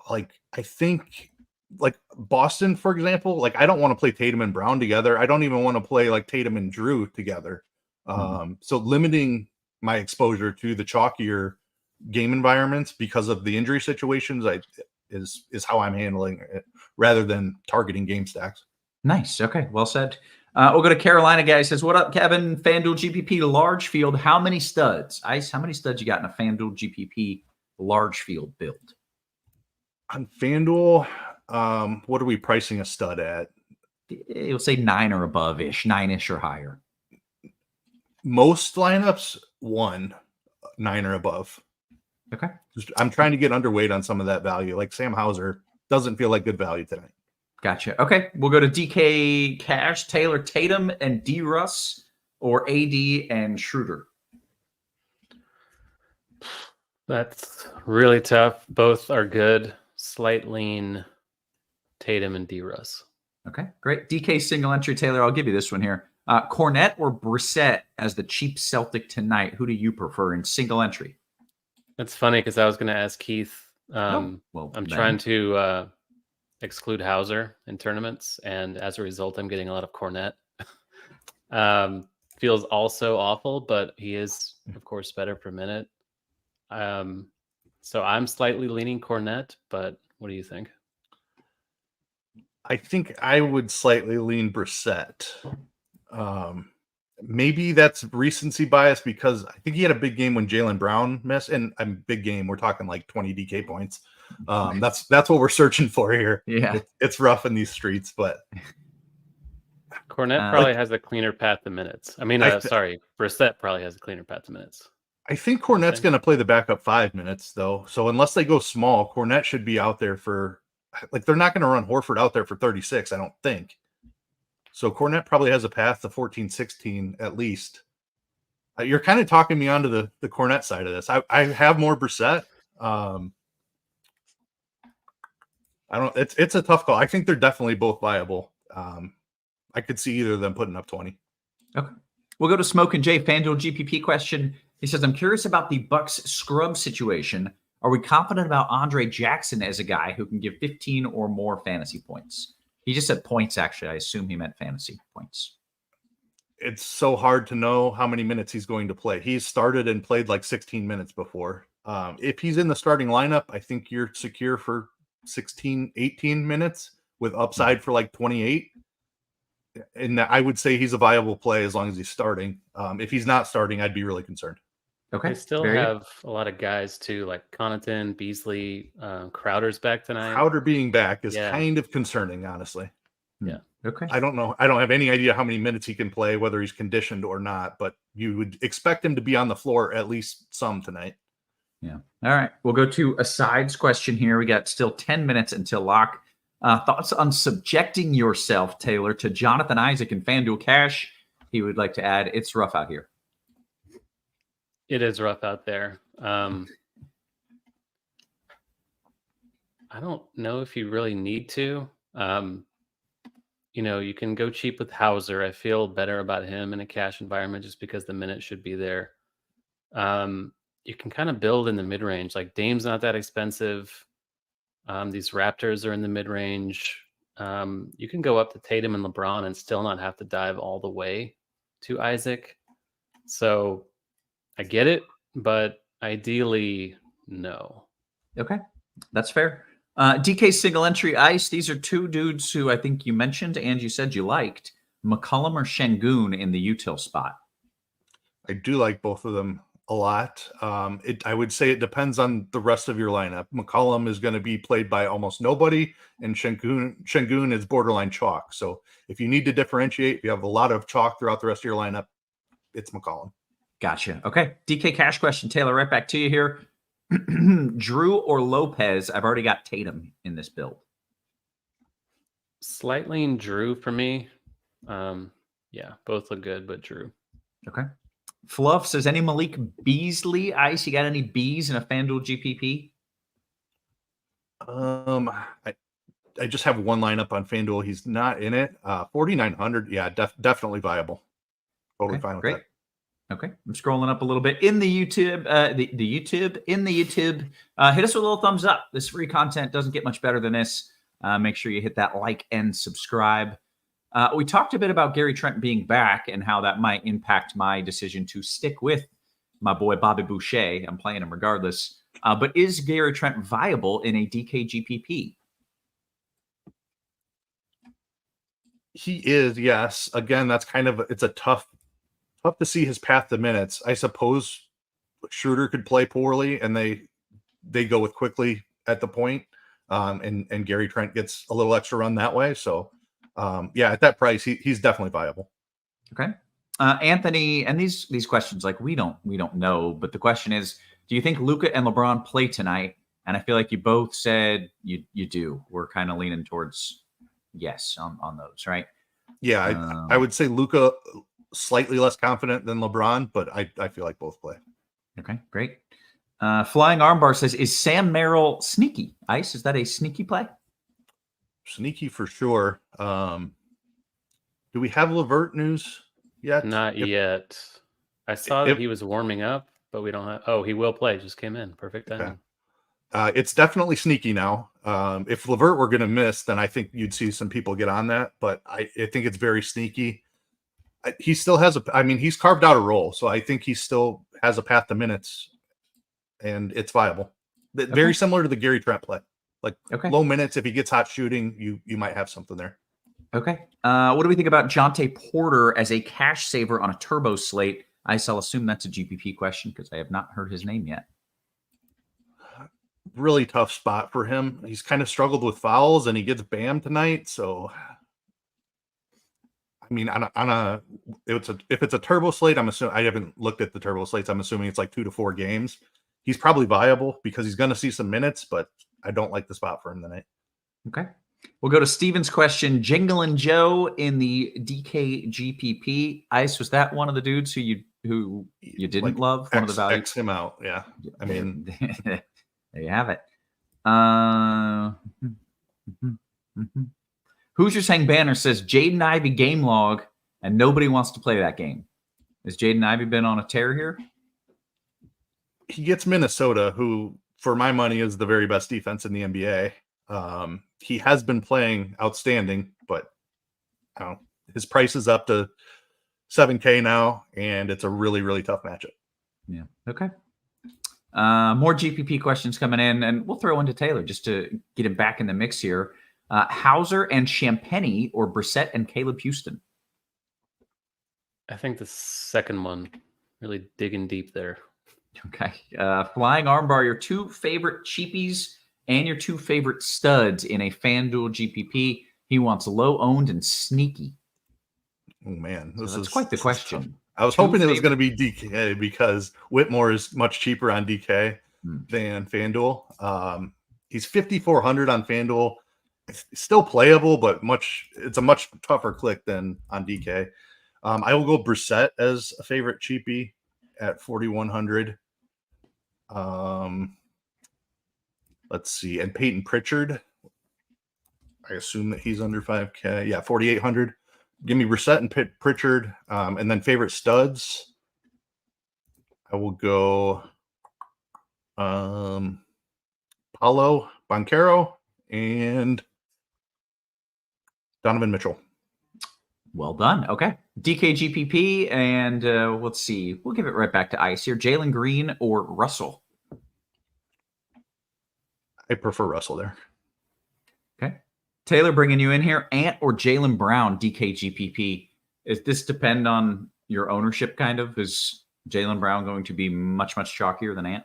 like I think like Boston, for example, like I don't want to play Tatum and Brown together. I don't even want to play like Tatum and Drew together. So limiting my exposure to the chalkier game environments because of the injury situations is how I'm handling it rather than targeting game stacks. Nice. Okay. Well said. We'll go to Carolina. Guy says, what up, Kevin? FanDuel GPP large field. How many studs? Ice, how many studs you got in a FanDuel GPP large field build? On FanDuel, what are we pricing a stud at? You'll say 9 or above ish, 9-ish or higher. Most lineups, 9 or above. Okay. I'm trying to get underweight on some of that value. Like Sam Hauser doesn't feel like good value tonight. Gotcha. Okay. We'll go to DK Cash, Taylor Tatum, and D Russ, or AD and Schroeder. That's really tough. Both are good. Slight lean Tatum and D Russ. Okay, great. DK single entry, Taylor. I'll give you this one here. Cornette or Brissett as the cheap Celtic tonight? Who do you prefer in single entry? That's funny because I was going to ask Keith. I'm trying to exclude Hauser in tournaments, and as a result, I'm getting a lot of Cornette. Feels also awful, but he is, of course, better per minute. So I'm slightly leaning Cornette, but what do you think? I think I would slightly lean Brissett. Maybe that's recency bias because I think he had a big game when Jaylen Brown missed, and a big game. We're talking like 20 DK points. That's what we're searching for here. Yeah, it's rough in these streets, but Cornette probably has a cleaner path to minutes. I mean, Brissett probably has a cleaner path to minutes. I think Cornette's going to play the backup 5 minutes though. So unless they go small, Cornette should be out there for like they're not going to run Horford out there for 36. I don't think. So Cornette probably has a path to 14, 16 at least. You're kind of talking me onto the Cornette side of this. I have more Brissett. It's a tough call. I think they're definitely both viable. I could see either of them putting up 20. Okay. We'll go to Smoke and Jay. FanDuel GPP question. He says, I'm curious about the Bucks scrub situation. Are we confident about Andre Jackson as a guy who can give 15 or more fantasy points? He just said points, actually. I assume he meant fantasy points. It's so hard to know how many minutes he's going to play. He's started and played like 16 minutes before. If he's in the starting lineup, I think you're secure for 16, 18 minutes with upside for like 28. And I would say he's a viable play as long as he's starting. If he's not starting, I'd be really concerned. Okay. They still have a lot of guys too, like Connaughton, Beasley, Crowder's back tonight. Crowder being back is kind of concerning, honestly. Yeah. Okay. I don't know. I don't have any idea how many minutes he can play, whether he's conditioned or not, but you would expect him to be on the floor at least some tonight. Yeah. All right. We'll go to a sides question here. We got still 10 minutes until lock. Thoughts on subjecting yourself, Taylor, to Jonathan Isaac and FanDuel Cash? He would like to add, it's rough out here. It is rough out there. I don't know if you really need to. You can go cheap with Hauser. I feel better about him in a cash environment just because the minutes should be there. You can kind of build in the mid-range. Like Dame's not that expensive. These Raptors are in the mid-range. You can go up to Tatum and LeBron and still not have to dive all the way to Isaac. So I get it, but ideally, no. Okay, that's fair. DK single entry Ice. These are two dudes who I think you mentioned and you said you liked. McCollum or Şengün in the util spot. I do like both of them. a lot. I would say it depends on the rest of your lineup. McCollum is going to be played by almost nobody, and Şengün is borderline chalk. So if you need to differentiate, if you have a lot of chalk throughout the rest of your lineup, it's McCollum. Gotcha. Okay. DK Cash question, Taylor, right back to you here. Drew or Lopez? I've already got Tatum in this build. Slightly in Drew for me. Yeah, both look good, but Drew. Okay. Fluff says, any Malik Beasley? Ice, you got any Bs in a FanDuel GPP? I just have one lineup on FanDuel. He's not in it. 4,900. Yeah, definitely viable. Totally fine with great. that. Okay, I'm scrolling up a little bit in the YouTube. Hit us with a little thumbs up. This free content doesn't get much better than this. Make sure you hit that like and subscribe. We talked a bit about Gary Trent being back and how that might impact my decision to stick with my boy Bobby Boucher. I'm playing him regardless. But is Gary Trent viable in a DK GPP? He is, yes. Again, that's it's a tough to see his path to minutes. I suppose Schroeder could play poorly and they go with quickly at the point. And Gary Trent gets a little extra run that way. So yeah, at that price, he's definitely viable. Okay. Anthony, and these questions, like we don't know, but the question is, do you think Luka and LeBron play tonight? And I feel like you both said you do. We're kind of leaning towards yes on those, right? Yeah, I would say Luka slightly less confident than LeBron, but I feel like both play. Okay, great. Flying Armbar says, is Sam Merrill sneaky? Ice, is that a sneaky play? Sneaky for sure. Do we have LeVert news yet? Not yet. I saw that he was warming up, but we don't have. Oh, he will play. Just came in. Perfect timing. Okay. It's definitely sneaky now. If LeVert were going to miss, then I think you'd see some people get on that. But I think it's very sneaky. He still has he's carved out a role, so I think he still has a path to minutes, and it's viable. Very similar to the Gary Trent play. Low minutes, if he gets hot shooting, you might have something there. Okay. What do we think about Jonte Porter as a cash saver on a turbo slate? I'll assume that's a GPP question because I have not heard his name yet. Really tough spot for him. He's kind of struggled with fouls, and he gets Bam tonight. So, if it's a turbo slate, I'm assuming I haven't looked at the turbo slates. I'm assuming it's like 2 to 4 games. He's probably viable because he's going to see some minutes, but I don't like the spot for him tonight. Okay. We'll go to Steven's question. Jinglin' Joe in the DK GPP. Ice, was that one of the dudes who you didn't love? One of the values? X him out. Yeah. There you have it. Hoosiers Hang Banner says Jaden Ivey game log, and nobody wants to play that game. Has Jaden Ivey been on a tear here? He gets Minnesota, who, for my money, is the very best defense in the NBA. He has been playing outstanding, but his price is up to $7K now, and it's a really, really tough matchup. Yeah. Okay. More GPP questions coming in, and we'll throw into Taylor just to get him back in the mix here. Hauser and Champagny or Brissett and Caleb Houston? I think the second one, really digging deep there. Okay. Flying Armbar, your 2 favorite cheapies and your 2 favorite studs in a FanDuel GPP. He wants low owned and sneaky. Oh man, That's quite the question. I was hoping it was going to be DK because Whitmore is much cheaper on DK than FanDuel. He's 5,400 on FanDuel. It's still playable, but it's a much tougher click than on DK. I will go Brissett as a favorite cheapie at 4,100. Let's see. And Peyton Pritchard, I assume that he's under 5K. Yeah, 4,800. Give me Brissett and Pritchard. And then favorite studs, I will go Paolo Banchero and Donovan Mitchell. Well done. Okay. DK GPP, and let's see. We'll give it right back to Ice here. Jalen Green or Russell? I prefer Russell there. Okay. Taylor bringing you in here. Ant or Jaylen Brown, DK GPP. Does this depend on your ownership kind of? Jaylen Brown going to be much, much chalkier than Ant?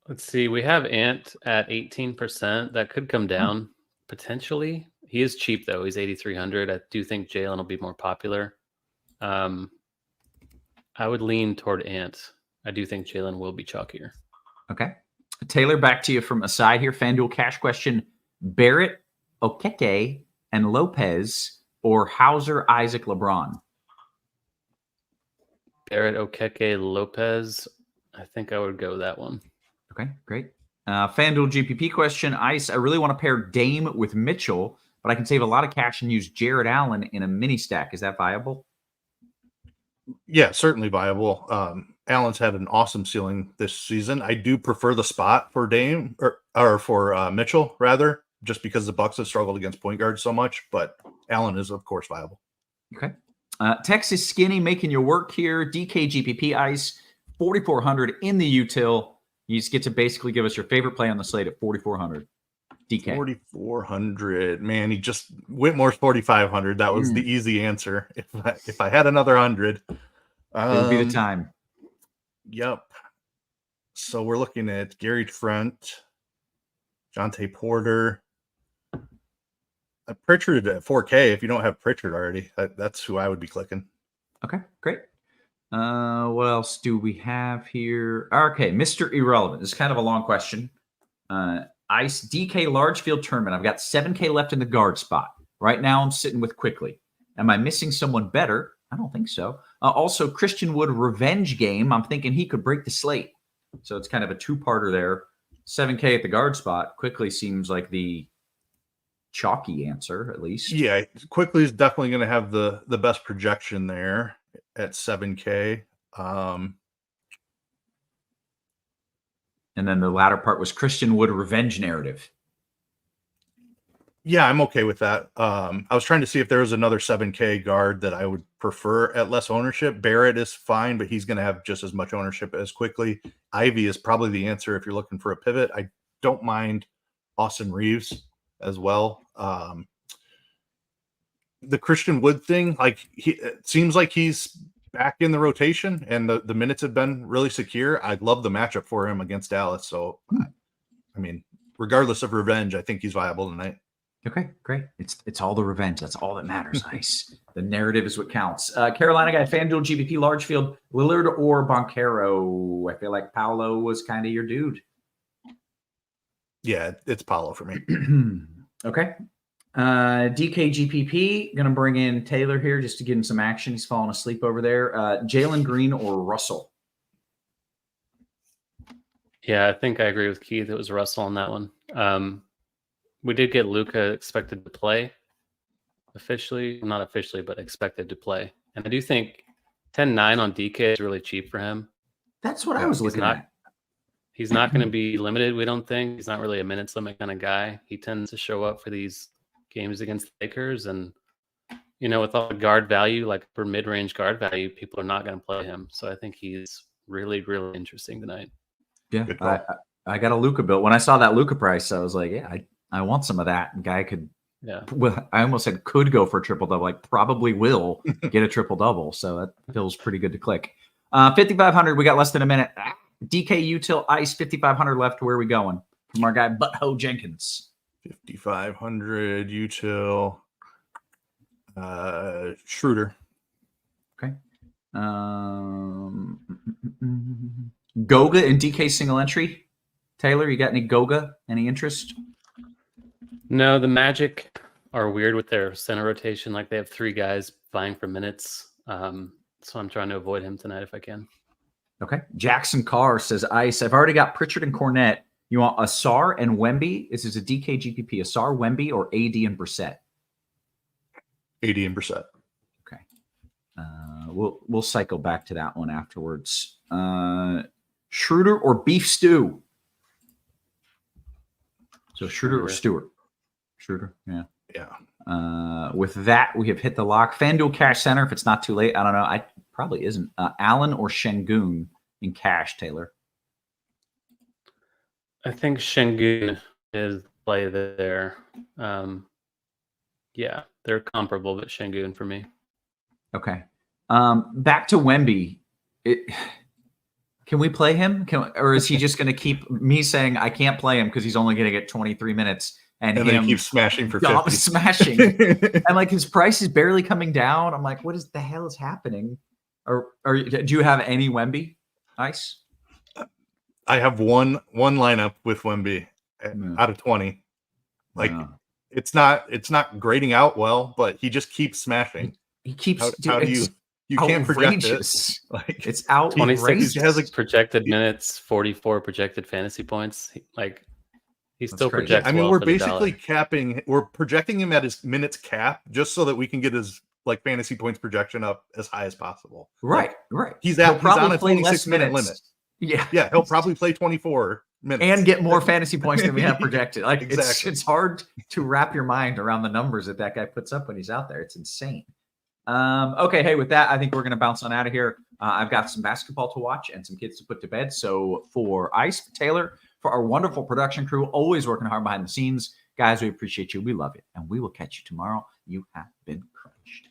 Let's see. We have Ant at 18%. That could come down potentially. He is cheap though. He's 8,300. I do think Jaylen will be more popular. I would lean toward Ant. I do think Jaylen will be chalkier. Okay. Taylor, back to you from aside here. FanDuel cash question. Barrett, Okeke, and Lopez, or Hauser, Isaac, LeBron? Barrett, Okeke, Lopez. I think I would go that one. Okay, great. FanDuel GPP question. Ice, I really want to pair Dame with Mitchell, but I can save a lot of cash and use Jared Allen in a mini stack. Is that viable? Yeah, certainly viable. Allen's had an awesome ceiling this season. I do prefer the spot for Dame or for Mitchell rather, just because the Bucks have struggled against point guards so much. But Allen is of course viable. Okay. Texas Skinny making your work here. DK GPP Ice 4,400 in the util. You just get to basically give us your favorite play on the slate at 4,400. DK 4,400. Man, he just Whitmore's 4,500. That was the easy answer. If I had another 100, it would be the time. Yep. So we're looking at Gary Trent, Jonte Porter, Pritchard at 4K. If you don't have Pritchard already, that's who I would be clicking. Okay, great. What else do we have here? Okay, Mr. Irrelevant. This is kind of a long question. Ice DK large field tournament. I've got 7K left in the guard spot. Right now I'm sitting with Quickly. Am I missing someone better? I don't think so. Also, Christian Wood revenge game. I'm thinking he could break the slate. So it's kind of a two-parter there. 7K at the guard spot. Quickly seems like the chalky answer, at least. Yeah, Quickly is definitely going to have the best projection there at 7K. And then the latter part was Christian Wood revenge narrative. Yeah, I'm okay with that. I was trying to see if there was another 7K guard that I would prefer at less ownership. Barrett is fine, but he's going to have just as much ownership as Quickly. Ivy is probably the answer if you're looking for a pivot. I don't mind Austin Reeves as well. The Christian Wood thing, it seems like he's back in the rotation and the minutes have been really secure. I'd love the matchup for him against Dallas. So, I mean, regardless of revenge, I think he's viable tonight. Okay, great. It's all the revenge. That's all that matters. Nice. The narrative is what counts. Carolina guy, FanDuel GPP, large field, Lillard or Banchero. I feel like Paolo was kind of your dude. Yeah, it's Paolo for me. Okay. DK GPP, going to bring in Taylor here just to give him some action. He's falling asleep over there. Jalen Green or Russell? Yeah, I think I agree with Keith. It was Russell on that one. We did get Luka expected to play officially, not officially, but expected to play. And I do think 10-9 on DK is really cheap for him. That's what I was looking at. He's not going to be limited, we don't think. He's not really a minutes limit kind of guy. He tends to show up for these games against the Lakers. And, with all the guard value, like for mid-range guard value, people are not going to play him. So I think he's really, really interesting tonight. Yeah, I got a Luka bill. When I saw that Luka price, I was like, yeah, I want some of that. Guy could, well, I almost said could go for a triple double. Like probably will get a triple double. So that feels pretty good to click. 5,500. We got less than a minute. DK Util Ice 5,500 left. Where are we going? From our guy Butthole Jenkins. 5,500 Util. Schroeder. Okay. Goga and DK single entry. Taylor, you got any Goga? Any interest? No, the Magic are weird with their center rotation. Like they have three guys vying for minutes. So I'm trying to avoid him tonight if I can. Okay. Jackson Carr says, Ice, I've already got Pritchard and Cornette. You want Asar and Wemby? This is a DK GPP. Asar, Wemby, or AD and Brissett? AD and Brissett. Okay. We'll cycle back to that one afterwards. Schroeder or beef stew? So Schroeder or Stewart? Schroeder, yeah. Yeah. With that, we have hit the lock. FanDuel Cash Center, if it's not too late. I don't know. I probably isn't. Allen or Şengün in cash, Taylor? I think Şengün is play there. Yeah, they're comparable, but Şengün for me. Okay. Back to Wemby. Can we play him? Or is he just going to keep me saying I can't play him because he's only going to get 23 minutes and then him he keeps smashing for 50. smashing, and like his price is barely coming down. I'm like, what is the hell is happening? Or do you have any Wemby? Nice. I have one lineup with Wemby out of 20. Like it's not grading out well, but he just keeps smashing. He keeps. How do you can't project it? Like it's outrageous. 26 he has like projected minutes, 44 projected fantasy points. Like he still crazy. projects. I mean, well we're for the basically dollar. we're projecting him at his minutes cap just so that we can get his like fantasy points projection up as high as possible. Right. He's He'll on probably a play 26 minute minutes. limit. Yeah, He'll probably play 24 minutes and get more fantasy points than we have projected. Like Exactly. it's hard to wrap your mind around the numbers that guy puts up when he's out there. It's insane. Okay, hey, with that, I think we're going to bounce on out of here. I've got some basketball to watch and some kids to put to bed. So for Ice, Taylor, for our wonderful production crew, always working hard behind the scenes, guys, we appreciate you. We love you, and we will catch you tomorrow. You have been crunched.